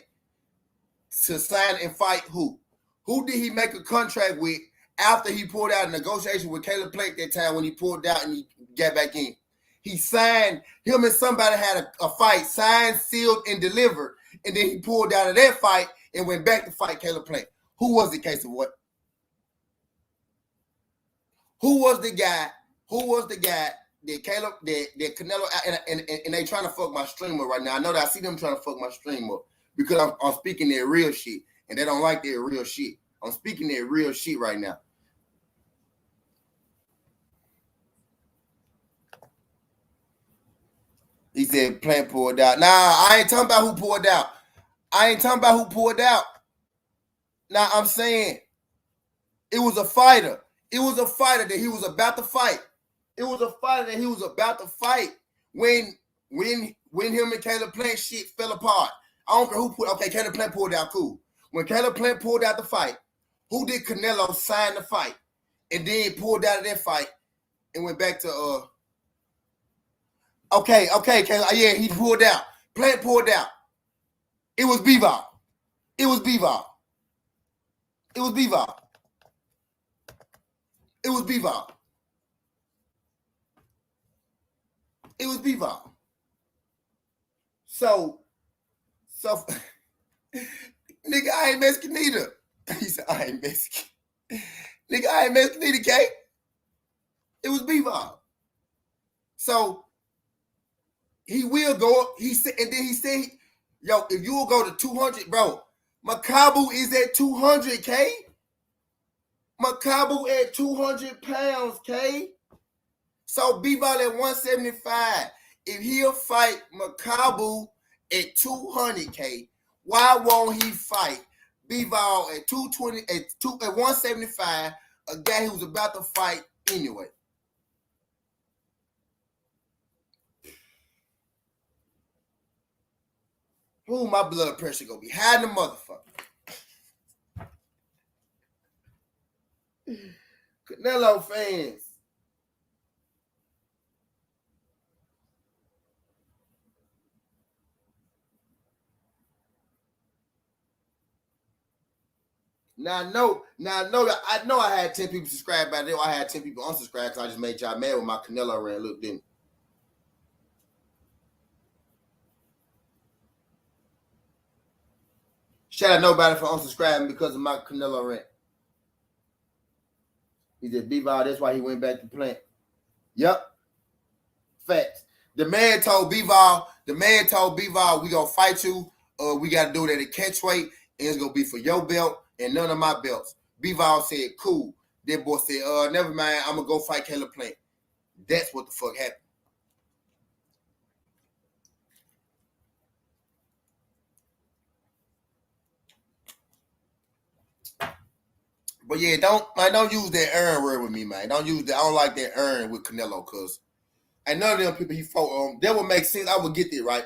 to sign and fight who? Who did he make a contract with after he pulled out a negotiation with Caleb Plant that time when he pulled out and he got back in? He signed, him and somebody had a fight, signed, sealed, and delivered, and then he pulled out of that fight and went back to fight Caleb Plant. Who was the case of what? Who was the guy that Canelo and they trying to fuck my stream up right now? I know that I see them trying to fuck my stream up because I'm speaking their real shit and they don't like their real shit. I'm speaking their real shit right now. He said Plant pulled out. Nah, I ain't talking about who pulled out. Nah, I'm saying it was a fighter. It was a fighter that he was about to fight. When him and Caleb Plant shit fell apart. I don't care who Caleb Plant pulled out, cool. When Caleb Plant pulled out the fight, who did Canelo sign the fight? And then pulled out of that fight and went back to Caleb. Yeah, he pulled out. Plant pulled out. It was Bivol. So nigga, I ain't Mexican either. He said, I ain't Mexican. Nigga, I ain't Mexican either, K. It was Bivol. So he will go. He said, yo, if you will go to 200, bro, Makabu is at 200, K. Makabu at 200 pounds, K. So Bivol at 175. If he'll fight Makabu at 200K, why won't he fight Bivol at 220 at 175? A guy who was about to fight anyway. Ooh, my blood pressure gonna be high in the motherfucker. Canelo fans. Now I know I had 10 people subscribed by there. I had 10 people unsubscribed because I just made y'all mad with my Canelo rant. Look, didn't. Shout out nobody for unsubscribing because of my Canelo rant. He said Bivol, that's why he went back to Plant. Yep. Facts. The man told Bivol, we gonna fight you. We gotta do it at a catch weight, and it's gonna be for your belt and none of my belts. Bivol said, cool. That boy said, never mind, I'm gonna go fight Caleb Plant. That's what the fuck happened. But yeah, don't use that earn word with me, man. Don't use that. I don't like that earn with Canelo, cause and none of them people he fought on, that would make sense. I would get it right.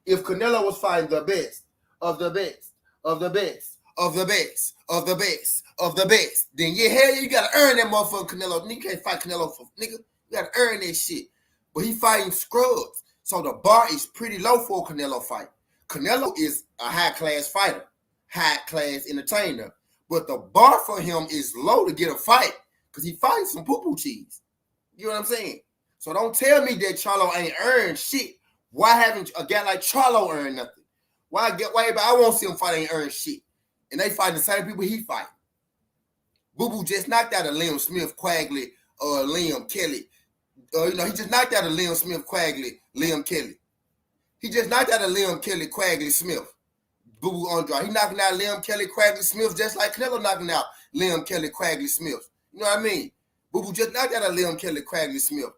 If Canelo was fighting the best of the best of the best of the best of the best of the best, then yeah, hell yeah, you gotta earn that motherfucker Canelo. You can't fight Canelo for nigga. You gotta earn that shit. But he fighting scrubs. So the bar is pretty low for a Canelo fight. Canelo is a high-class fighter, high-class entertainer. But the bar for him is low to get a fight because he fights some poo-poo cheese. You know what I'm saying? So don't tell me that Charlo ain't earned shit. Why haven't a guy like Charlo earned nothing? Why I won't see him fight ain't earned shit. And they fight the same people he fight. Boo-boo just knocked out a Liam Smith, Quagley, Liam Kelly. He just knocked out a Liam Smith, Quagley, Liam Kelly. He just knocked out a Liam Kelly Quagley Smith. Boo on draw. He knocking out Liam Kelly Quagley Smith just like Canelo knocking out Liam Kelly Quagley Smith. You know what I mean? Boo just knocked out a Liam Kelly Quagley Smith.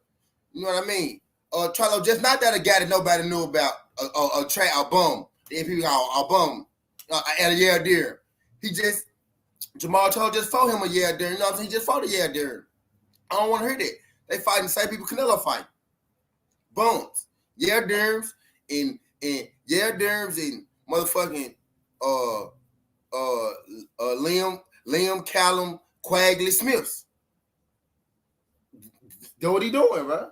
You know what I mean? Charlo just knocked out a guy that nobody knew about. A bum. If he a bum. At a year deer. Jamal Charlo just fought him a year deer. You know what I'm saying? He just fought a year deer. I don't want to hear that. They fighting the same people Canelo fight. Bones. Yeah, Derms and motherfucking Liam Callum Quagley Smiths. That's what he doing, right?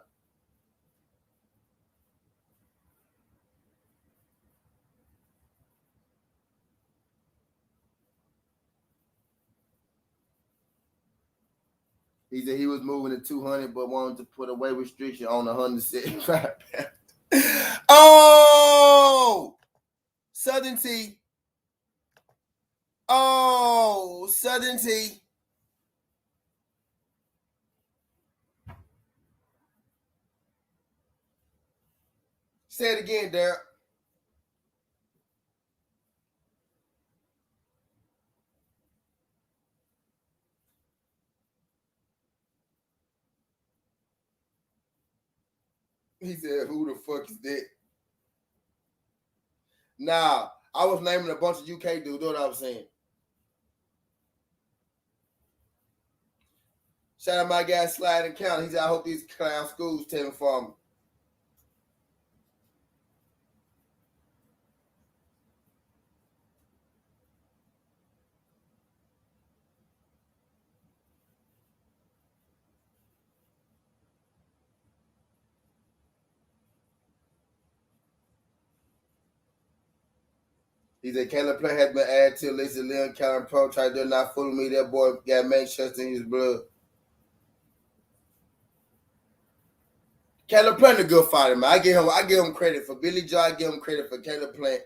He said he was moving to 200, but wanted to put a weight restriction on 175 pounds. Oh! Southern T. Oh, Southern T. Say it again, Derek. He said, who the fuck is that? Nah, I was naming a bunch of UK dudes. That's what I was saying. Shout out my guy Sliding County. He said, I hope these clown schools, Tevin Farmer. He said, Caleb Play has been added to the list of Leon Callan Pro. They're not fooling me. That boy got Manchester in his blood. Caleb Plant a good fighter, man. I give him credit for Billy Joe. I give him credit for Caleb Plant.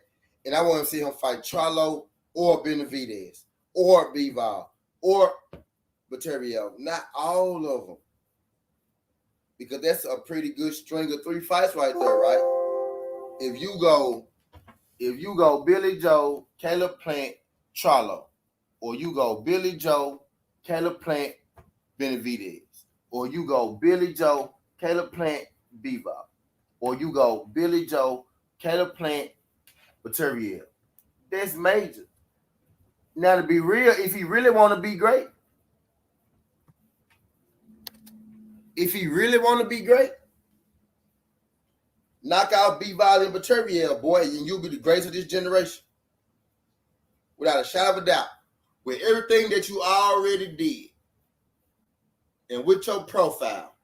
And I want to see him fight Charlo or Benavidez or Bivol or Viterbo. Not all of them. Because that's a pretty good string of 3 fights right there, right? If you go Billy Joe, Caleb Plant, Charlo, or you go Billy Joe, Caleb Plant, Benavidez, or you go Billy Joe, Caleb Plant, Bivol, or you go Billy Joe, Caleb Plant, Viterbo. That's major. Now, to be real, if he really want to be great, knock out Bivol and Viterbo, boy, and you'll be the greatest of this generation. Without a shadow of a doubt. With everything that you already did. And with your profile.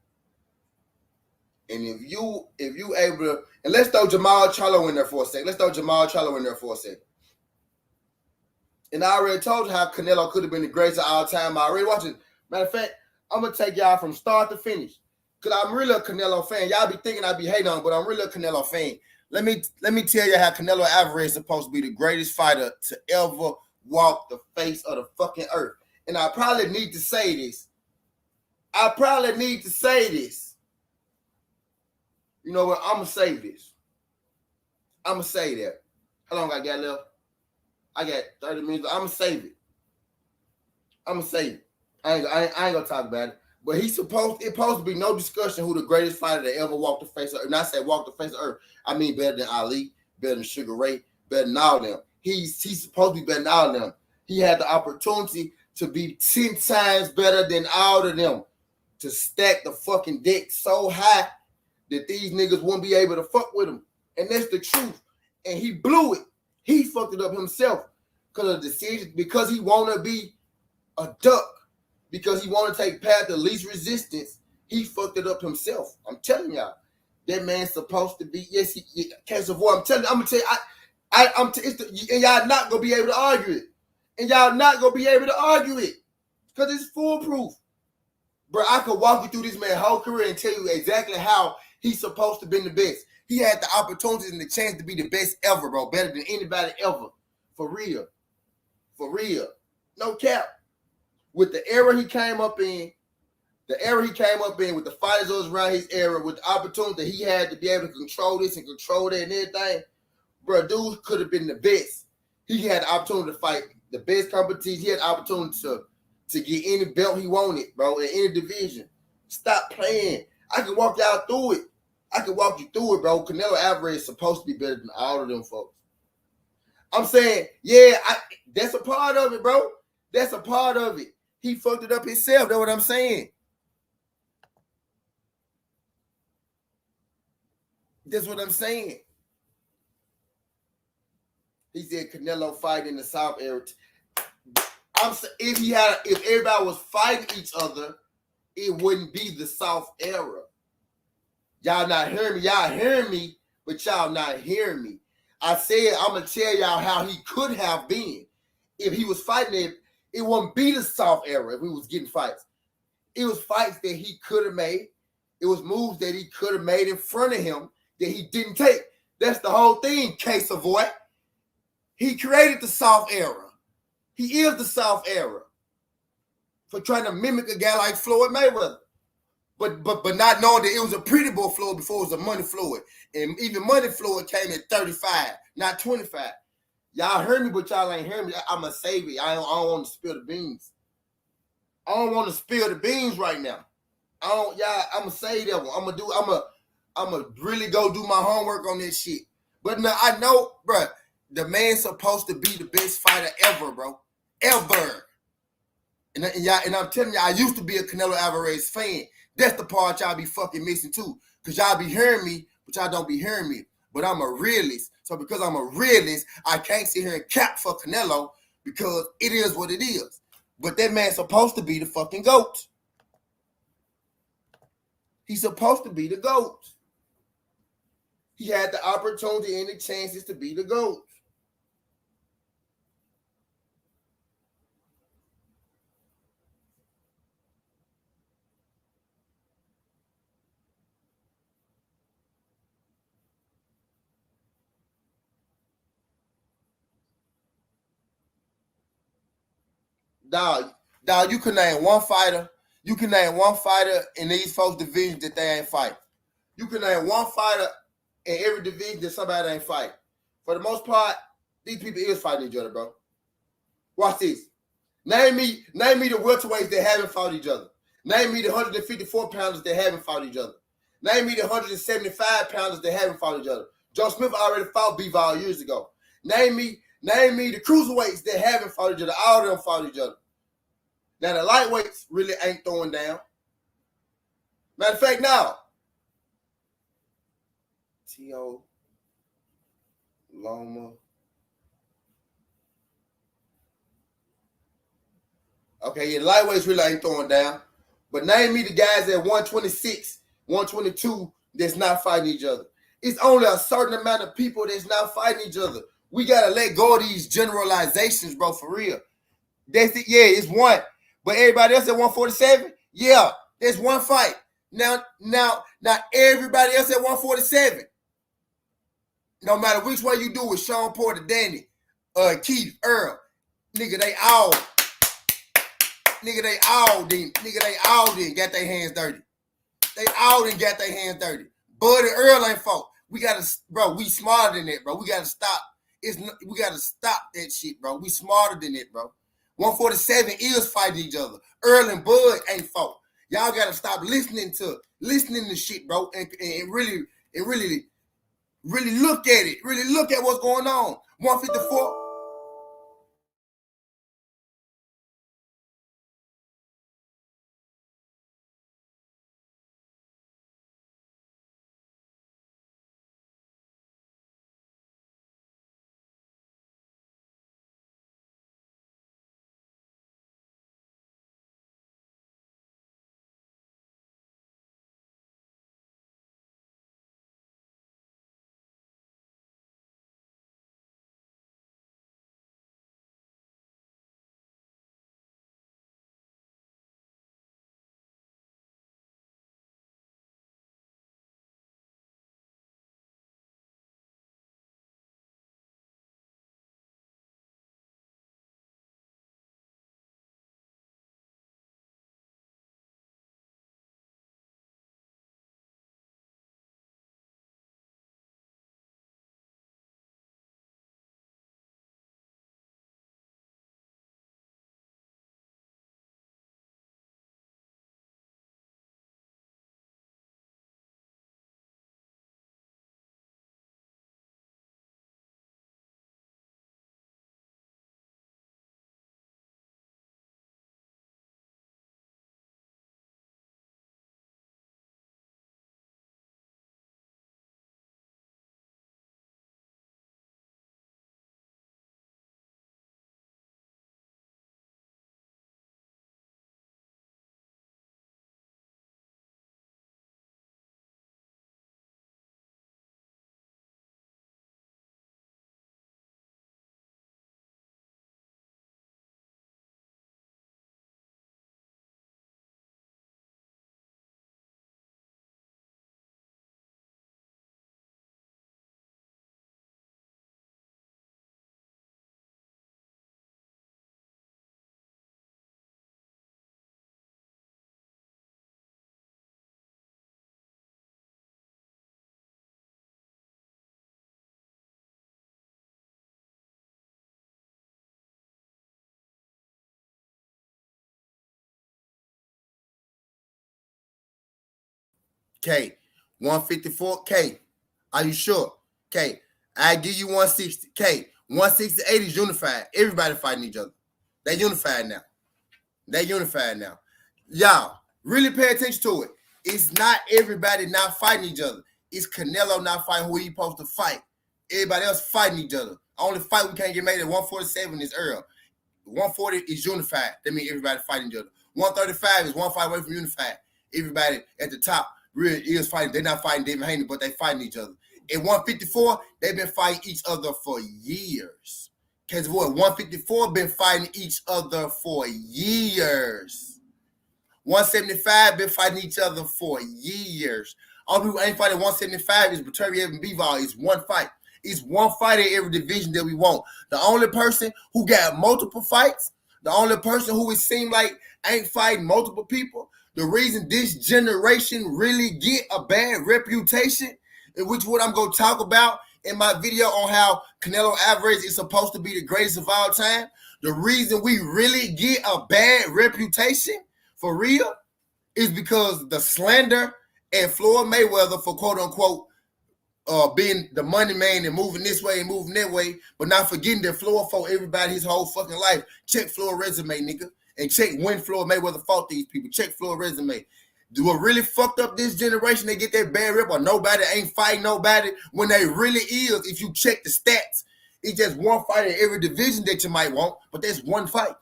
And if you able to, and let's throw Jamal Charlo in there for a second. And I already told you how Canelo could have been the greatest of all time. I already watched it. Matter of fact, I'm going to take y'all from start to finish. Because I'm really a Canelo fan. Y'all be thinking I be hating on him, but I'm really a Canelo fan. Let me tell you how Canelo Alvarez is supposed to be the greatest fighter to ever walk the face of the fucking earth. And I probably need to say this. You know what? I'm going to say this. I'm going to say that. How long I got left? I got 30 minutes. I'm going to save it. I ain't going to talk about it. But it's supposed to be no discussion who the greatest fighter that ever walked the face of earth. And I say walked the face of earth. I mean better than Ali, better than Sugar Ray, better than all of them. He's supposed to be better than all of them. He had the opportunity to be 10 times better than all of them. To stack the fucking deck so high that these niggas won't be able to fuck with him. And that's the truth. And he blew it. He fucked it up himself because of decisions, because he want to be a duck, because he want to take path of least resistance. He fucked it up himself. I'm telling y'all, that man's supposed to be. Yes, he can't avoid. I'm gonna tell you. And y'all not gonna be able to argue it, because it's foolproof. Bro, I could walk you through this man's whole career and tell you exactly how he's supposed to be the best. He had the opportunities and the chance to be the best ever, bro. Better than anybody ever. For real. No cap. With the era he came up in, The era he came up in with the fighters that was around his era, with the opportunity that he had to be able to control this and control that and everything, bro, dude could have been the best. He had the opportunity to fight the best competition. He had the opportunity to get any belt he wanted, bro, in any division. Stop playing. I can walk y'all through it. I can walk you through it, bro. Canelo Alvarez is supposed to be better than all of them folks. I'm saying, yeah, that's a part of it, bro. That's a part of it. He fucked it up himself. That's what I'm saying. That's what I'm saying. He said Canelo fight in the South era. If everybody was fighting each other, it wouldn't be the South era. Y'all not hearing me. Y'all hearing me, but y'all not hearing me. I said I'm gonna tell y'all how he could have been if he was fighting it. It wouldn't be the South era if we was getting fights. It was fights that he could have made. It was moves that he could have made in front of him that he didn't take. That's the whole thing, Case Avoid. He created the South era. He is the South era for trying to mimic a guy like Floyd Mayweather. But not knowing that it was a pretty boy Floyd before it was a money Floyd. And even money Floyd came at 35, not 25. Y'all heard me, but y'all ain't heard me. I'm going to save it. I don't want to spill the beans. I don't want to spill the beans right now. I'm going to say that one. I'm going to really go do my homework on this shit. But now I know, bro, the man's supposed to be the best fighter ever, bro. Ever. And I'm telling you, I used to be a Canelo Alvarez fan. That's the part y'all be fucking missing too. Because y'all be hearing me, but y'all don't be hearing me. But I'm a realist. So because I'm a realist, I can't sit here and cap for Canelo because it is what it is. But that man's supposed to be the fucking GOAT. He's supposed to be the GOAT. He had the opportunity and the chances to be the GOAT. Dog, you can name one fighter. You can name one fighter in these folks' divisions that they ain't fight. You can name one fighter in every division that somebody ain't fight. For the most part, these people is fighting each other, bro. Watch this. Name me the welterweights that haven't fought each other. Name me the 154 pounders that haven't fought each other. Name me the 175 pounders that haven't fought each other. Joe Smith already fought Bivol years ago. Name me the cruiserweights that haven't fought each other. All of them fought each other. Now the lightweights really ain't throwing down. Matter of fact, now T.O. Loma. Okay, yeah, the lightweights really ain't throwing down. But name me the guys at 126, 122 that's not fighting each other. It's only a certain amount of people that's not fighting each other. We gotta let go of these generalizations, bro, for real. That's it. Yeah, it's one. But everybody else at 147, yeah, there's one fight. Now, everybody else at 147. No matter which way you do it, Sean Porter, Danny, Keith, Earl, nigga, they all didn't got their hands dirty. They all didn't got their hands dirty. Bud and Earl ain't fault. We smarter than that, bro. We gotta stop. We gotta stop that shit, bro. We smarter than that, bro. 147 is fighting each other. Earl and Bud ain't fault. Y'all gotta stop listening to shit, bro, and really look at it. Really look at what's going on. 154. K. 154, K. Are you sure? K. I give you 160, K. 168 is unified. Everybody fighting each other. They unified now. Y'all, really pay attention to it. It's not everybody not fighting each other. It's Canelo not fighting who he supposed to fight. Everybody else fighting each other. Only fight we can't get made at 147 is Earl. 140 is unified. That means everybody fighting each other. 135 is one fight away from unified. Everybody at the top really is fighting. They're not fighting David Haney, but they fighting each other. At 154, they've been fighting each other for years. Because what 154 been fighting each other for years. 175 been fighting each other for years. All people ain't fighting 175 is Baturiev and Bivol. It's one fight. It's one fight in every division that we want. The only person who got multiple fights, the only person who it seemed like ain't fighting multiple people, the reason this generation really get a bad reputation, in which what I'm going to talk about in my video on how Canelo Alvarez is supposed to be the greatest of all time, the reason we really get a bad reputation for real is because the slander and Floyd Mayweather for quote unquote being the money man and moving this way and moving that way, but not forgetting that Floyd fought everybody his whole fucking life. Check Floyd resume, nigga, and check when Floyd Mayweather fought these people. Check Floyd resume. What really fucked up this generation, they get that bad rep or nobody ain't fighting nobody when they really is. If you check the stats, it's just one fight in every division that you might want, but that's one fight.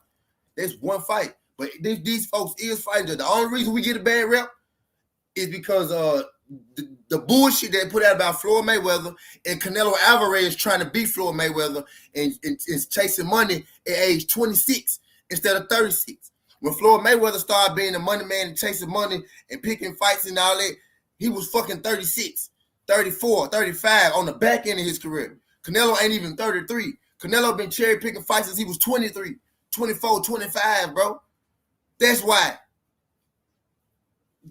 That's one fight. But these folks is fighting. The only reason we get a bad rep is because the bullshit they put out about Floyd Mayweather and Canelo Alvarez trying to beat Floyd Mayweather and chasing money at age 26 instead of 36. When Floyd Mayweather started being the money man and chasing money and picking fights and all that, he was fucking 36, 34, 35 on the back end of his career. Canelo ain't even 33. Canelo been cherry picking fights since he was 23, 24, 25, bro. That's why.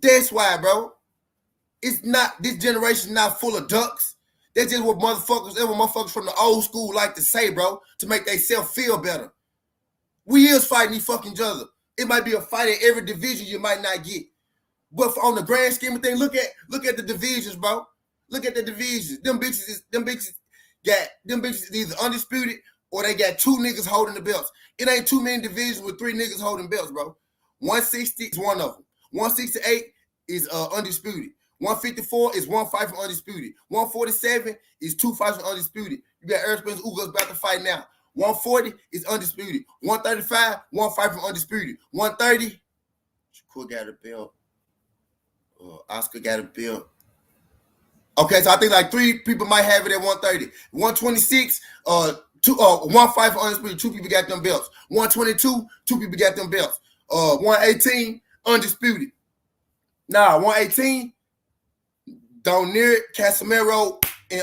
That's why, bro. It's not, this generation not full of ducks. That's just what motherfuckers from the old school like to say, bro, to make themselves feel better. We is fighting each fucking each other. It might be a fight in every division you might not get. But on the grand scheme of things, look at the divisions, bro. Look at the divisions. Them bitches is either undisputed or they got two niggas holding the belts. It ain't too many divisions with three niggas holding belts, bro. 160 is one of them. 168 is undisputed. 154 is one fight from undisputed. 147 is two fights from undisputed. You got Errol Spence Ugas about to fight now. 140 is undisputed. 135, one fight from undisputed. 130, Shakur got a belt. Oscar got a belt. Okay, so I think like three people might have it at 130. 126, one fight for undisputed. Two people got them belts. 122, two people got them belts. 118, undisputed. Nah, 118, Don Near, Casimiro, and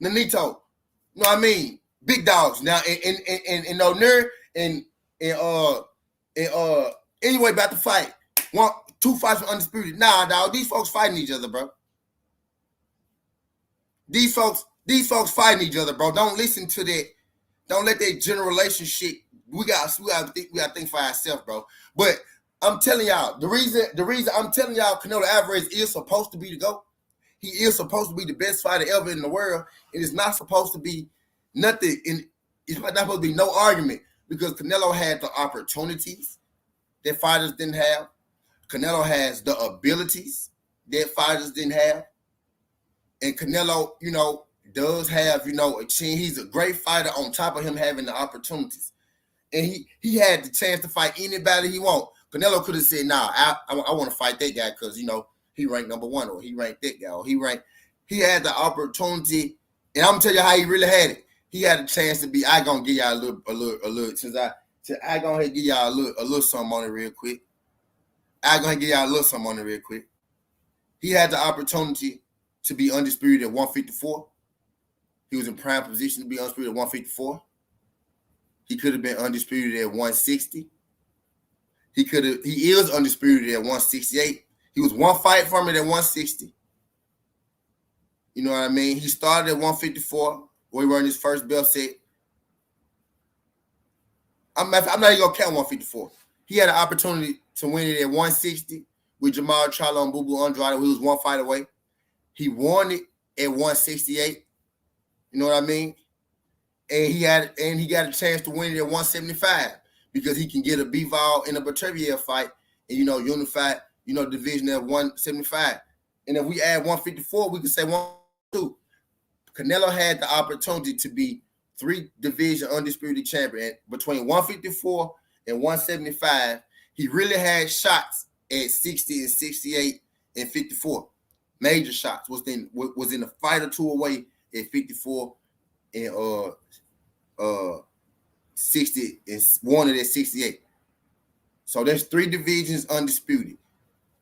Nonito. You know what I mean? Big dogs. Now and O'Near and anyway about to fight. Two fights for undisputed. Nah, dog. These folks fighting each other, bro. These folks fighting each other, bro. Don't listen to that. Don't let that generation shit. We got to think for ourselves, bro. But I'm telling y'all, the reason I'm telling y'all Canelo Alvarez is supposed to be the GOAT. He is supposed to be the best fighter ever in the world. It is not supposed to be nothing. It's not supposed to be no argument because Canelo had the opportunities that fighters didn't have. Canelo has the abilities that fighters didn't have. And Canelo, does have, a chin. He's a great fighter on top of him having the opportunities. And he had the chance to fight anybody he want. Canelo could have said, nah, I want to fight that guy because, he ranked number one or he ranked that guy or he had the opportunity. And I'm going to tell you how he really had it. He had a chance to be, I going to give y'all a little, since I going to give y'all a little something on it real quick. He had the opportunity to be undisputed at 154. He was in prime position to be undisputed at 154. He could have been undisputed at 160. He is undisputed at 168. He was one fight from it at 160. You know what I mean? He started at 154 where he won his first belt set. I'm not even gonna count 154. He had an opportunity to win it at 160, with Jamal Charlo and Boo Boo Andrade. He was one fight away. He won it at 168. You know what I mean? And he got a chance to win it at 175 because he can get a Bivol in a Berteviev fight and unify division at 175. And if we add 154, we could say 1-2. Canelo had the opportunity to be 3 division undisputed champion between 154 and 175. He really had shots at 60 and 68 and 54. Major shots was in the fight or two away at 54 and 60 and wanted at 68. So there's 3 divisions undisputed.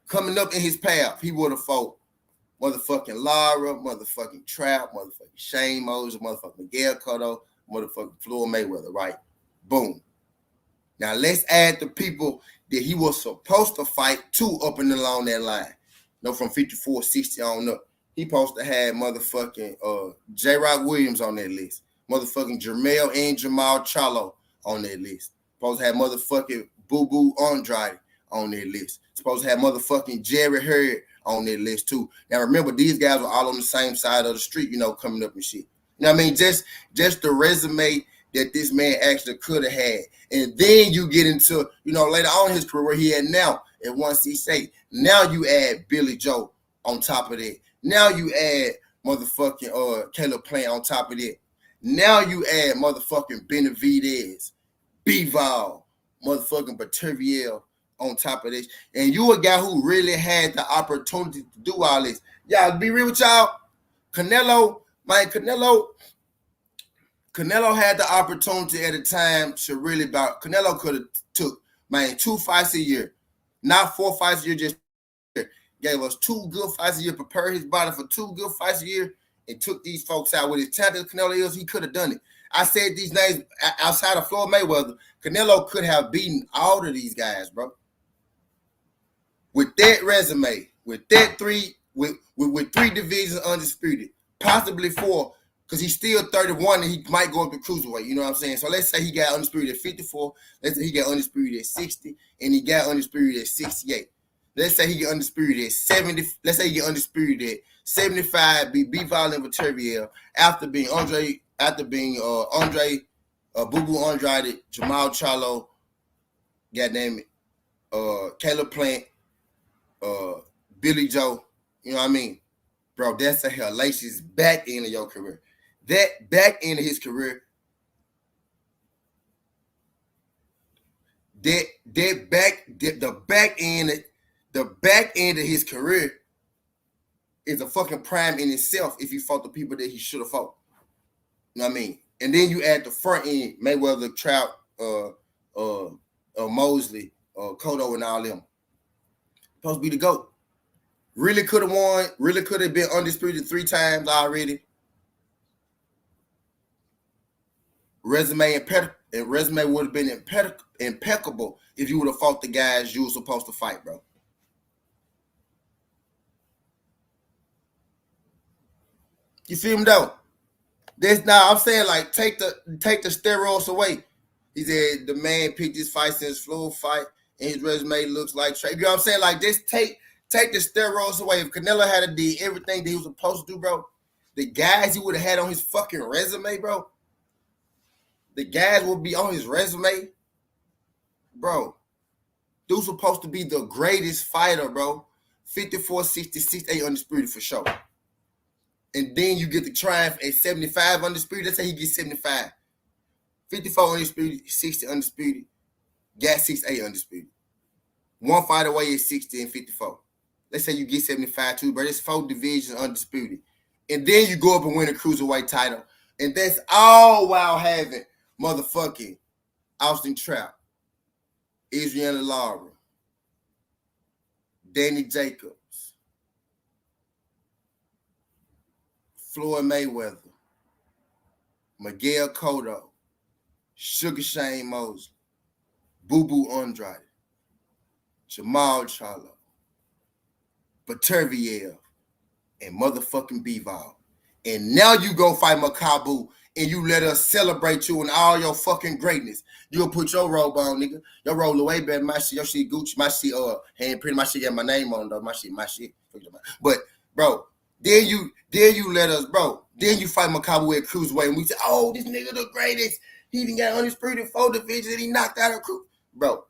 Coming up in his path, he would have fought motherfucking Lara, motherfucking Trout, motherfucking Shane Moser, motherfucking Miguel Cotto, motherfucking Floyd Mayweather, right? Boom. Now let's add the people that he was supposed to fight 2 up and along that line. From 54, 60 on up. He supposed to have motherfucking J-Rock Williams on that list. Motherfucking Jermell and Jamal Charlo on that list. Supposed to have motherfucking Boo Boo Andrade on that list. Supposed to have motherfucking Jerry Hurd on that list too. Now remember, these guys were all on the same side of the street, coming up and shit. You know what I mean? Just the resume that this man actually could have had. And then you get into, later on in his career where he had now at 168. Now you add Billy Joe on top of that. Now you add motherfucking Caleb Plant on top of that. Now you add motherfucking Benavidez, Bivol, motherfucking Berteviev on top of this. And you a guy who really had the opportunity to do all this. Y'all, to be real with y'all, Canelo had the opportunity at a time to really Canelo could have took, 2 fights a year. Not 4 fights a year, just gave us 2 good fights a year, prepared his body for 2 good fights a year, and took these folks out. With his talent Canelo is, he could have done it. I said these names outside of Floyd Mayweather. Canelo could have beaten all of these guys, bro. With that resume, with 3 divisions undisputed, possibly 4, because he's still 31 and he might go up to cruiserweight. You know what I'm saying? So let's say he got undisputed at 54. Let's say he got undisputed at 60, and he got undisputed at 68. Let's say he get undisputed at 70. Let's say he get undisputed at 75. Be Bivol and Berteviev after being Boo Boo Andrade, Jamal Charlo, goddamn it, Caleb Plant, Billy Joe. You know what I mean, bro? That's a hellacious back end of your career. That back end of his career, the back end of his career is a fucking prime in itself if he fought the people that he should have fought. You know what I mean? And then you add the front end, Mayweather, Trout, Mosley, Cotto, and all them. Supposed to be the GOAT. Really could have won. Really could have been undisputed 3 times already. Resume would have been impeccable if you would have fought the guys you were supposed to fight, bro. You feel me though? I'm saying, like, take the steroids away. He said the man picked his fight since Floyd fight, and his resume looks like Trey. You know what I'm saying? Like, just take the steroids away. If Canelo had to do everything that he was supposed to do, bro, the guys he would have had on his fucking resume, bro. The guys will be on his resume, bro. Dude's supposed to be the greatest fighter, bro. 54, 60, 68 undisputed for sure. And then you get the triumph at 75 undisputed. Let's say he gets 75. 54 undisputed, 60 undisputed. Got 68 undisputed. 1 fight away is 60 and 54. Let's say you get 75 too, bro. There's 4 divisions undisputed. And then you go up and win a cruiserweight title. And that's all while having motherfucking Austin Trout, Adriana Lara, Danny Jacobs, Floyd Mayweather, Miguel Cotto, Sugar Shane Mosley, Boo Boo Andrade, Jamal Charlo, Berteviev, and motherfucking Bivol. And now you go fight Makabu and you let us celebrate you and all your fucking greatness. You'll put your robe on, nigga. Your robe way better than my shit. Your shit Gucci. My shit handprint. My shit got my name on though. My shit. But bro, then you let us, bro. Then you fight Macabre at cruiserweight, and we say, oh, this nigga the greatest. He even got undisputed 4 divisions and he knocked out a crew. Bro,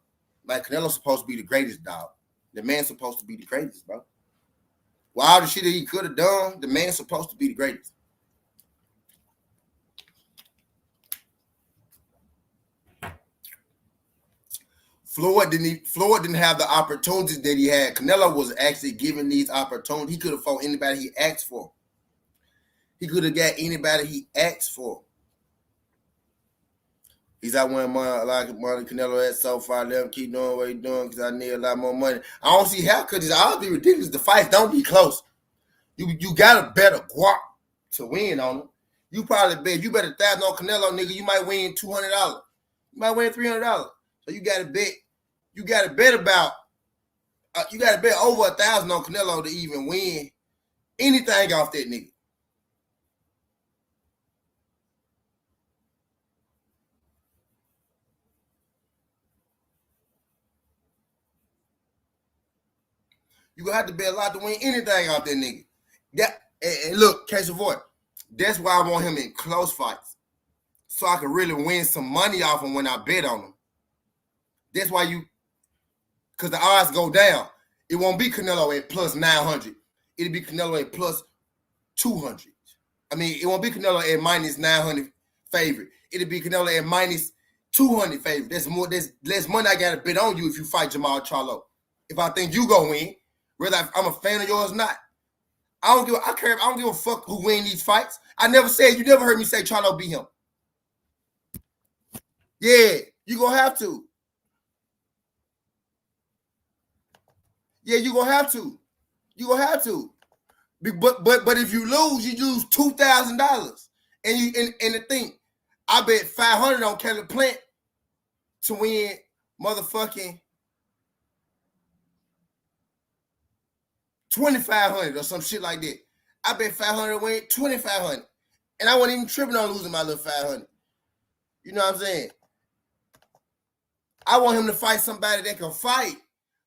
like Canelo's supposed to be the greatest, dog. The man's supposed to be the greatest, bro. Well, all the shit that he could have done, the man's supposed to be the greatest. Floyd didn't have the opportunities that he had. Canelo was actually given these opportunities. He could have fought anybody he asked for. He could have got anybody he asked for. He's out winning money, Canelo had so far. Let him keep doing what he's doing because I need a lot more money. I don't see how, because it's all be ridiculous. The fights don't be close. You got a better guap to win on him. You probably bet. You bet $1,000 on Canelo, nigga. You might win $200. You might win $300. So you got to bet. You got to bet about. You got to bet over $1,000 on Canelo to even win anything off that nigga. You gonna have to bet a lot to win anything off that nigga. And look, case in point, that's why I want him in close fights, so I can really win some money off him when I bet on him. That's why because the odds go down. It won't be Canelo at plus 900. It'll be Canelo at plus 200. I mean, it won't be Canelo at minus 900 favorite. It'll be Canelo at minus 200 favorite. That's less money I gotta bet on you if you fight Jamal Charlo. If I think you go win, whether I'm a fan of yours or not. I don't give a fuck who win these fights. You never heard me say Charlo beat him. Yeah, you gonna have to. Yeah, you gonna have to. You gonna have to. But if you lose $2,000. And the thing, I bet $500 on Caleb Plant to win motherfucking $2,500 or some shit like that. I bet $500 win $2,500, and I wasn't even tripping on losing my little $500. You know what I'm saying? I want him to fight somebody that can fight,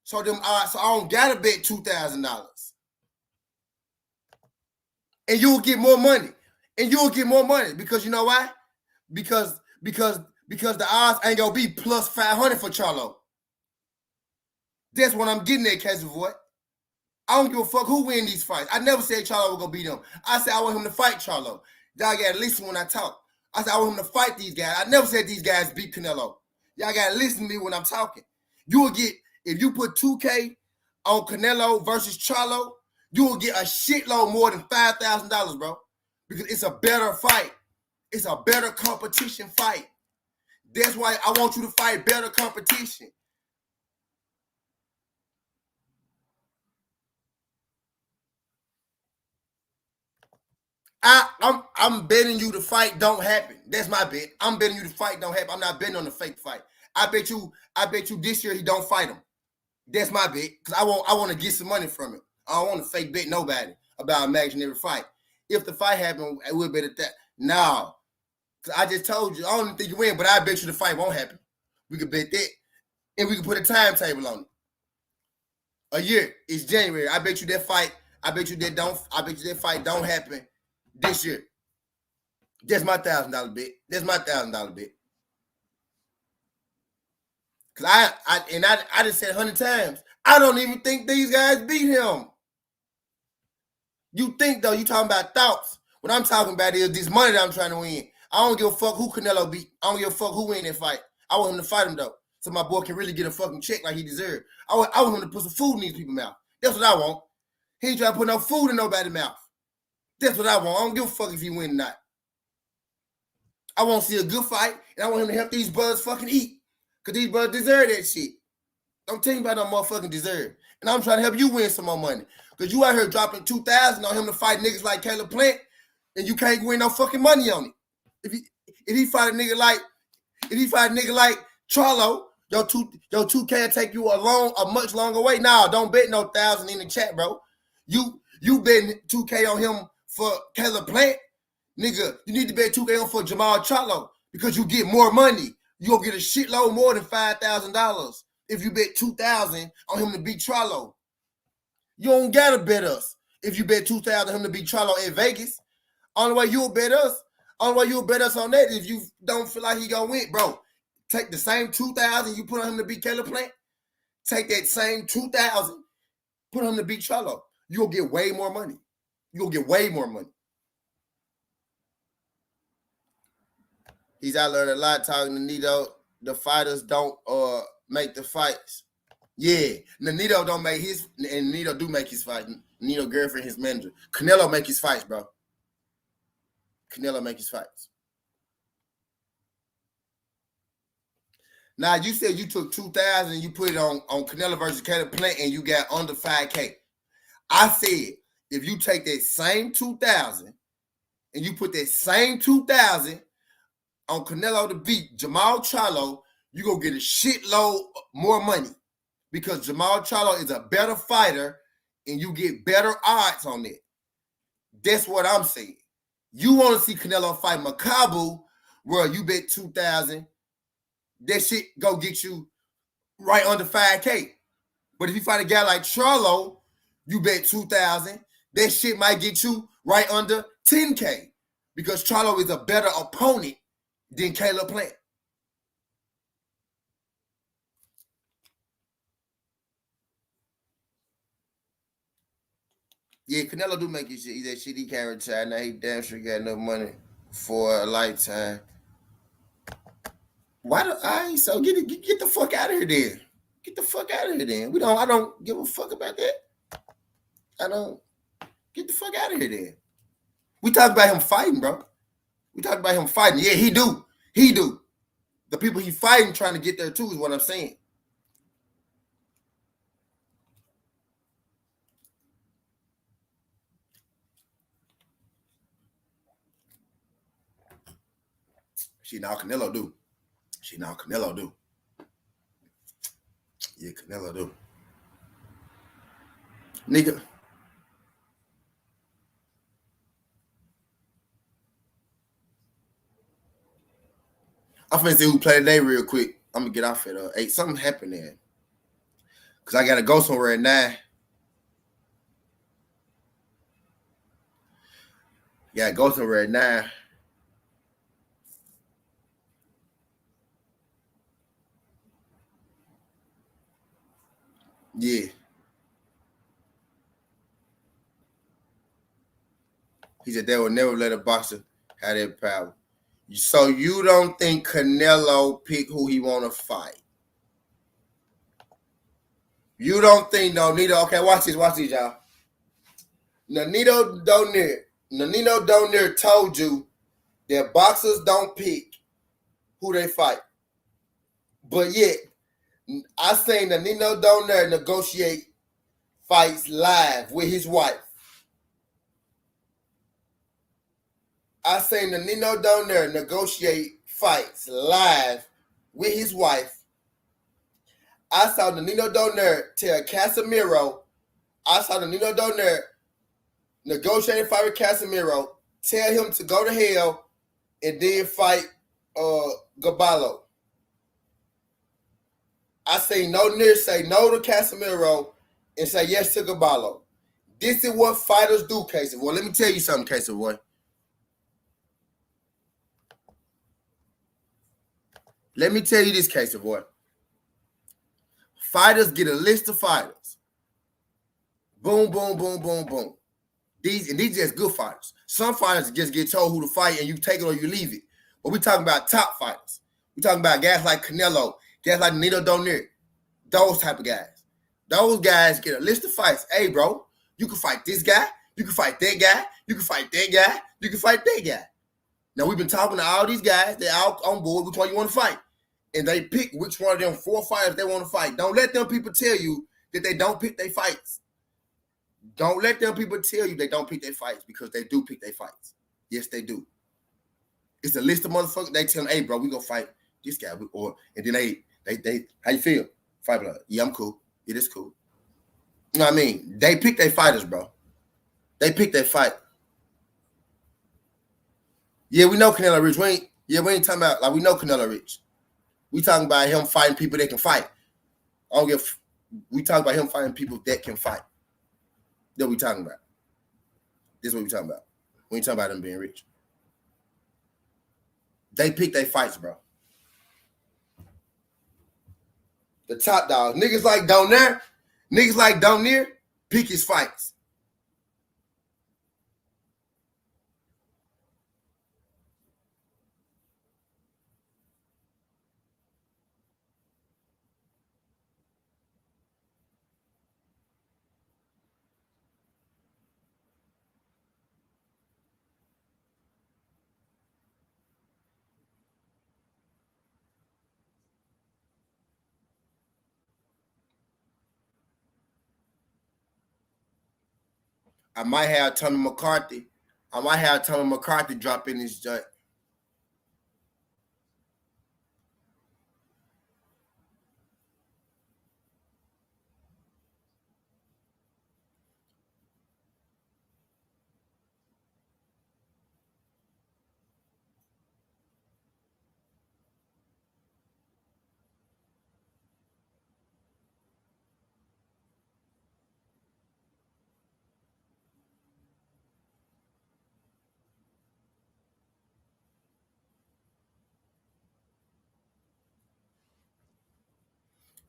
so I don't gotta bet $2,000, and you'll get more money, because you know why? Because the odds ain't gonna be plus 500 for Charlo. That's what I'm getting at, case of what. I don't give a fuck who win these fights. I never said Charlo was gonna beat them. I said I want him to fight Charlo. Y'all gotta listen when I talk. I said I want him to fight these guys. I never said these guys beat Canelo. Y'all gotta listen to me when I'm talking. You will get, if you put 2K on Canelo versus Charlo, you will get a shitload more than $5,000, bro. Because it's a better fight. It's a better competition fight. That's why I want you to fight better competition. I'm betting you the fight don't happen. That's my bet. I'm betting you the fight don't happen. I'm not betting on the fake fight. I bet you this year he don't fight him. That's my bet. Because I want to get some money from it. I don't want to fake bet nobody about imaginary fight. If the fight happened, I would bet at that. No. Because I just told you, I don't think you win, but I bet you the fight won't happen. We could bet that. And we could put a timetable on it. A year. It's January. I bet you that fight fight don't happen this year. That's my $1,000 bet. That's my $1,000 bet. Cause I just said 100 times. I don't even think these guys beat him. You think though? You talking about thoughts? What I'm talking about is this money that I'm trying to win. I don't give a fuck who Canelo beat. I don't give a fuck who win that fight. I want him to fight him though, so my boy can really get a fucking check like he deserves. I want him to put some food in these people's mouth. That's what I want. He ain't trying to put no food in nobody's mouth. That's what I want. I don't give a fuck if he win or not. I want to see a good fight, and I want him to help these brothers fucking eat. Because these brothers deserve that shit. Don't tell me about no motherfucking deserve. And I'm trying to help you win some more money. Because you out here dropping $2,000 on him to fight niggas like Caleb Plant, and you can't win no fucking money on it. If he fight a nigga like Charlo, your 2K take you a much longer way. Nah, don't bet no 1,000 in the chat, bro. You betting 2K on him for Caleb Plant. Nigga, you need to bet 2K on for Jamal Charlo because you get more money. You'll get a shitload more than $5,000 if you bet 2,000 on him to beat Charlo. You don't gotta bet us if you bet 2,000 on him to beat Charlo at Vegas. Only way you'll bet us on that if you don't feel like he gonna win, bro. Take the same 2,000 you put on him to beat Caleb Plant. Take that same 2,000, put on him to beat Charlo. You'll get way more money. You'll get way more money. He's out learning a lot talking to Nito. The fighters don't make the fights. Yeah, Nito don't make his, and Nito do make his fight. Nito girlfriend, his manager. Canelo make his fights, bro. Canelo make his fights. Now, you said you took 2,000 and you put it on Canelo versus Caleb Plant and you got under 5K. I said, if you take that same 2,000 and you put that same 2,000 on Canelo to beat Jamal Charlo, you're going to get a shitload more money because Jamal Charlo is a better fighter and you get better odds on it. That's what I'm saying. You want to see Canelo fight Makabu where you bet 2,000, that shit go get you right under 5K. But if you fight a guy like Charlo, you bet 2,000, that shit might get you right under 10K because Charlo is a better opponent than Caleb Plant. Yeah, Canelo do make his shit. He that shit he can't retire. Now he damn sure got enough money for a lifetime. Why do I? So get the fuck out of here then. Get the fuck out of here then. I don't give a fuck about that. I don't. Get the fuck out of here then. We talk about him fighting, bro. We talk about him fighting. Yeah, he do. He do. The people he fighting trying to get there too is what I'm saying. Shit, now Canelo do. Yeah, Canelo do. Nigga. I'm finna see who play today real quick. I'm gonna get off at 8. Something happened there. Cause I gotta go somewhere at 9. Yeah, go somewhere at 9. Yeah. He said they will never let a boxer have that power. So you don't think Canelo pick who he want to fight? You don't think Nito? Okay, watch this, y'all. Nito Donaire told you that boxers don't pick who they fight. But yet, I seen Nito Donaire negotiate fights live with his wife. I seen Nito Donaire negotiate fights live with his wife. I saw Nito Donaire tell Casemiro. I saw Nito Donaire negotiate a fight with Casemiro, tell him to go to hell, and then fight Gaballo. I seen Donaire say no to Casemiro and say yes to Gaballo. This is what fighters do, Casey Boy. Let me tell you something, Casey Boy. Let me tell you this, Casey Boy. Fighters get a list of fighters. Boom, boom, boom, boom, boom. These just good fighters. Some fighters just get told who to fight and you take it or you leave it. But we're talking about top fighters. We're talking about guys like Canelo, guys like Nito Donaire, those type of guys. Those guys get a list of fights. Hey, bro, you can fight this guy. You can fight that guy. You can fight that guy. You can fight that guy. Now, we've been talking to all these guys. They're all on board which one you want to fight. And they pick which one of them 4 fighters they want to fight. Don't let them people tell you that they don't pick their fights. Don't let them people tell you they don't pick their fights because they do pick their fights. Yes, they do. It's a list of motherfuckers. They tell them, hey, bro, we gonna fight this guy. And then they how you feel? Fight like, yeah, I'm cool. It is cool. You know what I mean? They pick their fighters, bro. They pick their fight. Yeah, we know Canelo Rich. We ain't talking about like we know Canelo Rich. We talking about him fighting people that can fight. I don't give. We talking about him fighting people that can fight. That we talking about. This is what we talking about. We ain't talking about them being rich. They pick their fights, bro. The top dogs, niggas like Donaire, pick his fights. I might have Tony McCarthy. Drop in his joint.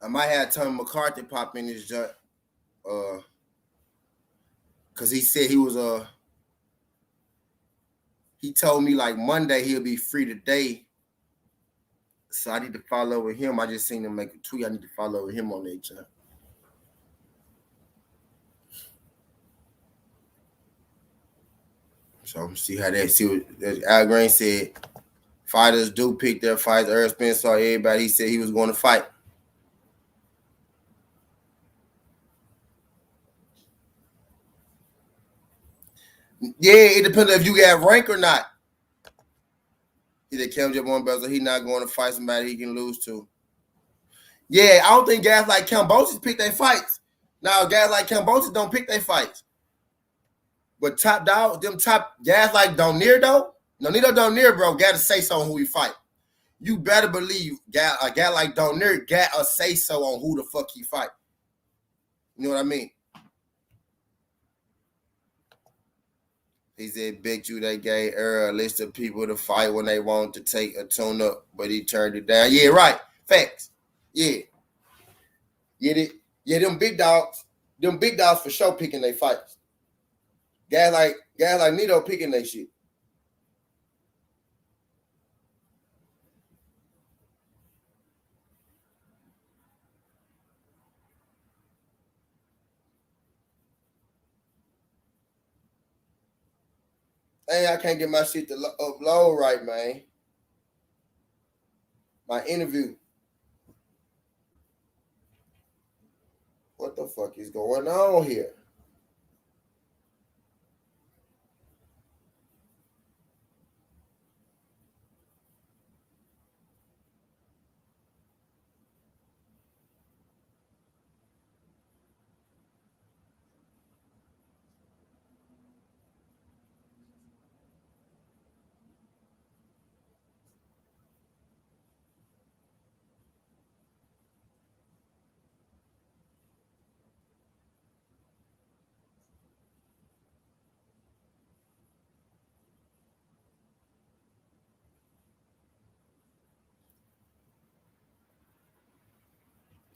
I might have Tony McCarthy pop in his joint. Cause he said he told me like Monday he'll be free today. So I need to follow with him. I just seen him make a tweet. I need to follow with him on that joint. So see how that. See what Al Green said. Fighters do pick their fights. Earl Spence saw everybody. He said he was going to fight. Yeah, it depends if you got rank or not. He did Cam Jump on Bezel. He not going to fight somebody he can lose to. Yeah, I don't think guys like Cambosis pick their fights. Now, guys like Cambosis don't pick their fights. But top dog, them top guys like Donaire though, Nonito Donaire, bro, got to say so on who he fight. You better believe a guy like Donaire got a say so on who the fuck he fight. You know what I mean? He said, bet you they gave Earl a list of people to fight when they wanted to take a tune up, but he turned it down. Yeah, right. Facts. Yeah. Yeah, them big dogs for sure picking their fights. Guys like Nito picking their shit. Hey, I can't get my shit to upload right, man. My interview. What the fuck is going on here?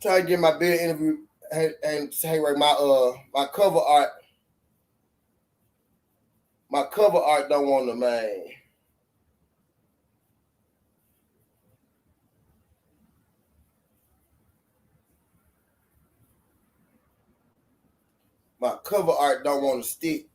Try to get my big interview and say right my cover art. My cover art don't want to, man. My cover art don't want to stick.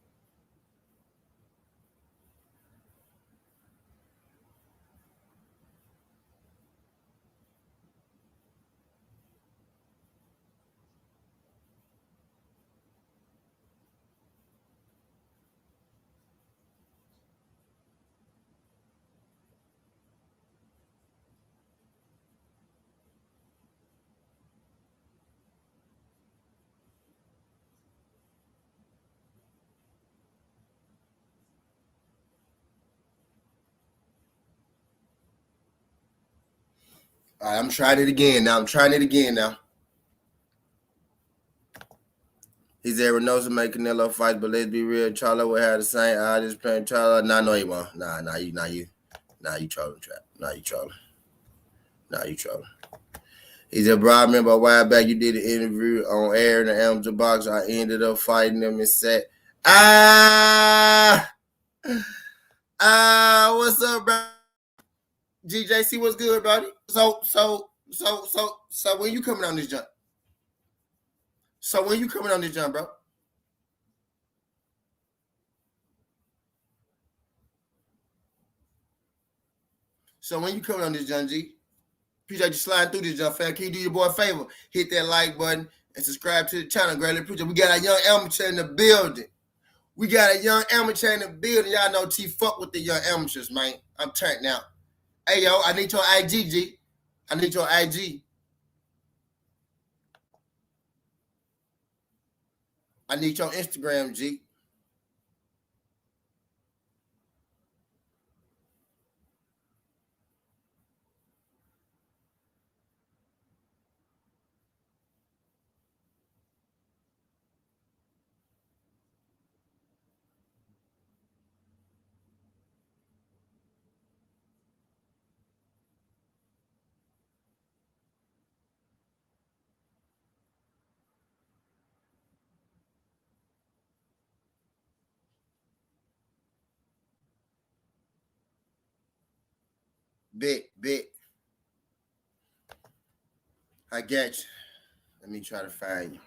All right, I'm trying it again now. He said Reynoso make Canelo fight, but let's be real, Charlo will have the same odds playing Charlo. Nah, no, he won't. Nah, you trolling, trap. Nah, you trolling. Nah, you trolling. He said, bro, I remember a while back you did an interview on air in the amateur box. I ended up fighting them and said, what's up, bro? GJC, what's good, buddy? So when you coming on this jump? So when you coming on this jump, bro? So when you coming on this jump, G? Appreciate you sliding through this jump, fam. Can you do your boy a favor? Hit that like button and subscribe to the channel, greatly appreciate. We got a young amateur in the building. Y'all know T fuck with the young amateurs, man. I'm turned now. Hey, yo, I need your IG, G. I need your IG. I need your Instagram, G. Bit. I got you. Let me try to find you.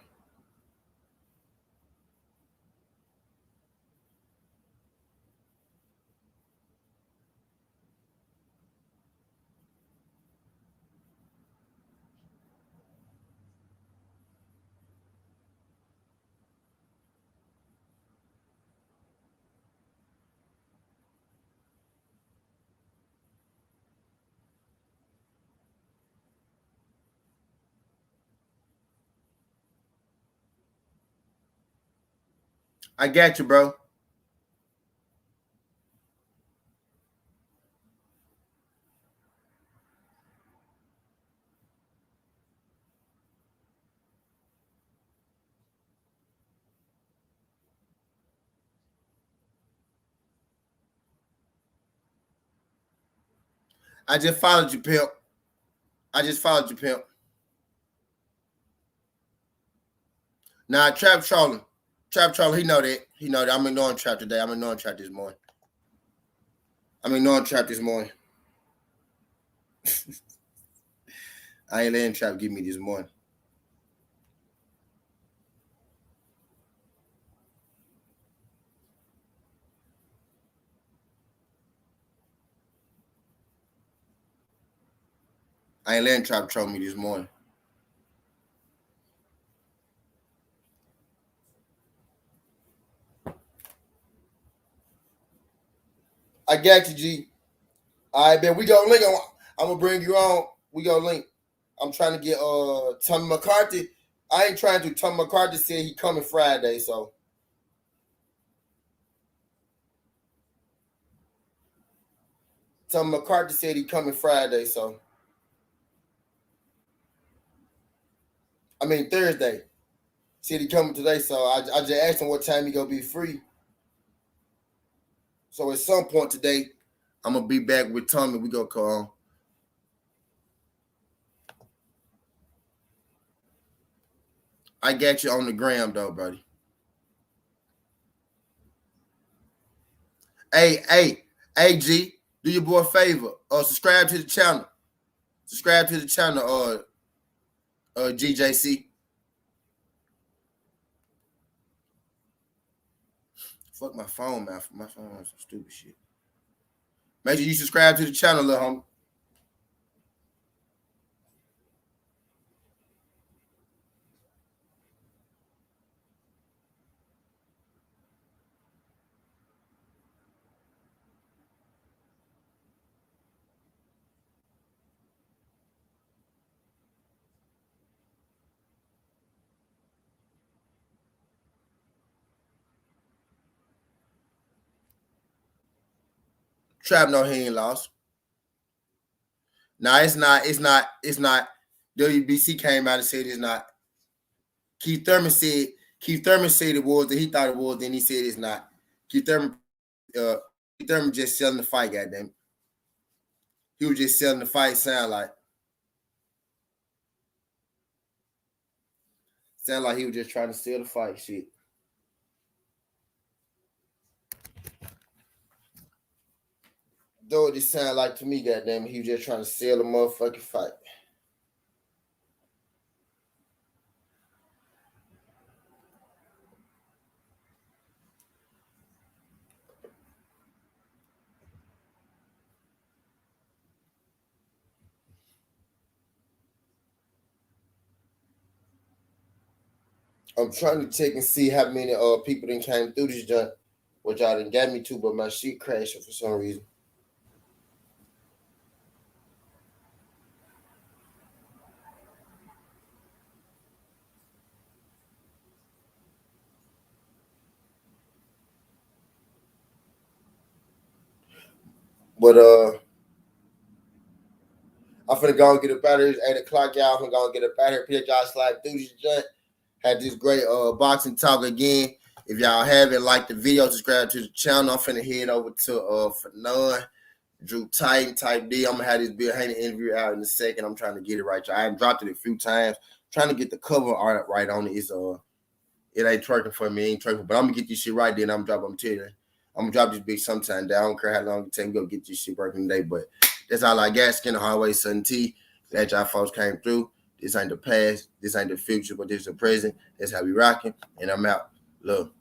I got you, bro. I just followed you, pimp. Nah, Trap trolling. Trap trolling, he know that. I'm ignoring Trap today. I'm ignoring Trap this morning. I ain't letting Trap give me this morning. I ain't letting Trap troll me this morning. I got you, G. All right, man. We gonna link on. I'm gonna bring you on. We gonna link. I'm trying to get Tommy McCarthy. I ain't trying to. Tommy McCarthy said he coming Friday, so Tommy McCarthy said he coming Friday, so I mean Thursday. Said he coming today, so I just asked him what time he gonna be free. So at some point today, I'm gonna be back with Tommy. We gonna call. I got you on the gram though, buddy. Hey, G, do your boy a favor. Subscribe to the channel. GJC. Fuck my phone, man. My phone on some stupid shit. Make sure you subscribe to the channel, little homie. Trap no he ain't lost. Nah, it's not. It's not. It's not. WBC came out and said it's not. Keith Thurman said. Keith Thurman said it was. That he thought it was. Then he said it's not. Keith Thurman. Keith Thurman just selling the fight. Goddamn. He was just selling the fight. Sound like he was just trying to sell the fight. Shit. Though it just sound like to me, goddamn, he was just trying to sell the motherfucking fight. I'm trying to check and see how many people done came through this joint, which y'all done got me to, but my shit crashing for some reason. But I'm finna go and get up out of here. It's 8 o'clock, y'all. I'm finna go and get up out of here. Pitch y'all slide through this joint. Had this great boxing talk again. If y'all haven't liked the video, subscribe to the channel. I'm finna head over to Fanon, Drew Titan, Type D. I'm gonna have this Bill Haney interview out in a second. I'm trying to get it right. I haven't dropped it a few times. Trying to get the cover art right on it. It ain't twerking for me, it ain't twerking, but I'm gonna get this shit right then. I'm gonna tell you. I'm gonna drop this bitch sometime. I don't care how long it takes me to go get this shit working today, but that's all I got. Skin the Hardway, Sun T. Glad y'all folks came through. This ain't the past, this ain't the future, but this is the present. That's how we rocking, and I'm out. Love.